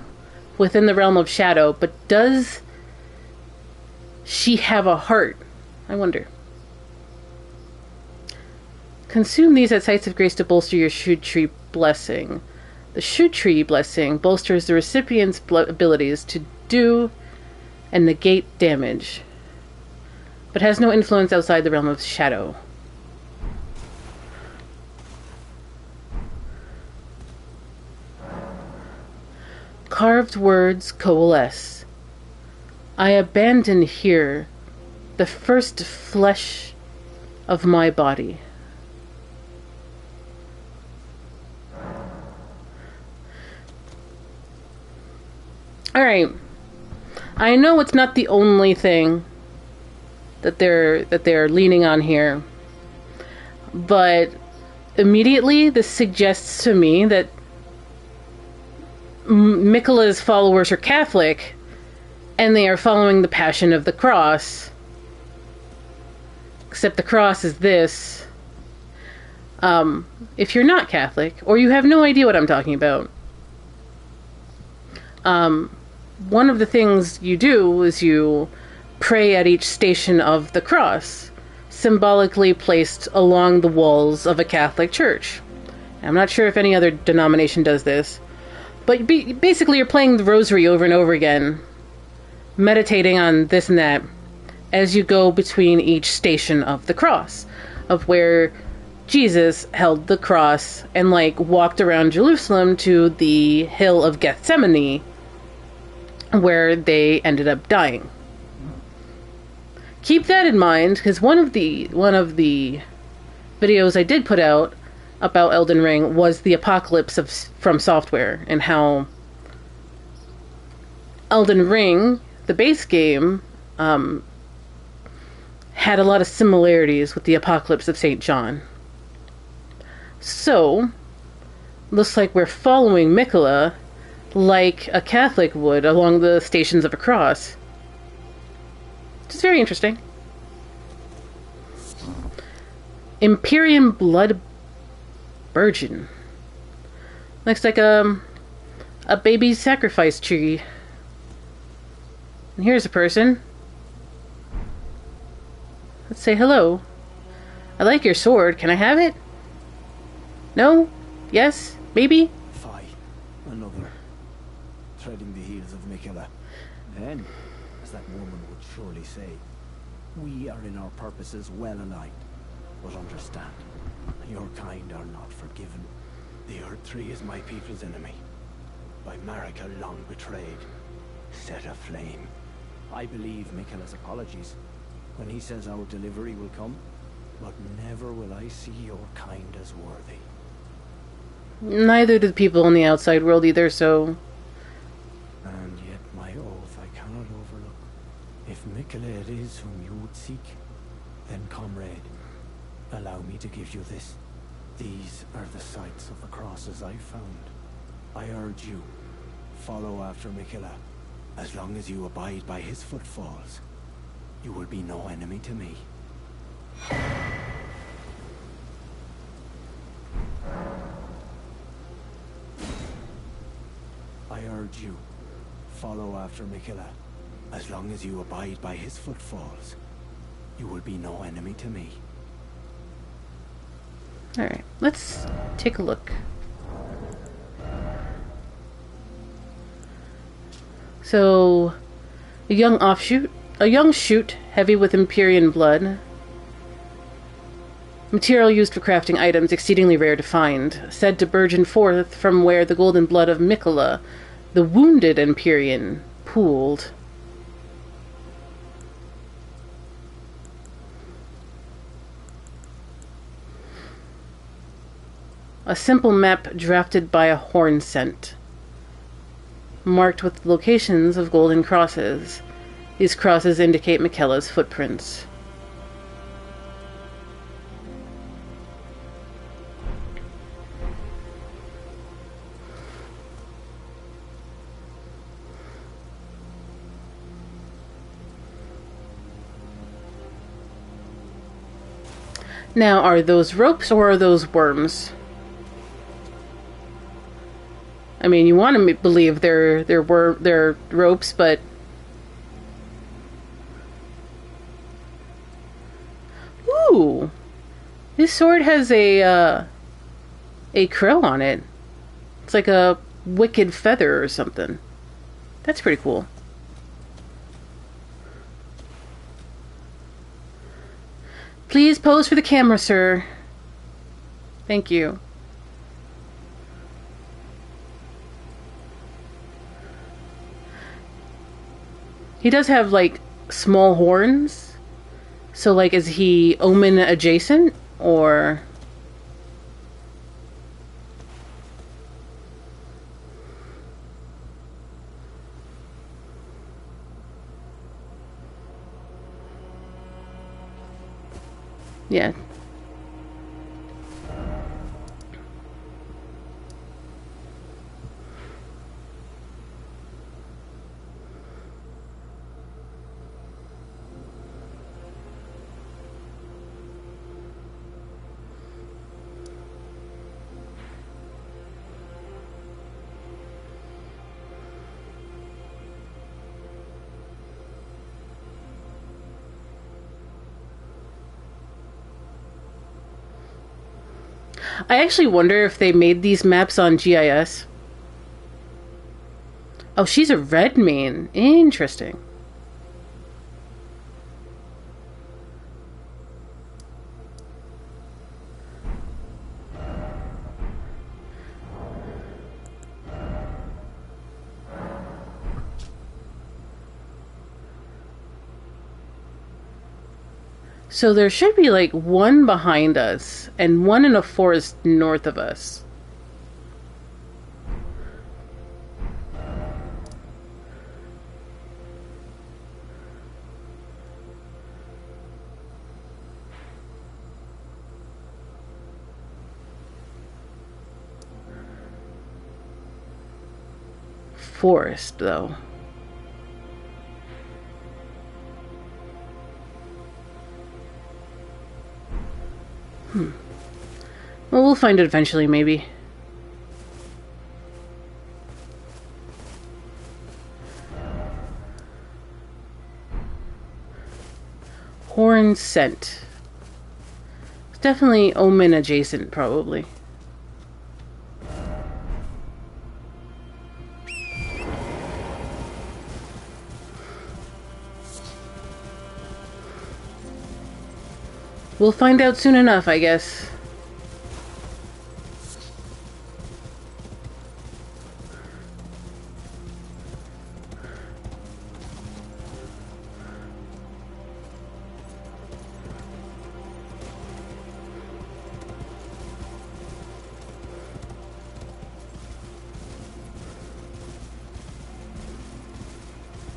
within the realm of shadow, but does she have a heart? I wonder. Consume these at sites of grace to bolster your Shudtree blessing. The Shudtree blessing bolsters the recipient's abilities to do and negate damage, but has no influence outside the realm of shadow. Carved words coalesce. I abandon here the first flesh of my body. All right. I know it's not the only thing that they're leaning on here, but immediately this suggests to me that Miquella's followers are Catholic, and they are following the Passion of the Cross. Except the cross is this. If you're not Catholic, or you have no idea what I'm talking about, one of the things you do is you pray at each station of the cross, symbolically placed along the walls of a Catholic church. I'm not sure if any other denomination does this, but basically you're playing the rosary over and over again, meditating on this and that, as you go between each station of the cross, of where Jesus held the cross and walked around Jerusalem to the hill of Gethsemane, where they ended up dying. Keep that in mind, because one of the videos I did put out about Elden Ring was the apocalypse from Software, and how Elden Ring, the base game, had a lot of similarities with the apocalypse of St. John. So, looks like we're following Miquella like a Catholic would along the stations of a cross. It's very interesting. Imperium Blood Virgin. Looks like a baby sacrifice tree. And here's a person. Let's say hello. I like your sword. Can I have it? No? Yes? Maybe? Fie. Another. Treading the heels of Miquella. Then, as that woman would surely say, we are in our purposes well aligned. But understand, your kind are not forgiven. The Erdtree is my people's enemy. By Marika long betrayed, set aflame. I believe Miquella's apologies when he says our delivery will come, but never will I see your kind as worthy. Neither do the people in the outside world either, so... And yet my oath I cannot overlook. If Miquella it is whom you would seek, then comrade, allow me to give you this. These are the sites of the crosses I found. I urge you, follow after Miquella. As long as you abide by his footfalls, you will be no enemy to me. I urge you, follow after Miquella. As long as you abide by his footfalls, you will be no enemy to me. Alright, let's take a look. So, a young shoot, heavy with Empyrean blood. Material used for crafting items exceedingly rare to find, said to burgeon forth from where the golden blood of Miquella, the wounded Empyrean, pooled. A simple map drafted by a Hornscent, marked with locations of golden crosses. These crosses indicate Miquella's footprints. Now, are those ropes or are those worms? I mean, you want to believe they're ropes, but ooh, this sword has a crow on it. It's like a wicked feather or something. That's pretty cool. Please pose for the camera, sir. Thank you. He does have, like, small horns. So, like, is he omen adjacent? Or... yeah. I actually wonder if they made these maps on GIS. Oh, she's a red main. Interesting. So there should be like one behind us and one in a forest north of us. Forest, though. Well, we'll find it eventually, maybe. Hornscent. It's definitely omen adjacent, probably. We'll find out soon enough, I guess.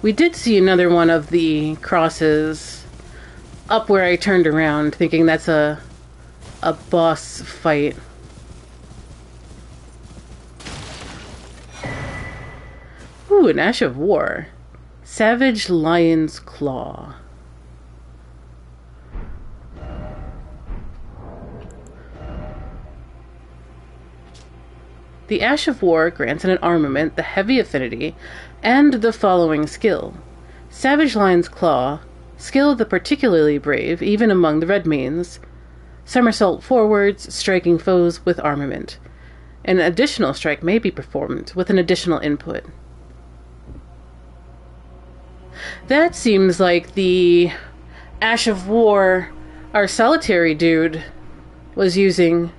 We did see another one of the crosses up where I turned around, thinking that's a boss fight. Ooh, an Ash of War. Savage Lion's Claw. The Ash of War grants an armament, the Heavy Affinity, and the following skill. Savage Lion's Claw, skill of the particularly brave, even among the red mains. Somersault forwards, striking foes with armament. An additional strike may be performed with an additional input. That seems like the Ash of War, our solitary dude, was using.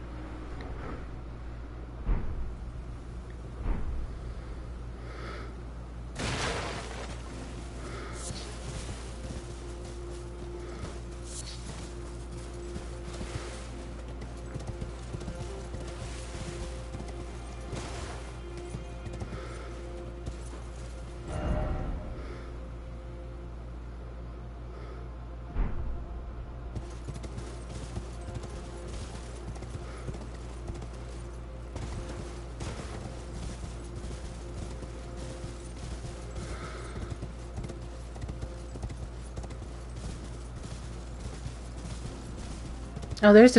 Oh, there's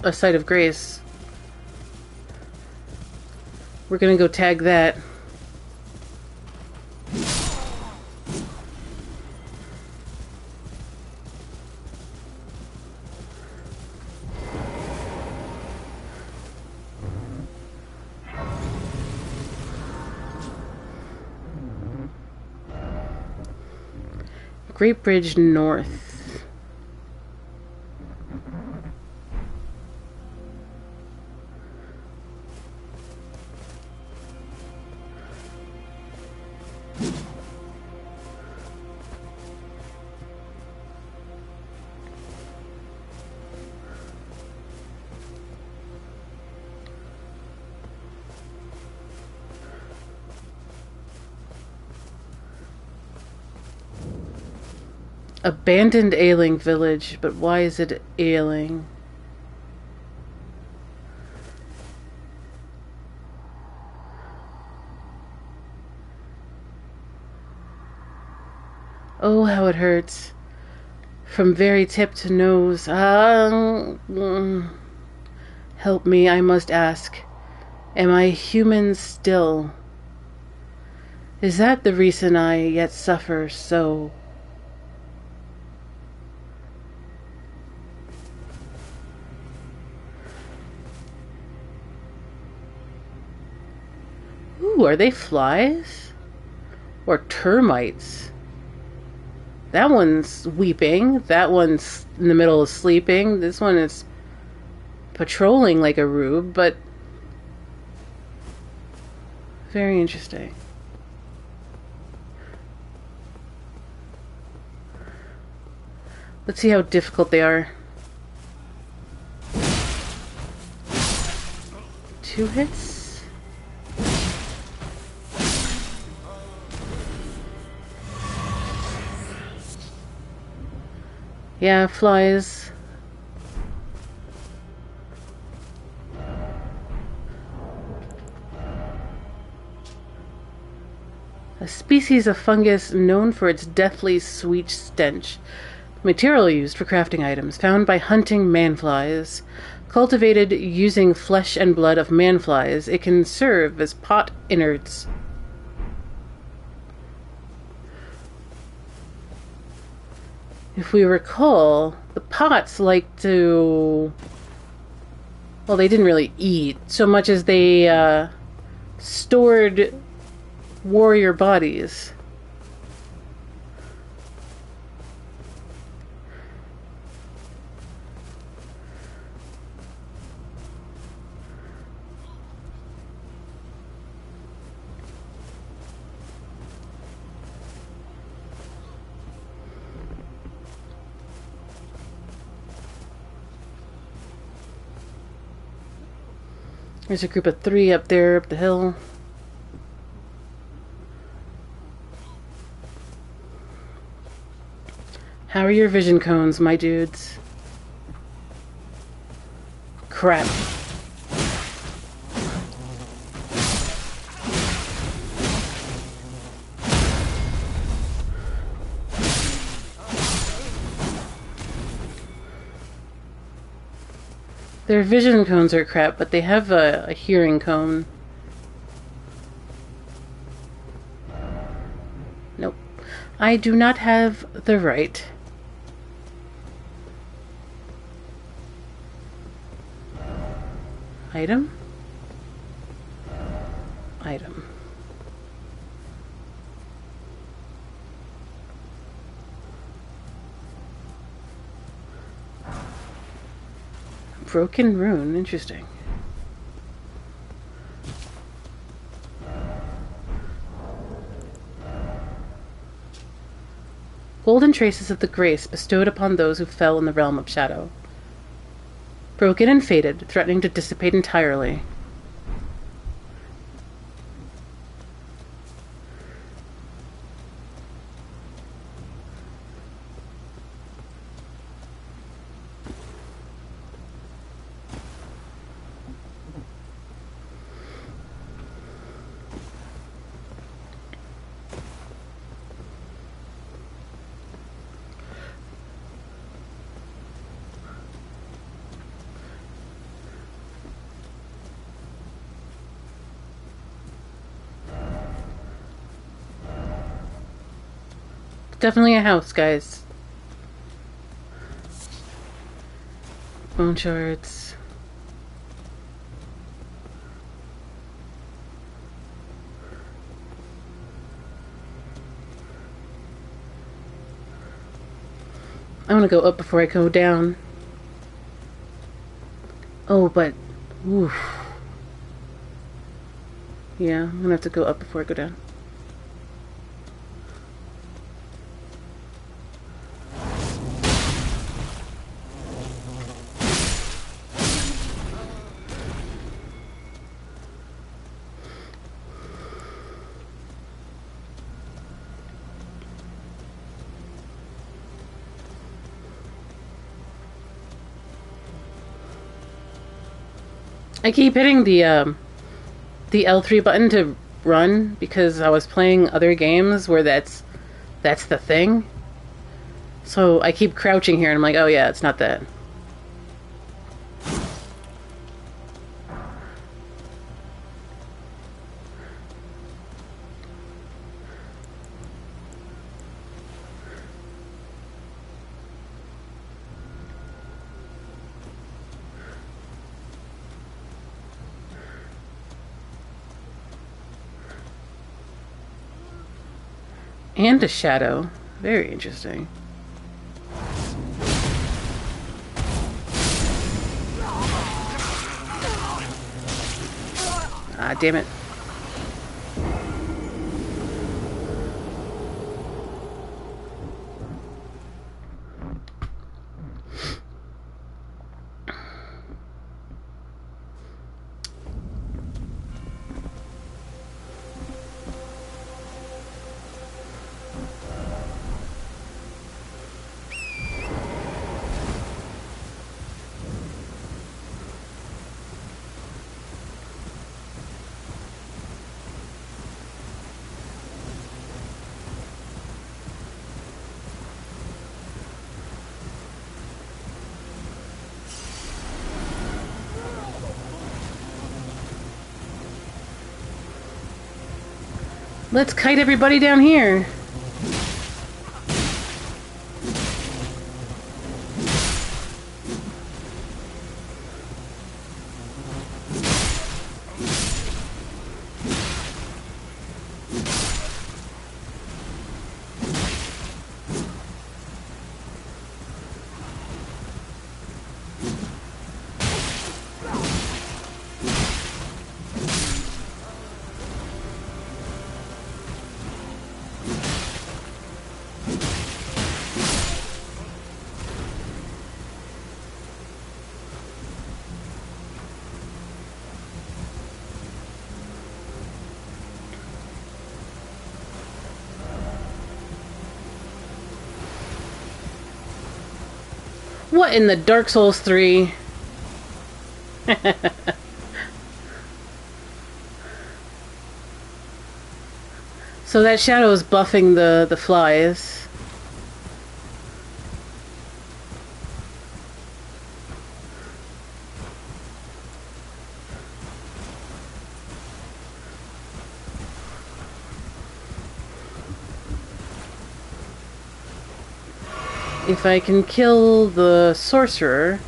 a site of grace. We're gonna go tag that. Great Bridge North. Abandoned Ailing village, but why is it Ailing? Oh, how it hurts. From very tip to nose. Help me, I must ask. Am I human still? Is that the reason I yet suffer so? Ooh, are they flies? Or termites? That one's weeping. That one's in the middle of sleeping. This one is patrolling like a rube, but very interesting. Let's see how difficult they are. 2 hits? Yeah, flies. A species of fungus known for its deathly sweet stench. Material used for crafting items, found by hunting manflies. Cultivated using flesh and blood of manflies, it can serve as pot innards. If we recall, the pots like to... Well, they didn't really eat so much as they stored warrior bodies. There's a group of 3 up there, up the hill. How are your vision cones, my dudes? Crap. Their vision cones are crap, but they have a hearing cone. Nope. I do not have the right. Item? Item. Broken rune. Interesting. Golden traces of the grace bestowed upon those who fell in the realm of shadow. Broken and faded, threatening to dissipate entirely. Definitely a house, guys. Bone shards. I want to go up before I go down. Oh, but... oof. Yeah, I'm gonna have to go up before I go down. I keep hitting the L3 button to run because I was playing other games where that's the thing. So I keep crouching here and I'm like, oh yeah, it's not that. And a shadow. Very interesting. Ah, damn it. Let's kite everybody down here. What in the Dark Souls 3? So that shadow is buffing the flies. If I can kill the sorcerer...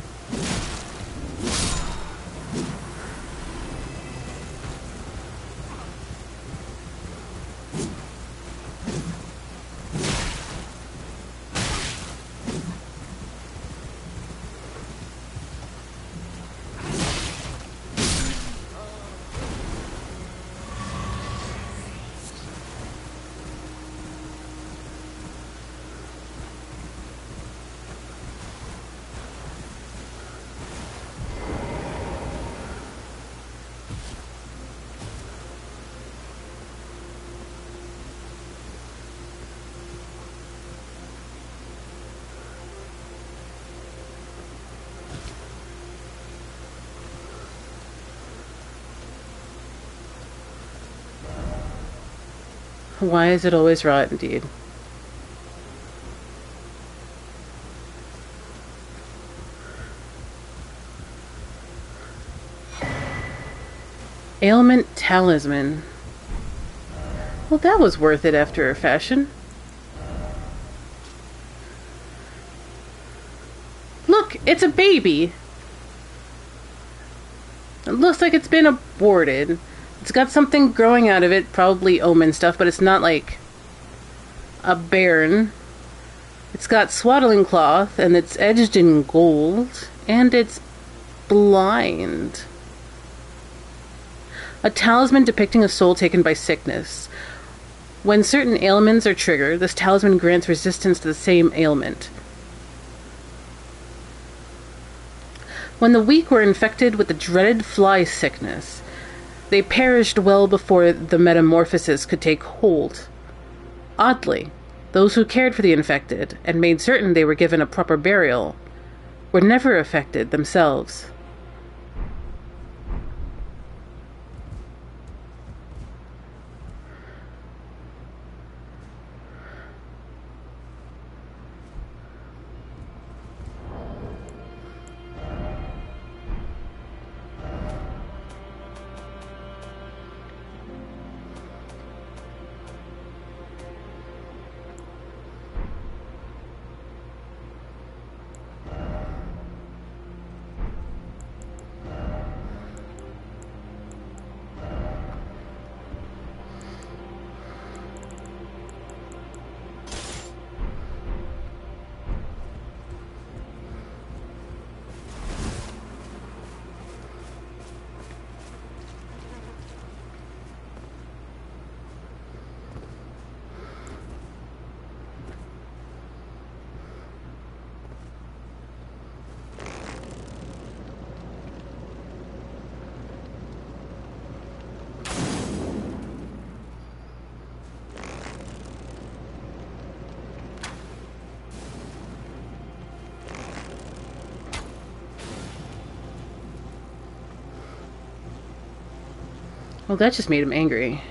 Why is it always raw indeed? Ailment Talisman. Well, that was worth it after a fashion. Look, it's a baby. It looks like it's been aborted. It's got something growing out of it, probably omen stuff, but it's not like a bairn. It's got swaddling cloth, and it's edged in gold, and it's blind. A talisman depicting a soul taken by sickness. When certain ailments are triggered, this talisman grants resistance to the same ailment. When the weak were infected with the dreaded fly sickness, they perished well before the metamorphosis could take hold. Oddly, those who cared for the infected and made certain they were given a proper burial were never affected themselves. Well, that just made him angry.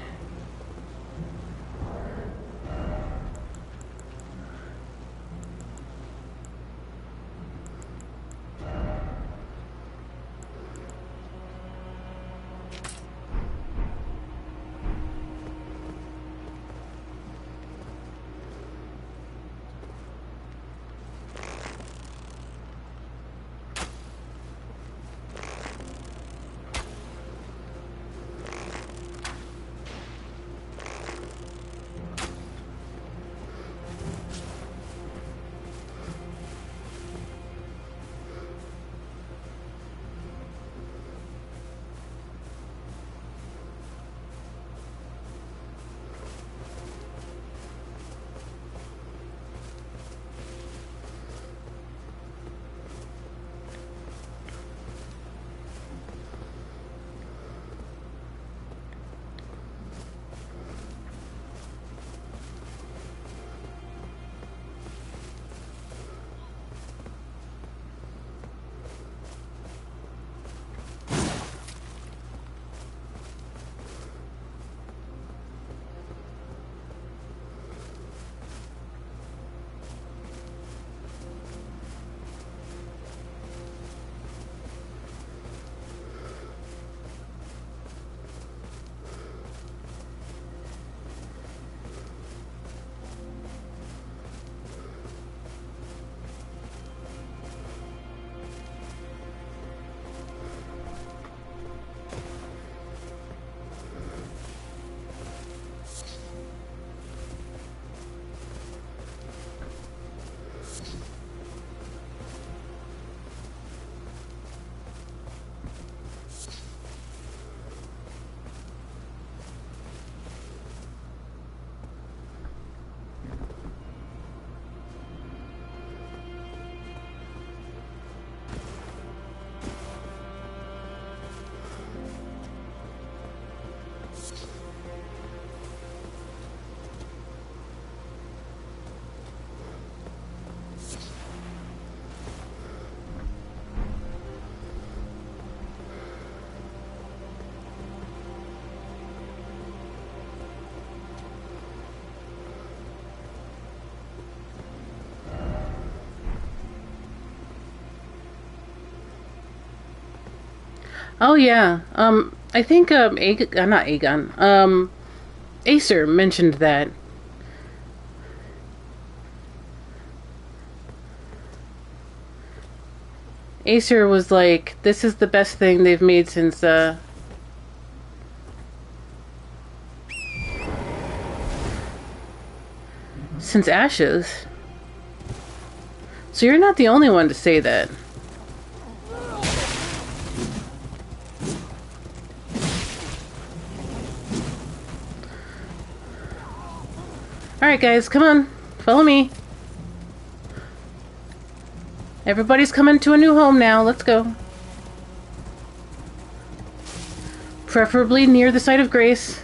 Oh yeah. I think not Aegon. Acer mentioned that. Acer was like, "This is the best thing they've made since Ashes." So you're not the only one to say that. Alright guys, come on. Follow me. Everybody's coming to a new home now. Let's go. Preferably near the site of grace.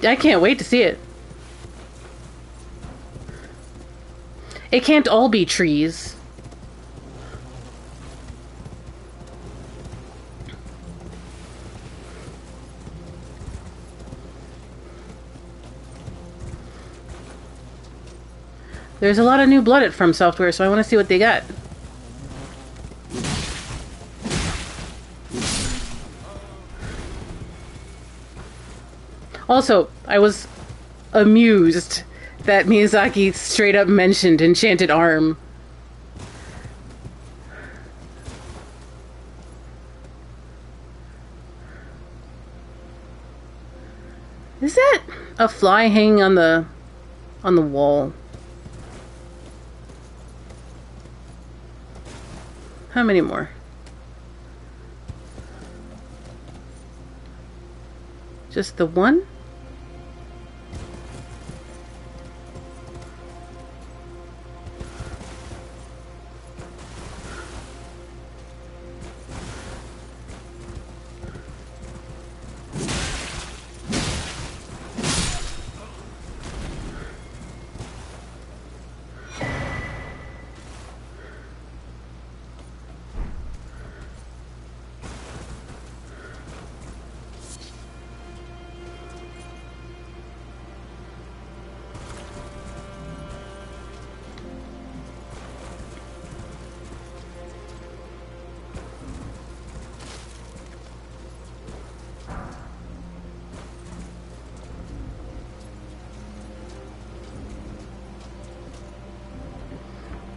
I can't wait to see it. It can't all be trees. There's a lot of new blood at From Software, so I want to see what they got. Also, I was amused that Miyazaki straight up mentioned Enchanted Arm. Is that a fly hanging on the wall? How many more? Just the one?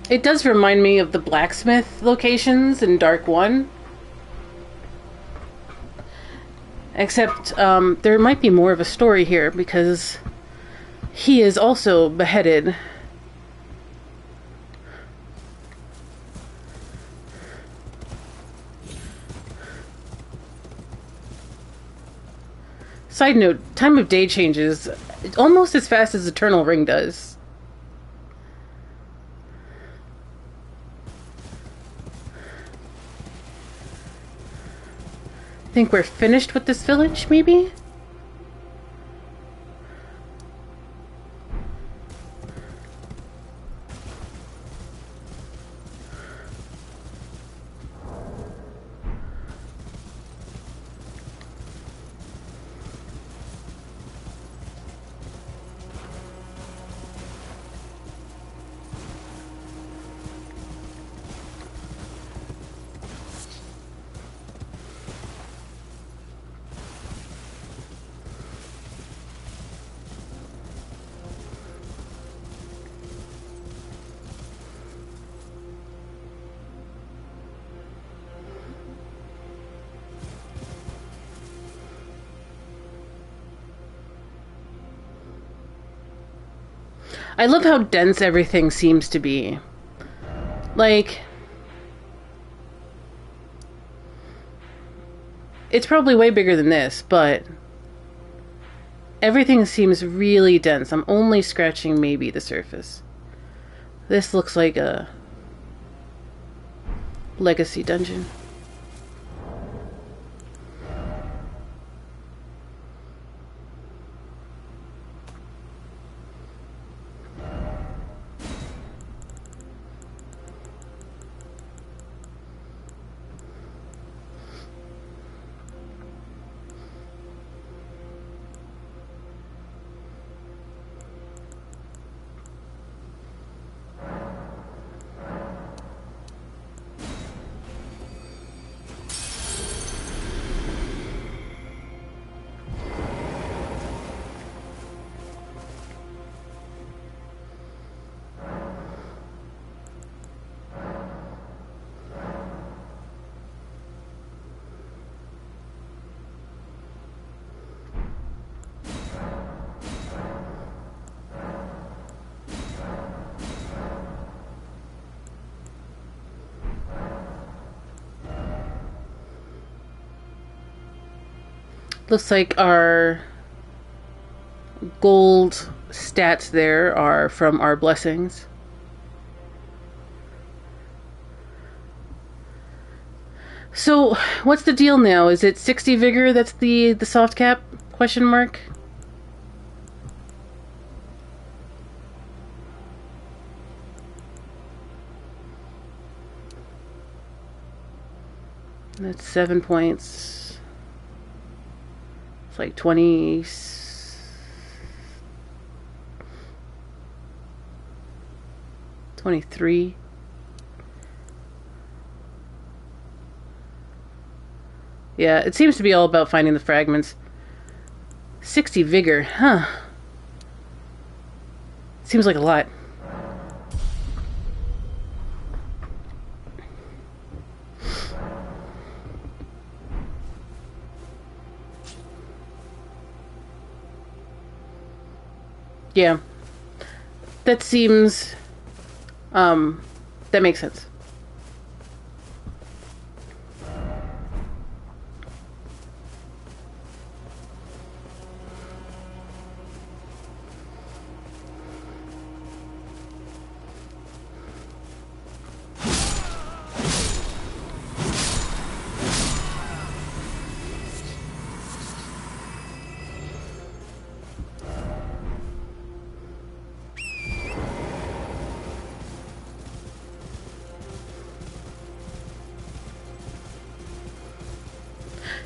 It does remind me of the blacksmith locations in Dark 1. Except there might be more of a story here because he is also beheaded. Side note, time of day changes almost as fast as Eternal Ring does. I think we're finished with this village, maybe? I love how dense everything seems to be. Like, it's probably way bigger than this, but everything seems really dense. I'm only scratching maybe the surface. This looks like a legacy dungeon. Looks like our gold stats there are from our blessings. So, what's the deal now? Is it 60 vigor that's the soft cap? Question mark? That's 7 points. It's like 20... 23. Yeah, it seems to be all about finding the fragments. 60 vigor, huh? Seems like a lot. Yeah. That seems... that makes sense.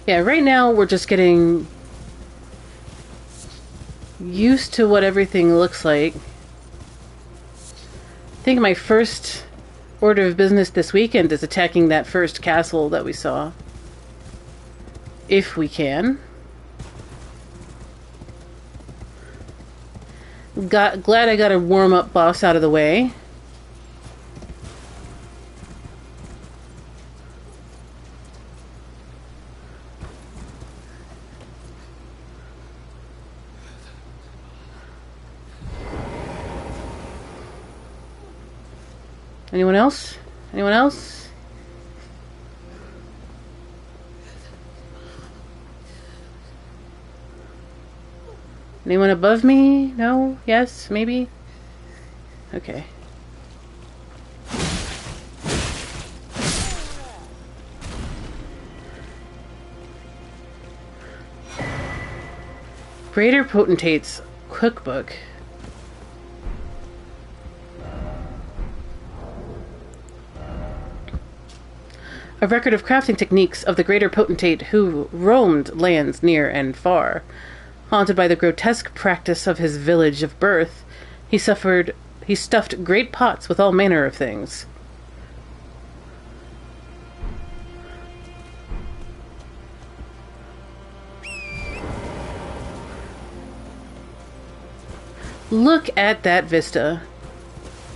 Yeah, right now we're just getting used to what everything looks like. I think my first order of business this weekend is attacking that first castle that we saw. If we can. Glad I got a warm-up boss out of the way. Anyone else? Anyone else? Anyone above me? No? Yes? Maybe? Okay. Greater Potentate's Cookbook. A record of crafting techniques of the greater potentate who roamed lands near and far. Haunted by the grotesque practice of his village of birth, he stuffed great pots with all manner of things. Look at that vista.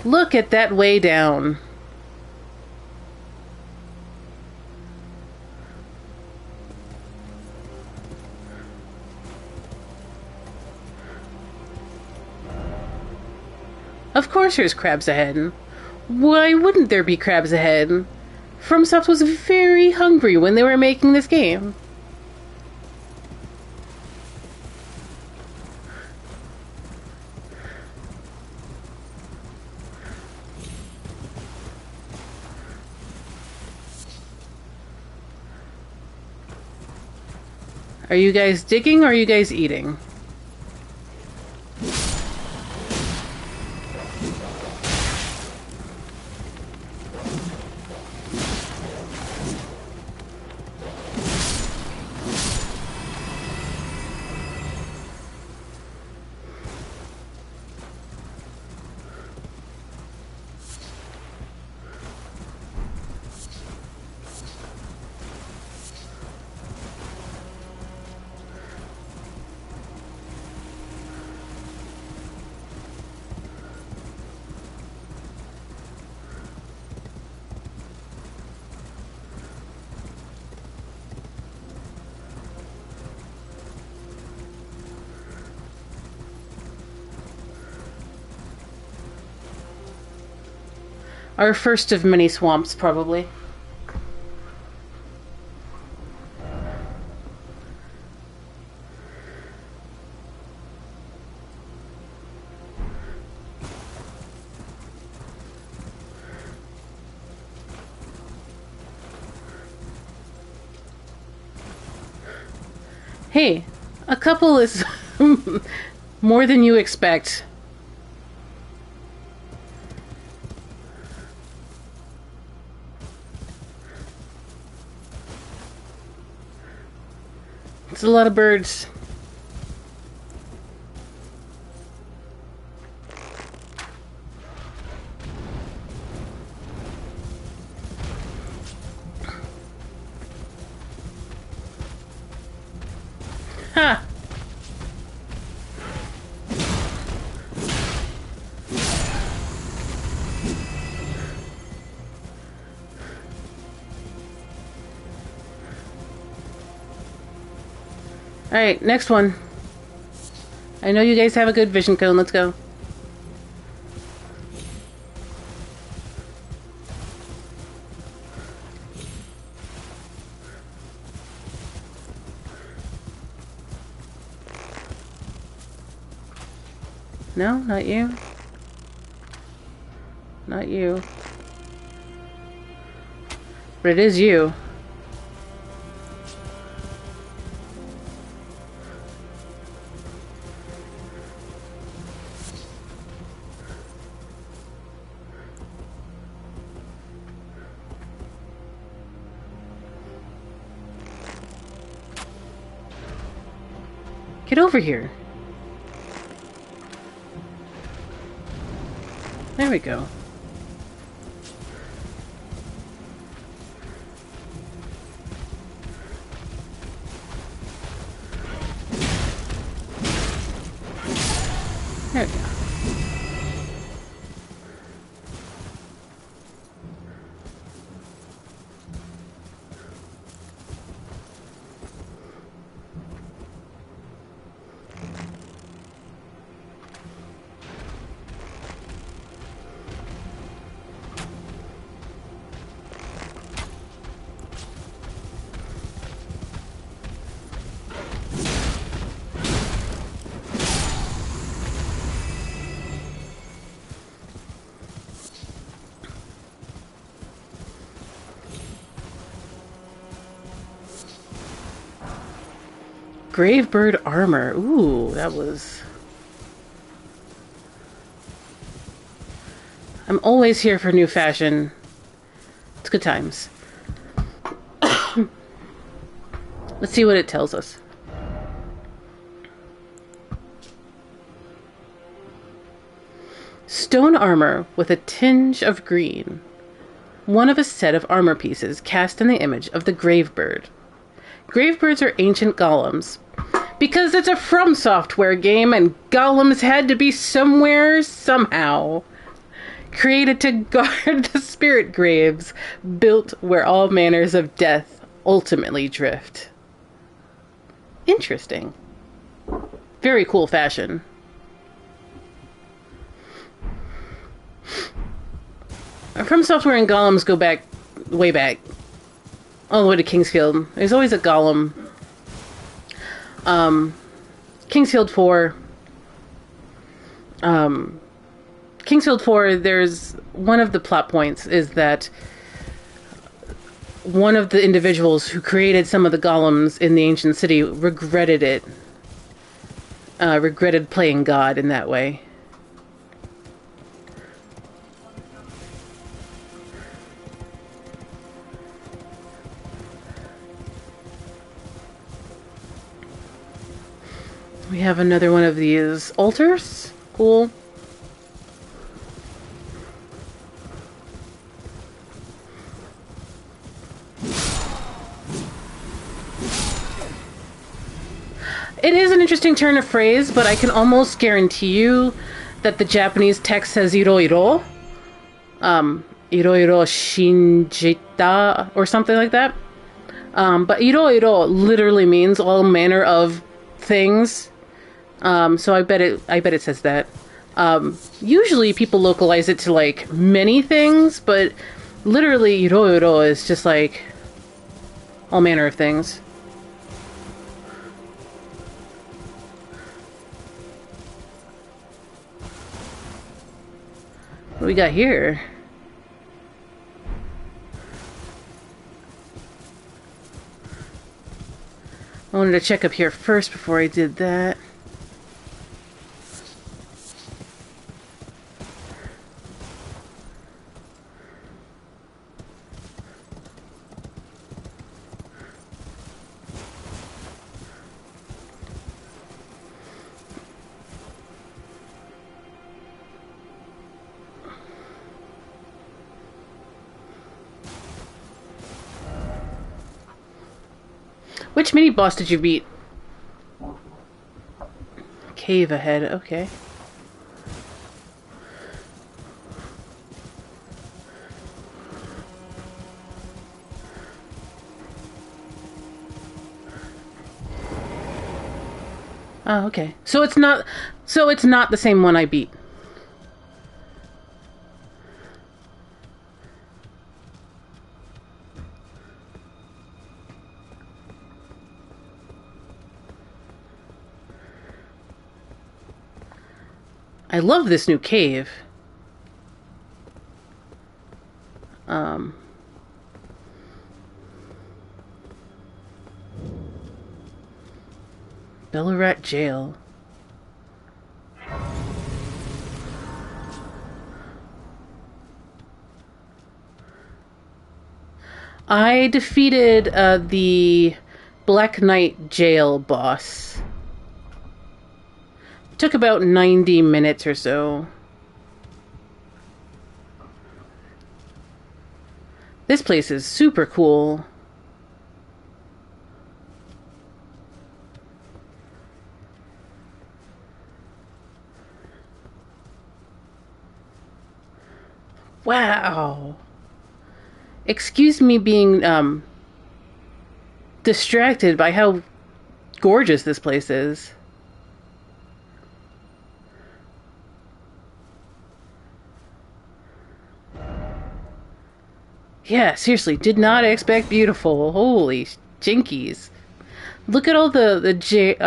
Look at that way down. Of course there's crabs ahead. Why wouldn't there be crabs ahead? FromSoft was very hungry when they were making this game. Are you guys digging or are you guys eating? Our first of many swamps, probably. Hey, a couple is more than you expect. It's a lot of birds. Ha! Alright, next one. I know you guys have a good vision cone. Let's go. No, not you. Not you. But it is you. Get over here. There we go. There we go. Gravebird armor. Ooh, that was... I'm always here for new fashion. It's good times. Let's see what it tells us. Stone armor with a tinge of green. One of a set of armor pieces cast in the image of the Gravebird. Gravebirds are ancient golems. Because it's a From Software game and golems had to be somewhere, somehow. Created to guard the spirit graves, built where all manners of death ultimately drift. Interesting. Very cool fashion. From Software and golems go back, way back. All the way to Kingsfield. There's always a golem. Kingsfield 4. Kingsfield 4, there's one of the plot points is that one of the individuals who created some of the golems in the ancient city regretted it. Regretted playing God in that way. We have another one of these altars. Cool. It is an interesting turn of phrase, but I can almost guarantee you that the Japanese text says iroiro. Iroiro shinjita or something like that. But iroiro literally means all manner of things. So I bet it says that. Usually people localize it to like many things, but literally iroiro is just like all manner of things. What do we got here? I wanted to check up here first before I did that. Which mini boss did you beat? Cave ahead, okay. Oh, okay. So it's not the same one I beat. I love this new cave. Belurat Gaol. I defeated the Black Knight jail boss. Took about 90 minutes or so. This place is super cool. Wow. Excuse me being distracted by how gorgeous this place is. Yeah, seriously, did not expect beautiful. Holy jinkies. Look at all the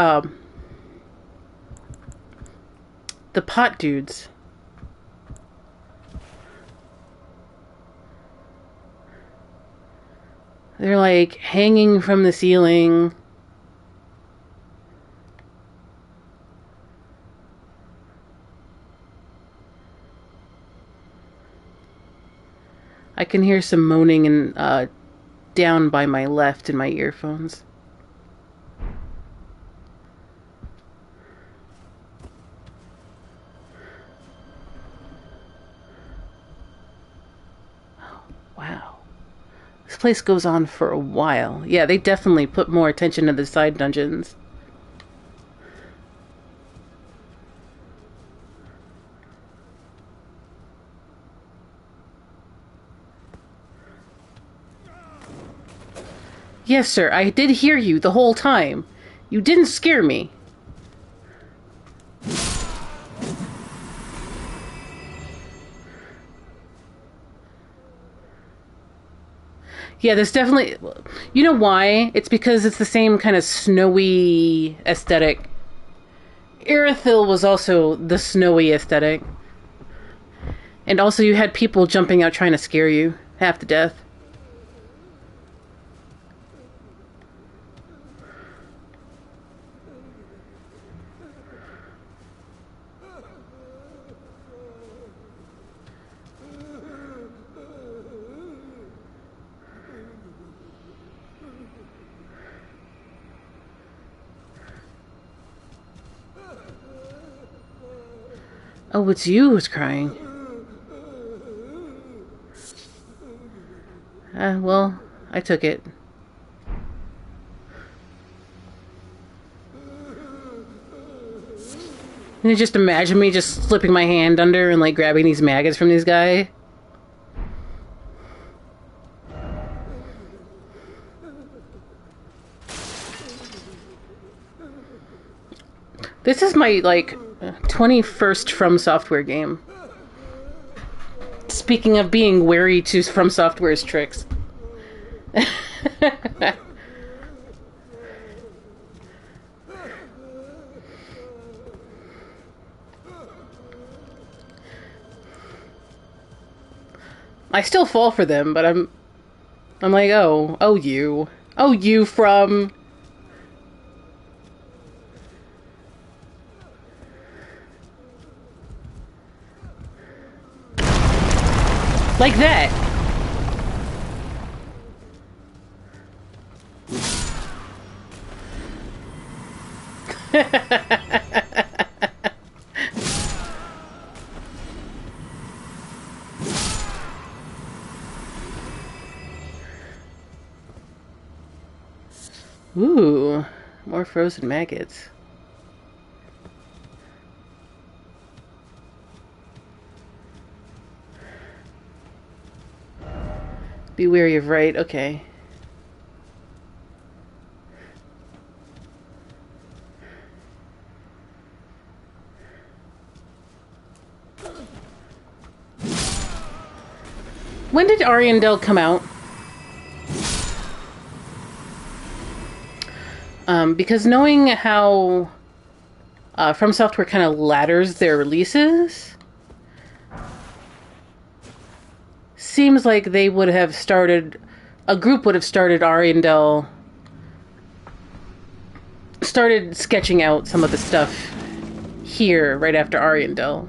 pot dudes. They're like hanging from the ceiling. I can hear some moaning and down by my left in my earphones. Oh, wow. This place goes on for a while. Yeah, they definitely put more attention to the side dungeons. Yes, sir, I did hear you the whole time. You didn't scare me. Yeah, there's definitely... You know why? It's because it's the same kind of snowy aesthetic. Irithyll was also the snowy aesthetic. And also you had people jumping out trying to scare you half to death. Oh, it's you who's crying. Well, I took it. Can you just imagine me just slipping my hand under and like grabbing these maggots from this guy? This is my, like, 21st From Software game. Speaking of being wary to From Software's tricks. I still fall for them, but I'm like, oh you From... Like that. Ooh, more frozen maggots. Be wary of right, okay. When did Ariandel come out? Because knowing how From Software kind of ladders their releases, seems like they would have started, a group would have started Ariandel, started sketching out some of the stuff here right after Ariandel.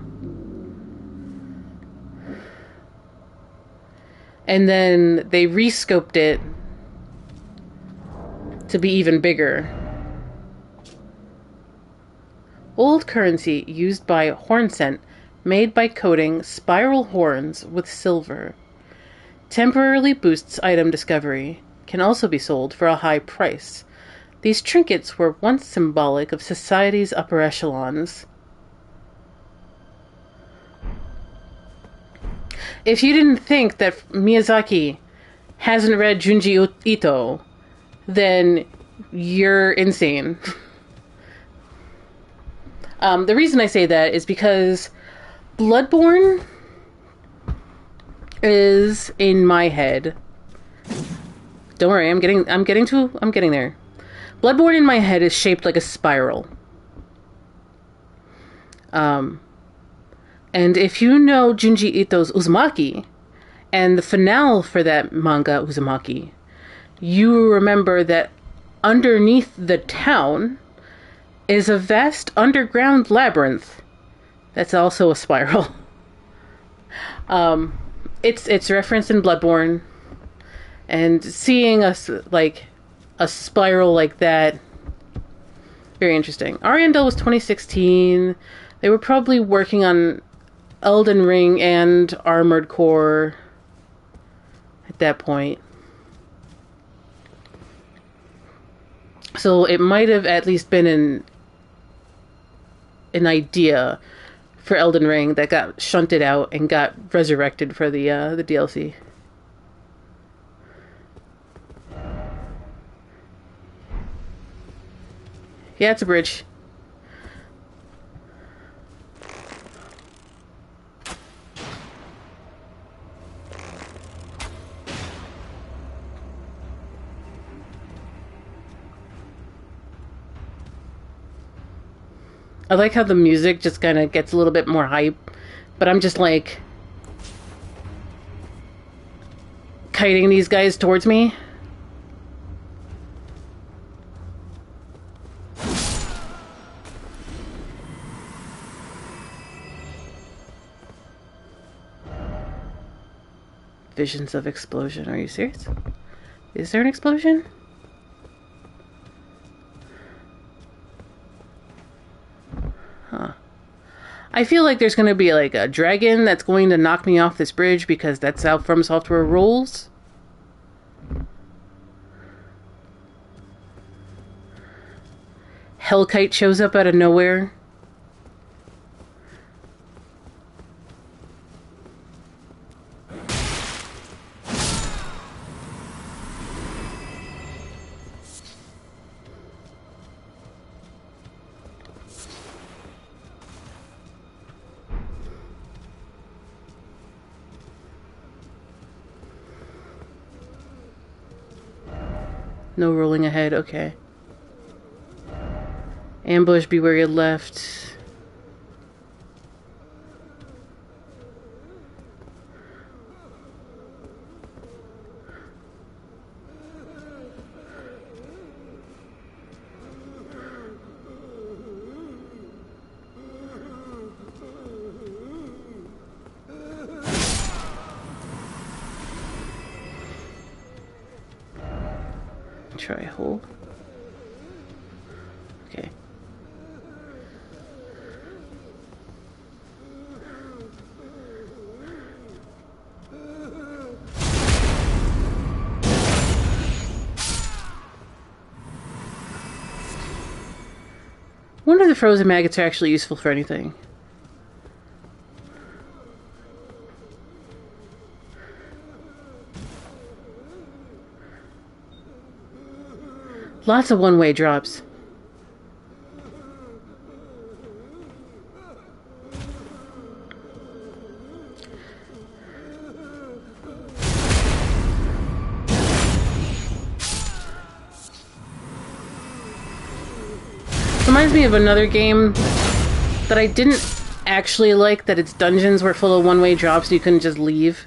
And then they rescoped it to be even bigger. Old currency used by Hornscent, made by coating spiral horns with silver. Temporarily boosts item discovery. Can also be sold for a high price. These trinkets were once symbolic of society's upper echelons. If you didn't think that Miyazaki hasn't read Junji Ito, then you're insane. The reason I say that is because Bloodborne is in my head. Don't worry, I'm getting there. Bloodborne in my head is shaped like a spiral. And if you know Junji Ito's Uzumaki and the finale for that manga, Uzumaki, you remember that underneath the town is a vast underground labyrinth that's also a spiral. It's referenced in Bloodborne, and seeing a spiral like that, very interesting. Ariandel was 2016. They were probably working on Elden Ring and Armored Core at that point. So it might have at least been an idea for Elden Ring that got shunted out and got resurrected for the DLC. Yeah, it's a bridge. I like how the music just kind of gets a little bit more hype, but I'm just like kiting these guys towards me. Visions of explosion. Are you serious? Is there an explosion? Huh. I feel like there's going to be like a dragon that's going to knock me off this bridge because that's how From Software rolls. Hellkite shows up out of nowhere. No rolling ahead, okay. Ambush, be where you left. Try hole. Okay. Wonder if the frozen maggots are actually useful for anything. Lots of one-way drops. Reminds me of another game that I didn't actually like, that its dungeons were full of one-way drops, so you couldn't just leave.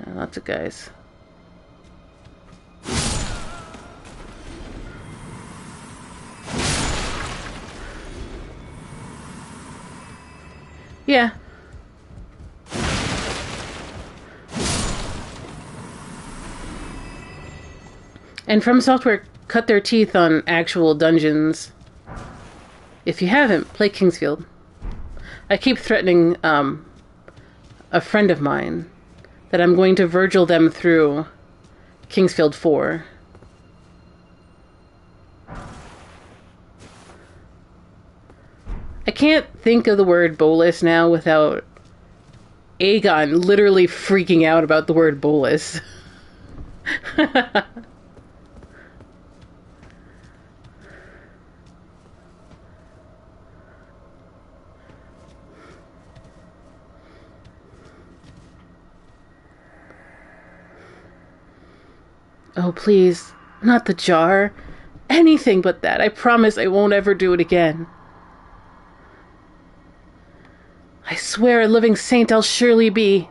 Lots of guys. Yeah. And From Software cut their teeth on actual dungeons. If you haven't, play Kingsfield. I keep threatening a friend of mine that I'm going to Virgil them through Kingsfield 4. I can't think of the word bolus now without Aegon literally freaking out about the word bolus. Oh, please, not the jar. Anything but that. I promise I won't ever do it again. I swear a living saint I'll surely be.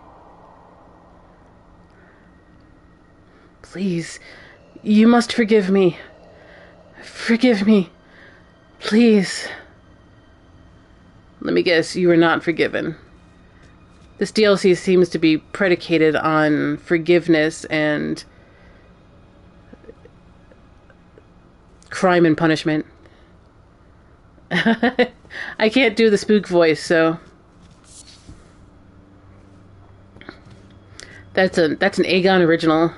Please, you must forgive me. Forgive me. Please. Let me guess, you were not forgiven. This DLC seems to be predicated on forgiveness and crime and punishment. I can't do the spook voice, so that's an Aegon original.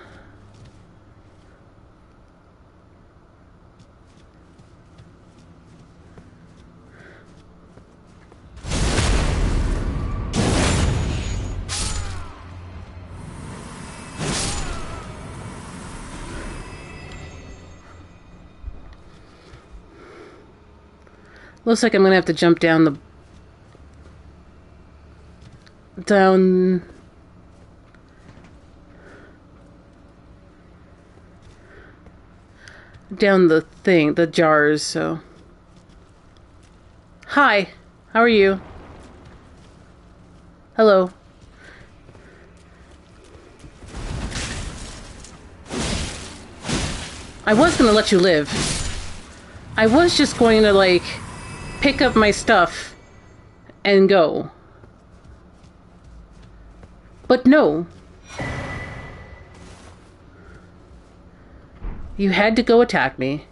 Looks like I'm gonna have to jump down the thing, the jars, so. Hi, how are you? Hello. I was gonna let you live. I was just going to, like, pick up my stuff and go. But no. You had to go attack me.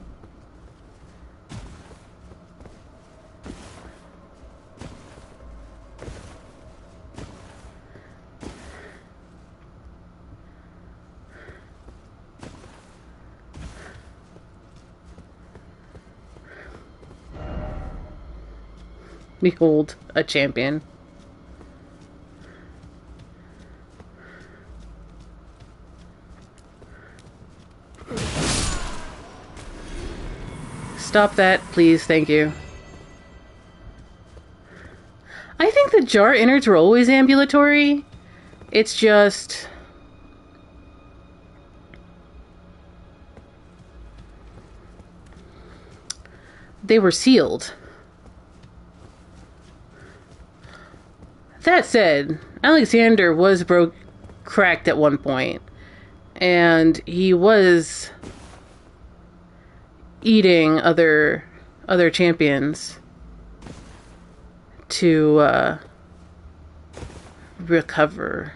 Behold, a champion. Stop that, please, thank you. I think the jar innards were always ambulatory. It's just... they were sealed. That said, Alexander was cracked at one point, and he was eating other champions to recover.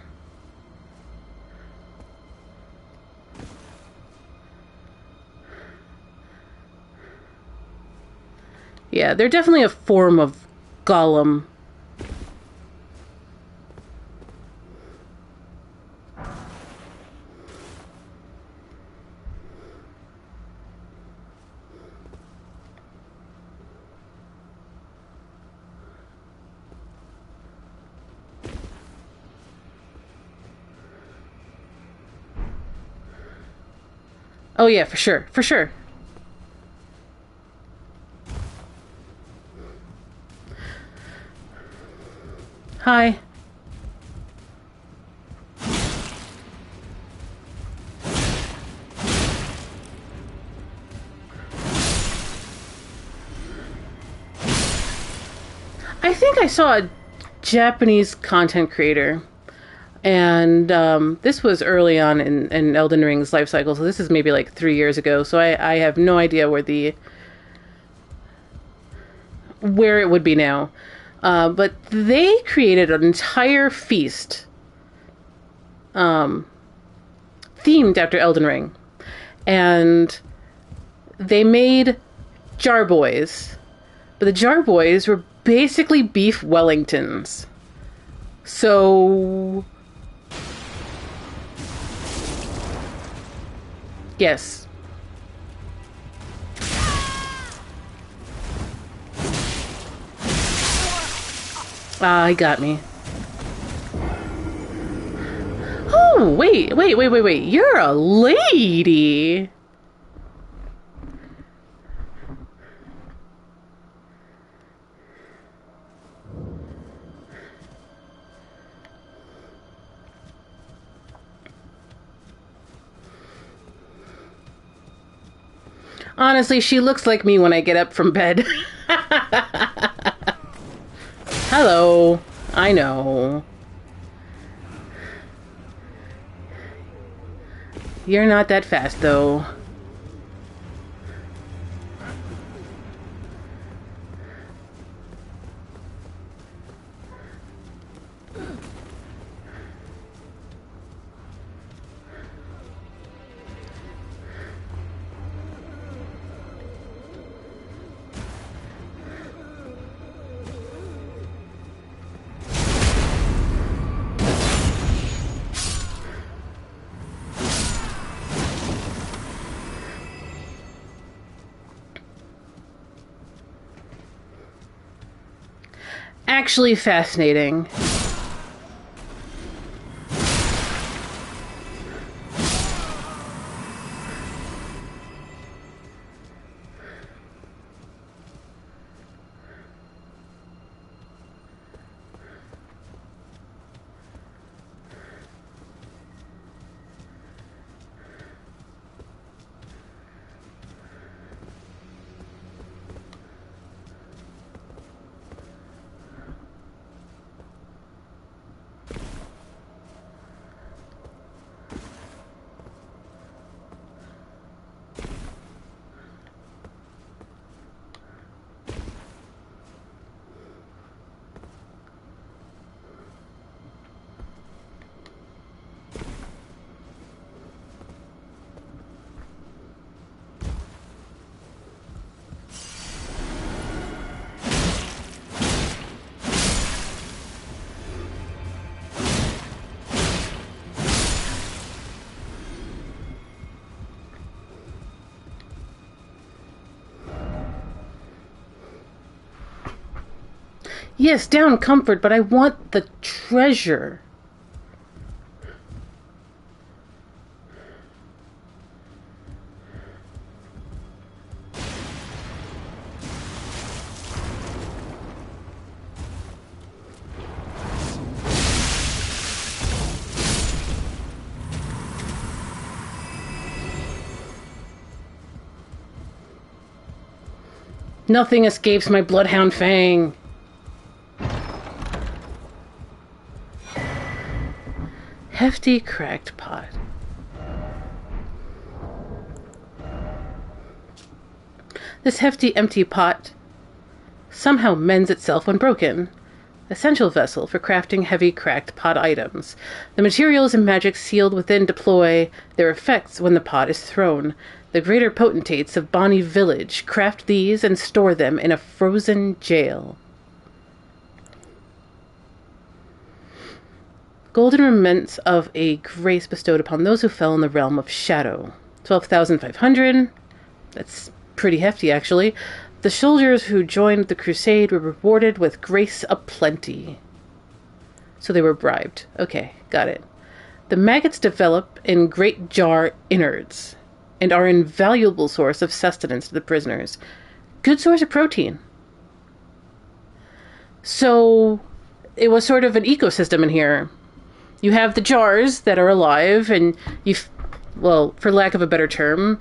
Yeah, they're definitely a form of golem. Oh yeah, for sure, for sure. Hi. I think I saw a Japanese content creator, and this was early on in Elden Ring's life cycle, so this is maybe like 3 years ago, so I have no idea where it would be now. But they created an entire feast themed after Elden Ring. And they made jar boys. But the jar boys were basically beef Wellingtons. So... yes. He got me. Oh, wait. You're a lady. Honestly, she looks like me when I get up from bed. Hello. I know. You're not that fast, though. Actually fascinating. Yes, down comfort, but I want the treasure. Nothing escapes my bloodhound fang. Hefty cracked pot. This hefty empty pot somehow mends itself when broken. Essential vessel for crafting heavy cracked pot items. The materials and magic sealed within deploy their effects when the pot is thrown. The greater potentates of Bonny Village craft these and store them in a frozen jail. Golden remnants of a grace bestowed upon those who fell in the realm of shadow. 12,500. That's pretty hefty, actually. The soldiers who joined the crusade were rewarded with grace aplenty. So they were bribed. Okay, got it. The maggots develop in great jar innards and are an invaluable source of sustenance to the prisoners. Good source of protein. So it was sort of an ecosystem in here. You have the jars that are alive, and well, for lack of a better term,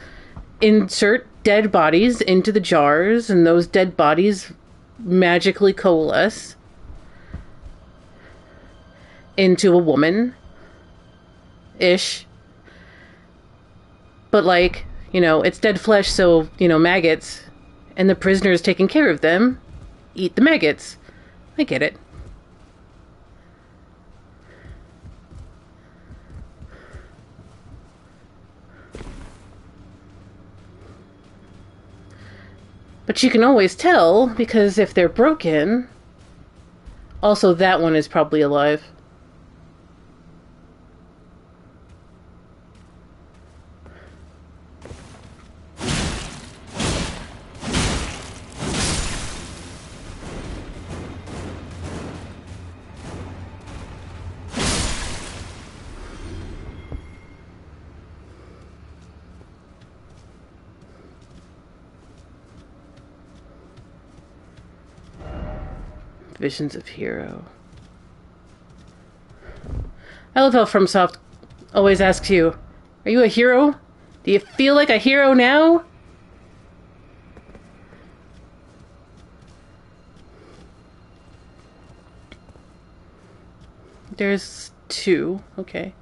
insert dead bodies into the jars, and those dead bodies magically coalesce into a woman-ish. But, like, you know, it's dead flesh, so, you know, maggots, and the prisoners taking care of them eat the maggots. I get it. But you can always tell, because if they're broken... Also, that one is probably alive. Visions of Hero. I love how FromSoft always asks you, are you a hero? Do you feel like a hero now? There's 2. Okay.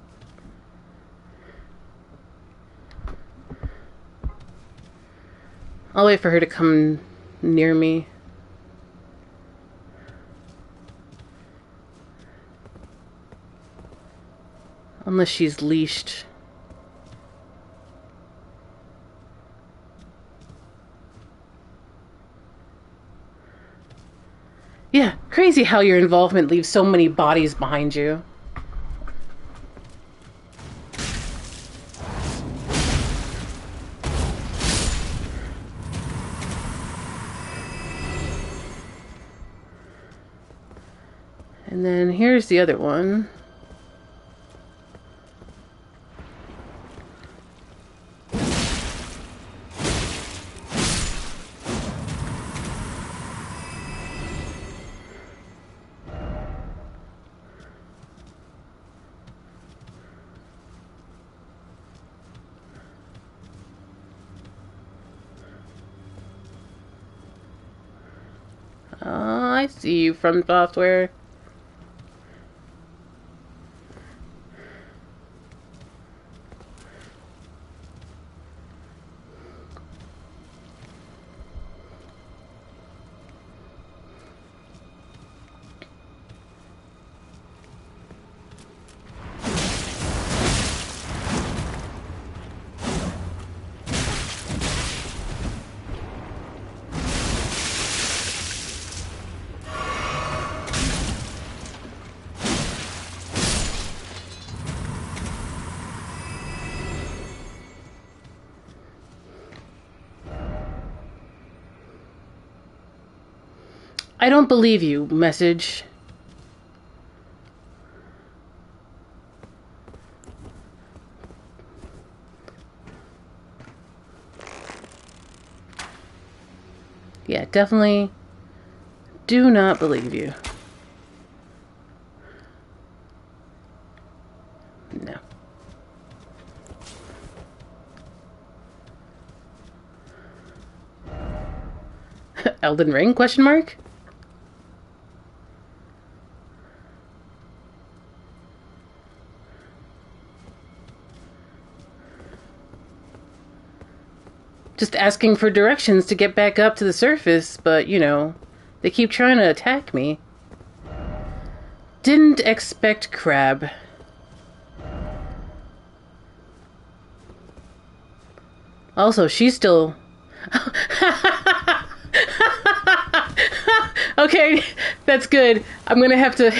I'll wait for her to come near me. Unless she's leashed. Yeah, crazy how your involvement leaves so many bodies behind you. And then here's the other one. I see you from software. I don't believe you, message. Yeah, definitely do not believe you. No. Elden Ring, question mark? Just asking for directions to get back up to the surface, but, you know, they keep trying to attack me. Didn't expect crab. Also, she's still... Okay, that's good. I'm gonna have to...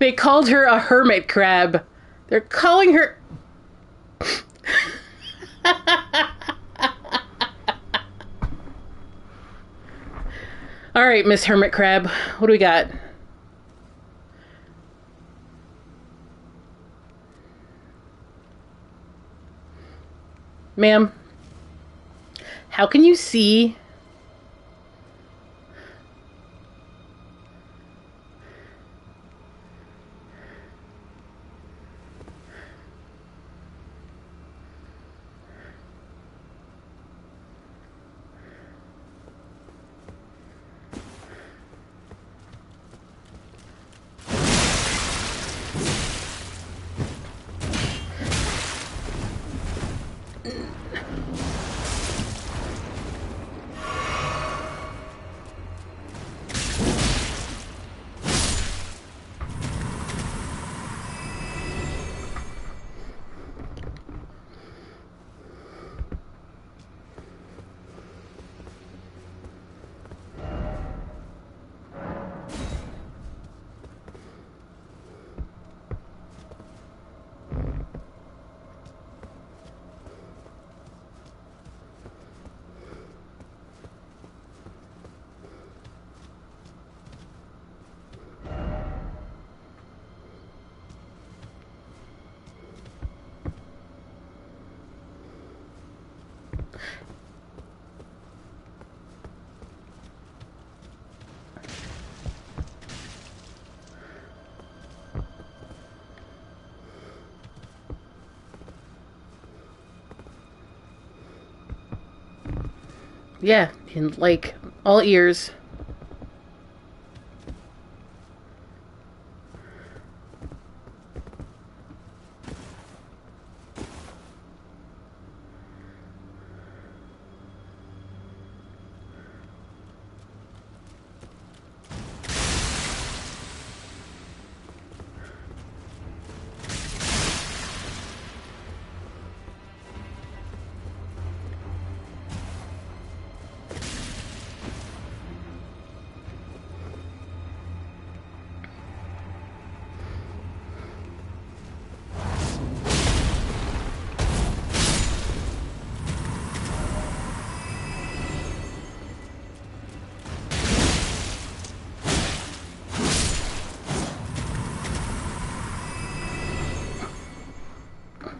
They called her a hermit crab. They're calling her... Alright, Miss Hermit Crab. What do we got? Ma'am, how can you see... Yeah, and like, all ears.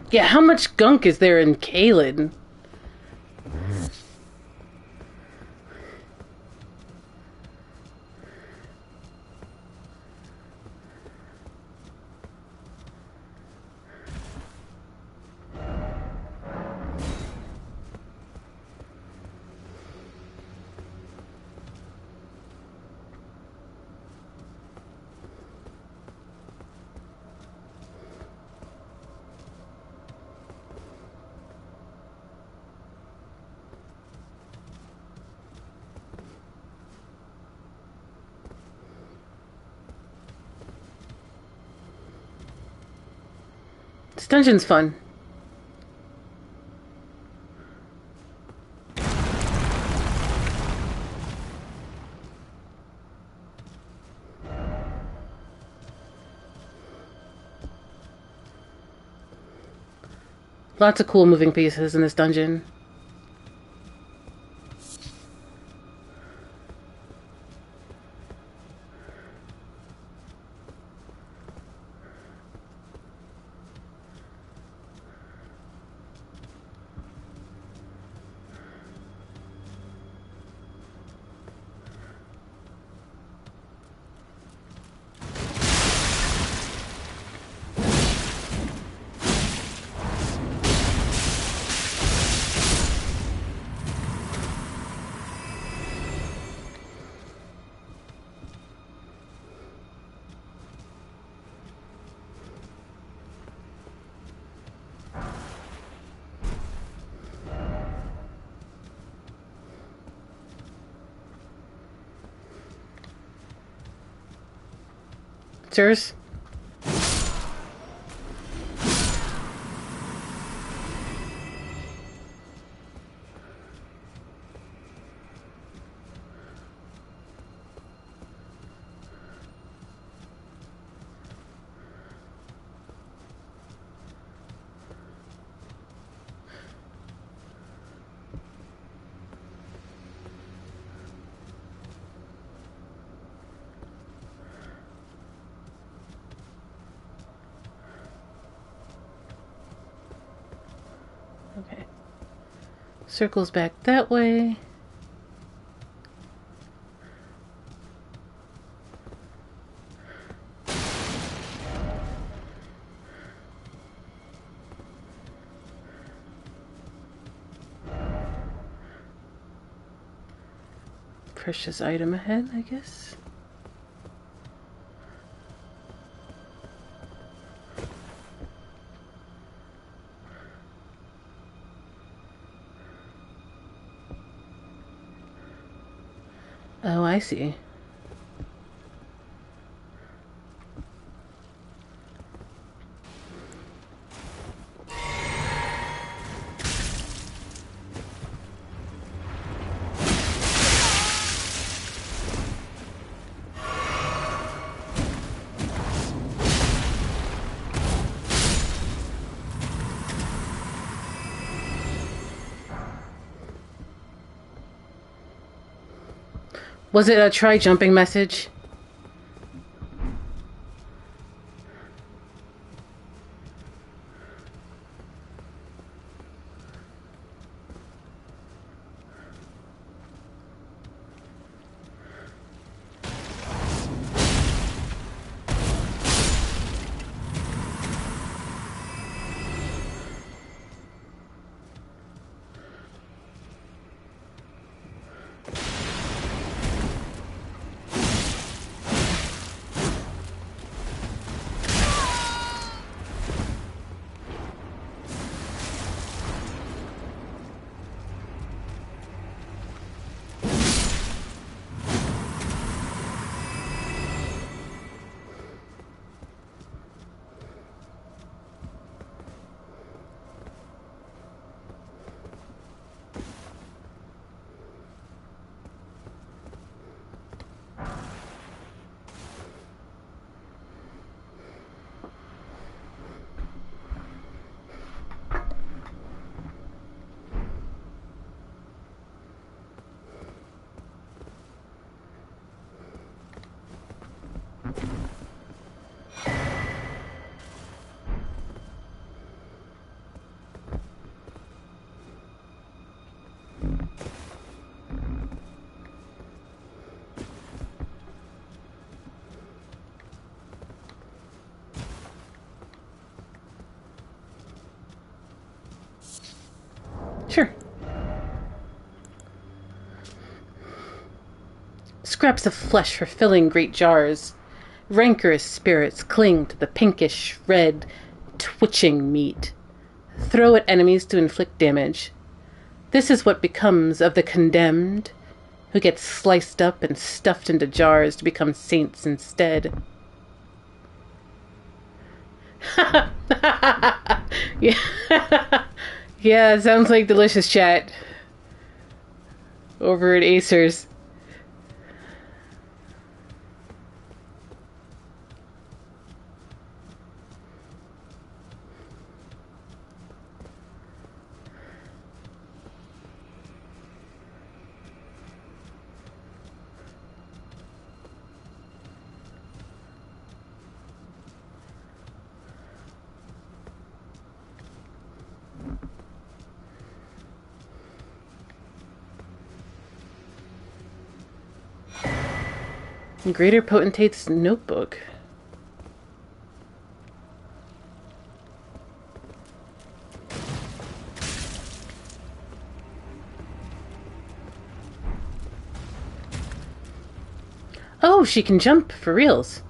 Yeah, how much gunk is there in Caelid? This dungeon's fun. Lots of cool moving pieces in this dungeon. answers. Okay. Circles back that way. Precious item ahead, I guess. Oh, I see. Was it a try jumping message? Sure. Scraps of flesh for filling great jars. Rancorous spirits cling to the pinkish red, twitching meat. Throw at enemies to inflict damage. This is what becomes of the condemned, who get sliced up and stuffed into jars to become saints instead. Yeah. Yeah, sounds like delicious chat over at Acer's. Greater Potentate's notebook. Oh, she can jump for reals.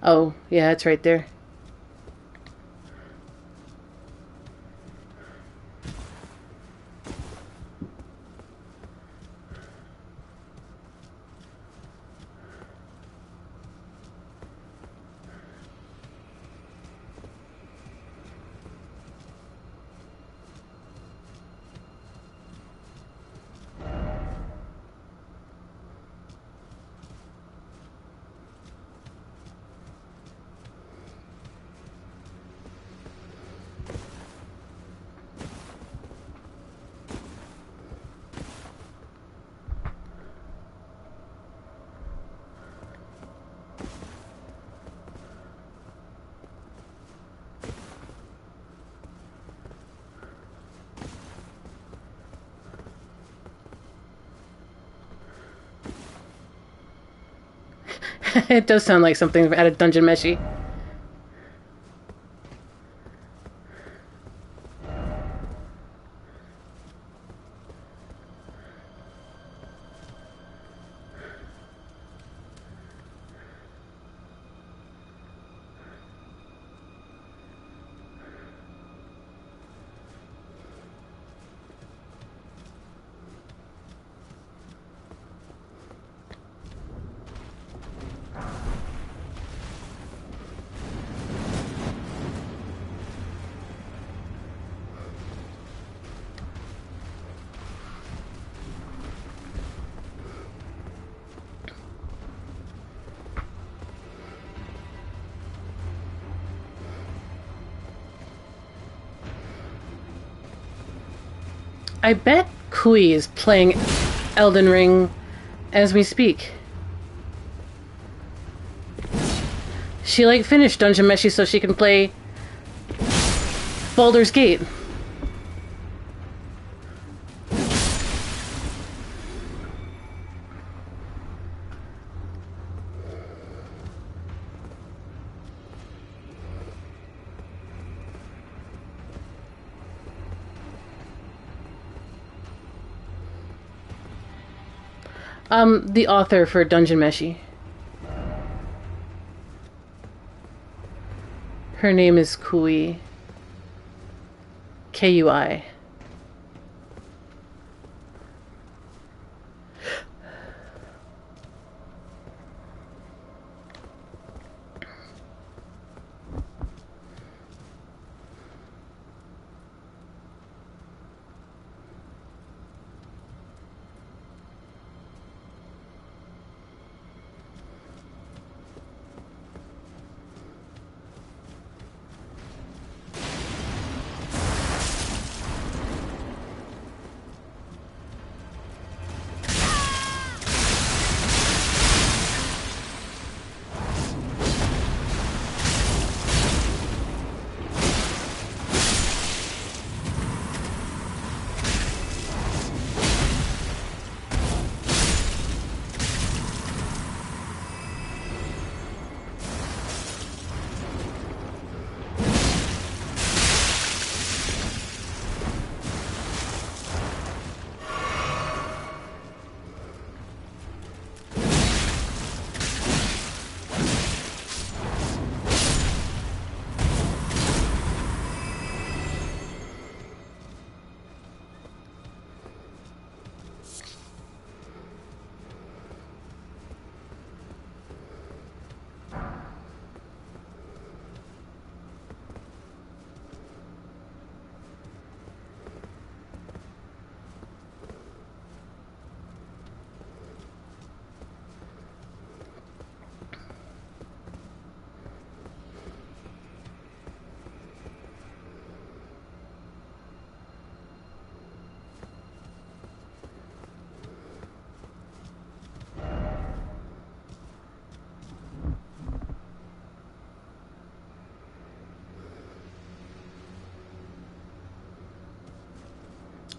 Oh, yeah, it's right there. It does sound like something out of Dungeon Meshi. I bet Kui is playing Elden Ring as we speak. She, like, finished Dungeon Meshi so she can play Baldur's Gate. The author for Dungeon Meshi. Her name is Kui. Kui.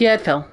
Yeah, it fell.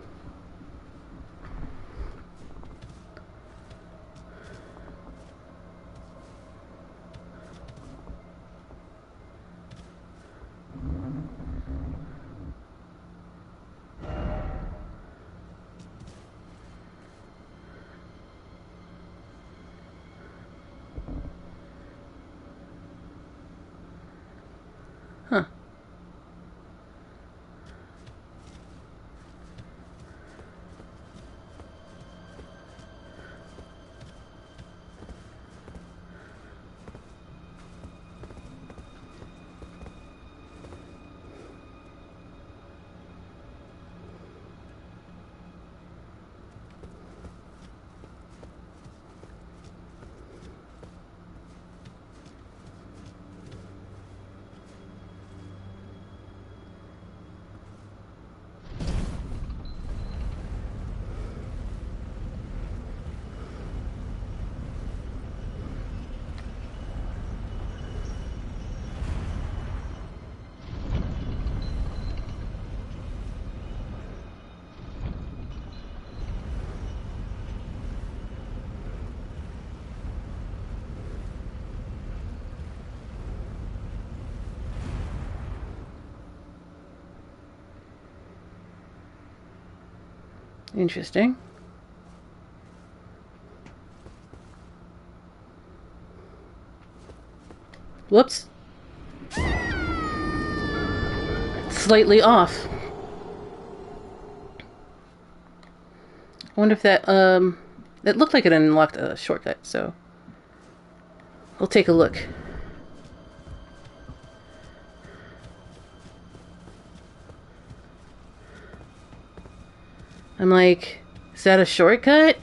Interesting. Whoops. Slightly off. I wonder if that, it looked like it unlocked a shortcut, so we'll take a look. I'm like, is that a shortcut?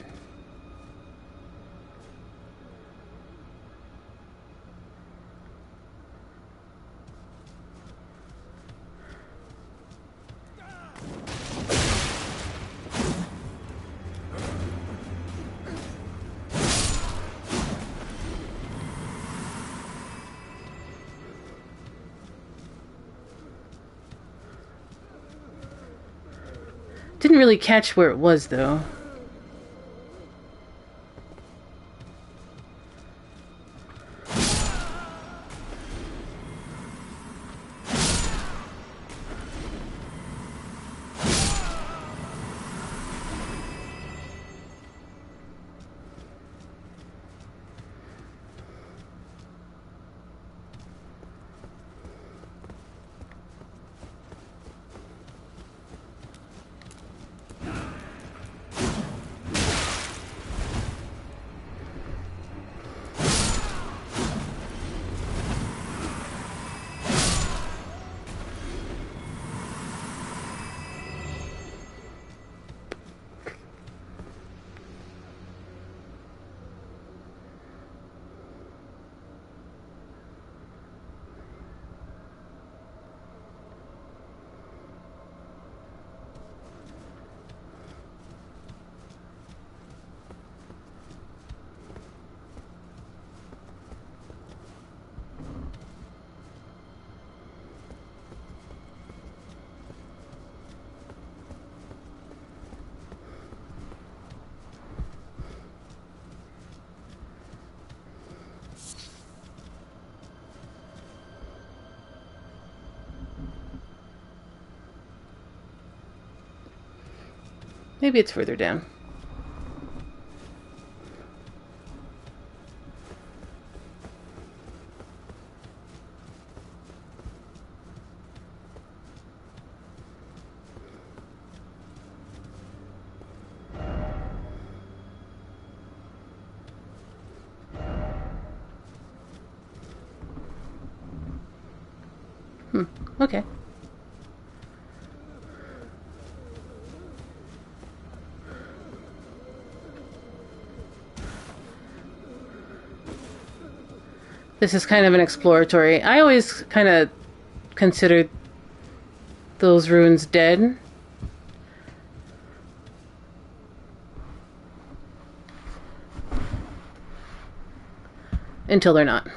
Didn't really catch where it was, though. Maybe it's further down. Okay. This is kind of an exploratory. I always kind of considered those runes dead. Until they're not.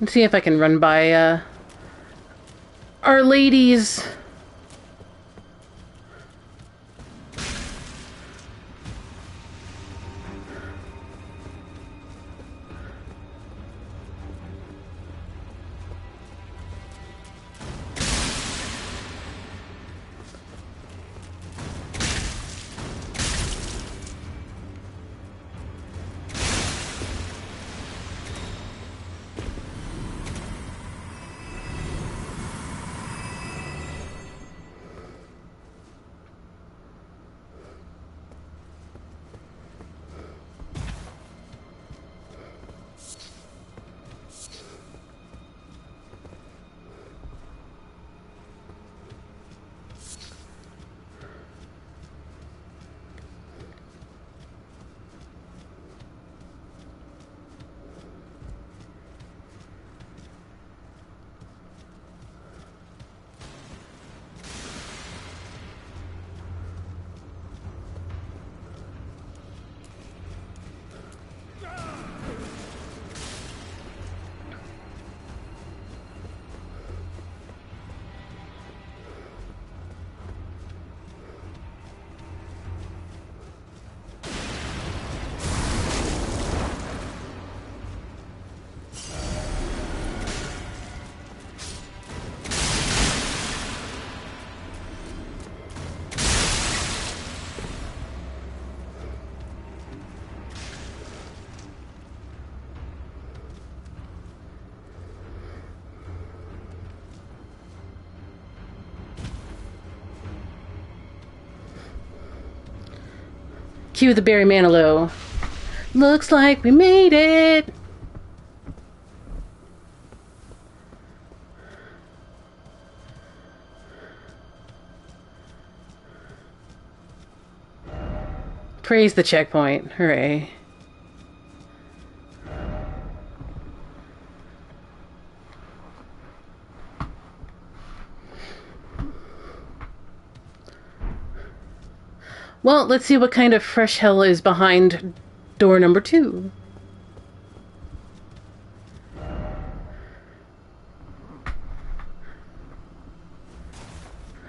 Let's see if I can run by Our Lady's Cue the Barry Manilow. Looks like we made it. Praise the checkpoint. Hooray. Well, let's see what kind of fresh hell is behind door number 2.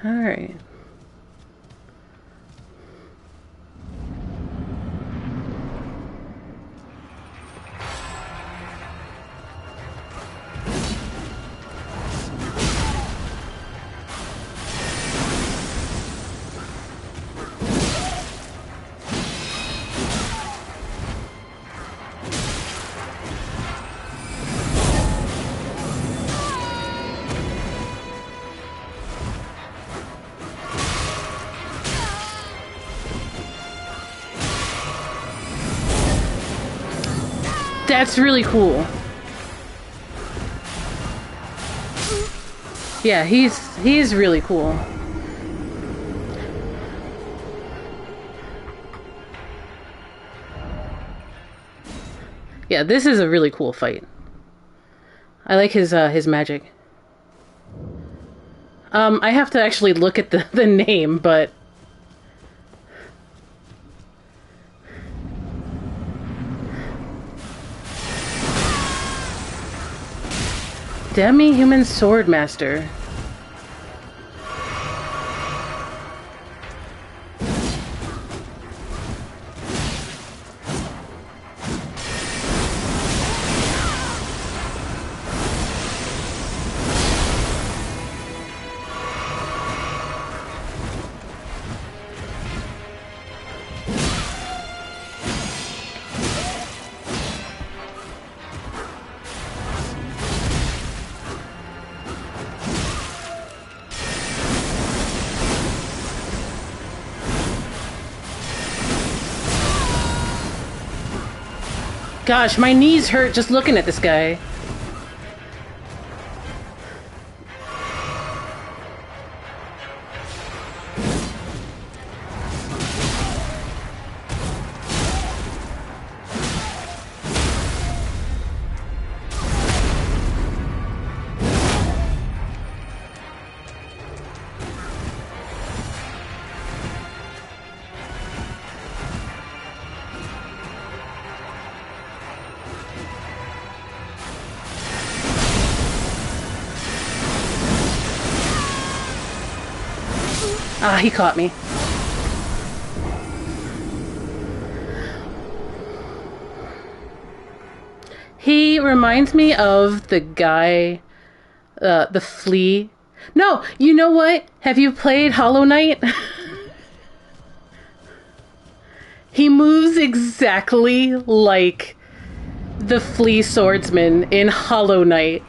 All right. That's really cool. Yeah, he's really cool. Yeah, this is a really cool fight. I like his magic. I have to actually look at the name, but Demi-Human Swordmaster. Gosh, my knees hurt just looking at this guy. Ah, he caught me. He reminds me of the guy, the flea. No, you know what? Have you played Hollow Knight? He moves exactly like the flea swordsman in Hollow Knight.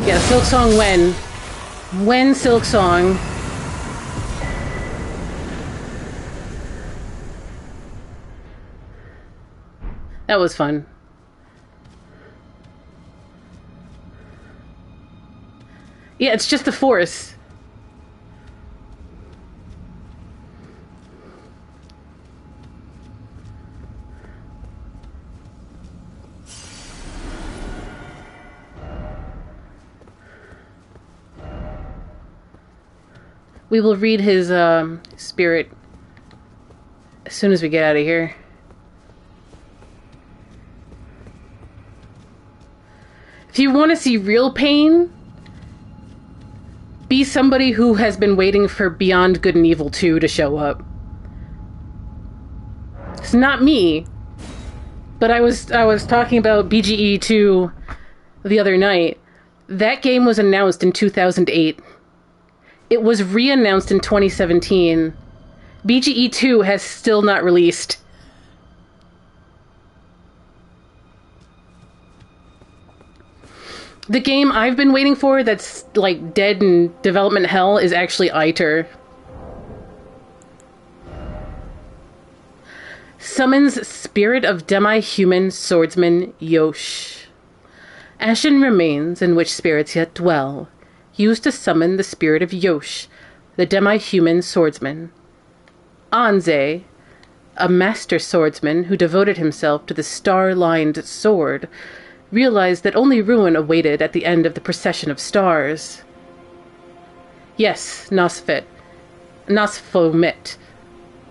Yeah, Silk Song when? When Silk Song? That was fun. Yeah, it's just the Force. We will read his spirit as soon as we get out of here. If you want to see real pain, be somebody who has been waiting for Beyond Good and Evil 2 to show up. not me, but I was talking about BGE 2 the other night. That game was announced in 2008. It was re-announced in 2017. BGE 2 has still not released. The game I've been waiting for that's, like, dead in development hell is actually Iter. Summons spirit of Demi-Human swordsman Yosh. Ashen remains in which spirits yet dwell. Used to summon the spirit of Yosh, the Demi-Human swordsman. Onze, a master swordsman who devoted himself to the star-lined sword, realized that only ruin awaited at the end of the procession of stars. Yes, Nosfet.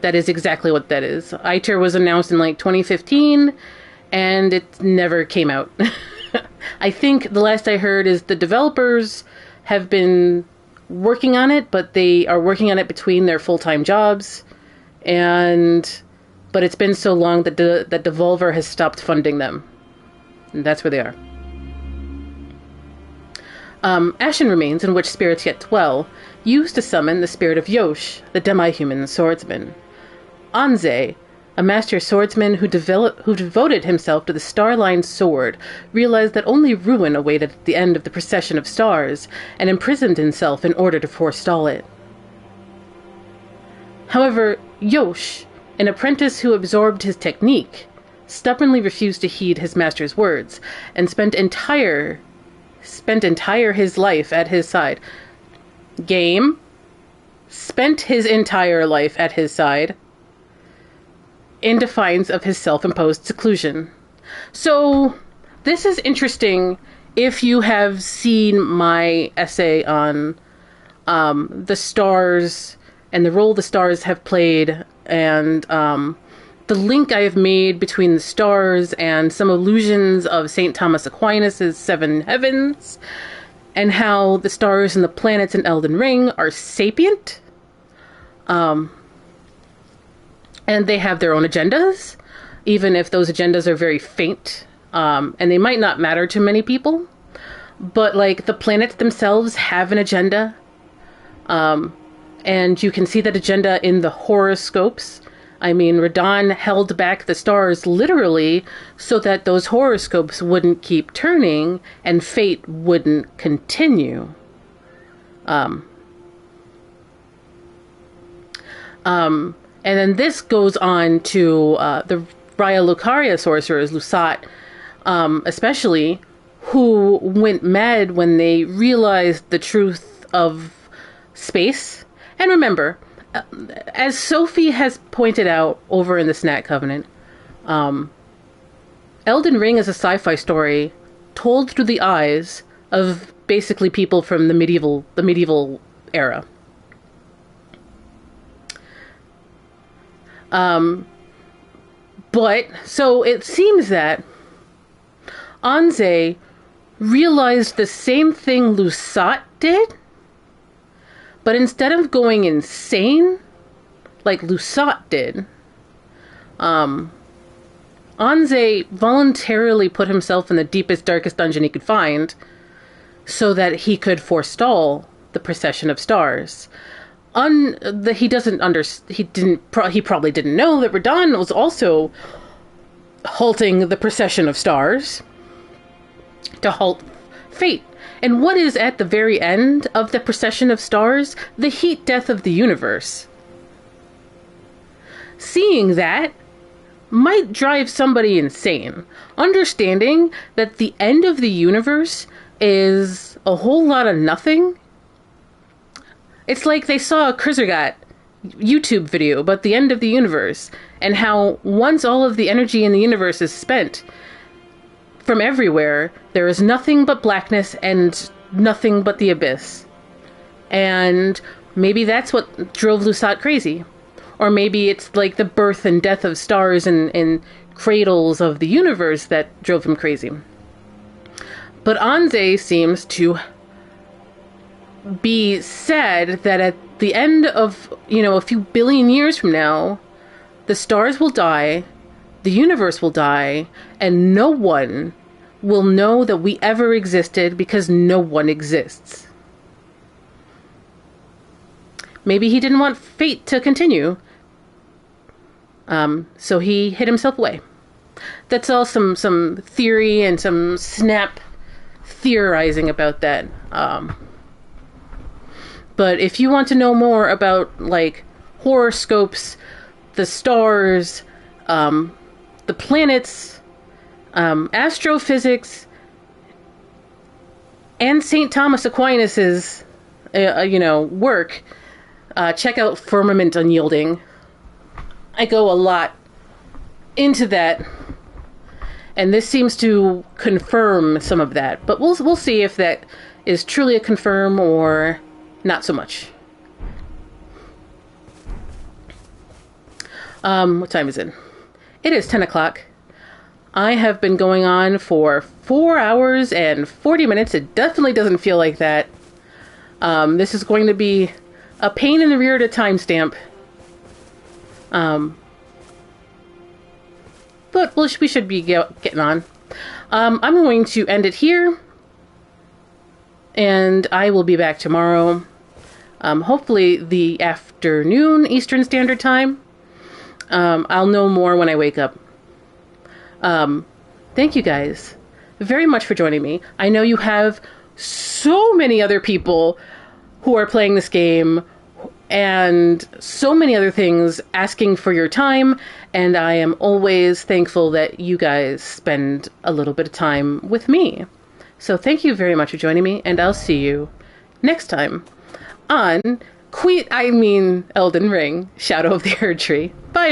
That is exactly what that is. Iter was announced in, like, 2015, and it never came out. I think the last I heard is the developers have been working on it, but they are working on it between their full-time jobs, but it's been so long that Devolver has stopped funding them. And that's where they are. Ashen remains in which spirits yet dwell, used to summon the spirit of Yosh, the Demi-Human swordsman. Onze, a master swordsman who devoted himself to the star-lined sword, realized that only ruin awaited at the end of the procession of stars, and imprisoned himself in order to forestall it. However, Yosh, an apprentice who absorbed his technique, stubbornly refused to heed his master's words, and spent entire his life at his side. Spent his entire life at his side, in defiance of his self-imposed seclusion. So, this is interesting if you have seen my essay on the stars and the role the stars have played, and the link I have made between the stars and some allusions of St. Thomas Aquinas' seven heavens, and how the stars and the planets in Elden Ring are sapient. And they have their own agendas, even if those agendas are very faint, and they might not matter to many people. But, like, the planets themselves have an agenda, and you can see that agenda in the horoscopes. I mean, Radahn held back the stars literally so that those horoscopes wouldn't keep turning and fate wouldn't continue. And then this goes on to the Raya Lucaria sorcerers, Lusat, especially, who went mad when they realized the truth of space. And remember, as Sophie has pointed out over in the Snack Covenant, Elden Ring is a sci-fi story told through the eyes of basically people from the medieval era. But, so it seems that Onze realized the same thing Lusat did, but instead of going insane, like Lusat did, Onze voluntarily put himself in the deepest, darkest dungeon he could find so that he could forestall the procession of stars. He probably didn't know that Radahn was also halting the procession of stars to halt fate. And what is at the very end of the procession of stars? The heat death of the universe. Seeing that might drive somebody insane. Understanding that the end of the universe is a whole lot of nothing. It's like they saw a Krizergat YouTube video about the end of the universe, and how once all of the energy in the universe is spent from everywhere, there is nothing but blackness and nothing but the abyss. And maybe that's what drove Lusat crazy. Or maybe it's like the birth and death of stars and cradles of the universe that drove him crazy. But Onze seems to be said that at the end of, a few billion years from now, the stars will die the universe will die, and no one will know that we ever existed because no one exists. Maybe he didn't want fate to continue, so he hid himself away. That's all some theory and some snap theorizing about that. But if you want to know more about, like, horoscopes, the stars, the planets, astrophysics, and St. Thomas Aquinas's, work, check out Firmament Unyielding. I go a lot into that, and this seems to confirm some of that. But we'll see if that is truly a confirm or not so much. What time is it? It is 10 o'clock. I have been going on for 4 hours and 40 minutes. It definitely doesn't feel like that. This is going to be a pain in the rear to timestamp. But we should be getting on. I'm going to end it here. And I will be back tomorrow. Hopefully the afternoon Eastern Standard Time. I'll know more when I wake up. Thank you guys very much for joining me. I know you have so many other people who are playing this game and so many other things asking for your time, and I am always thankful that you guys spend a little bit of time with me. So thank you very much for joining me, and I'll see you next time on Elden Ring, Shadow of the Erdtree. Bye.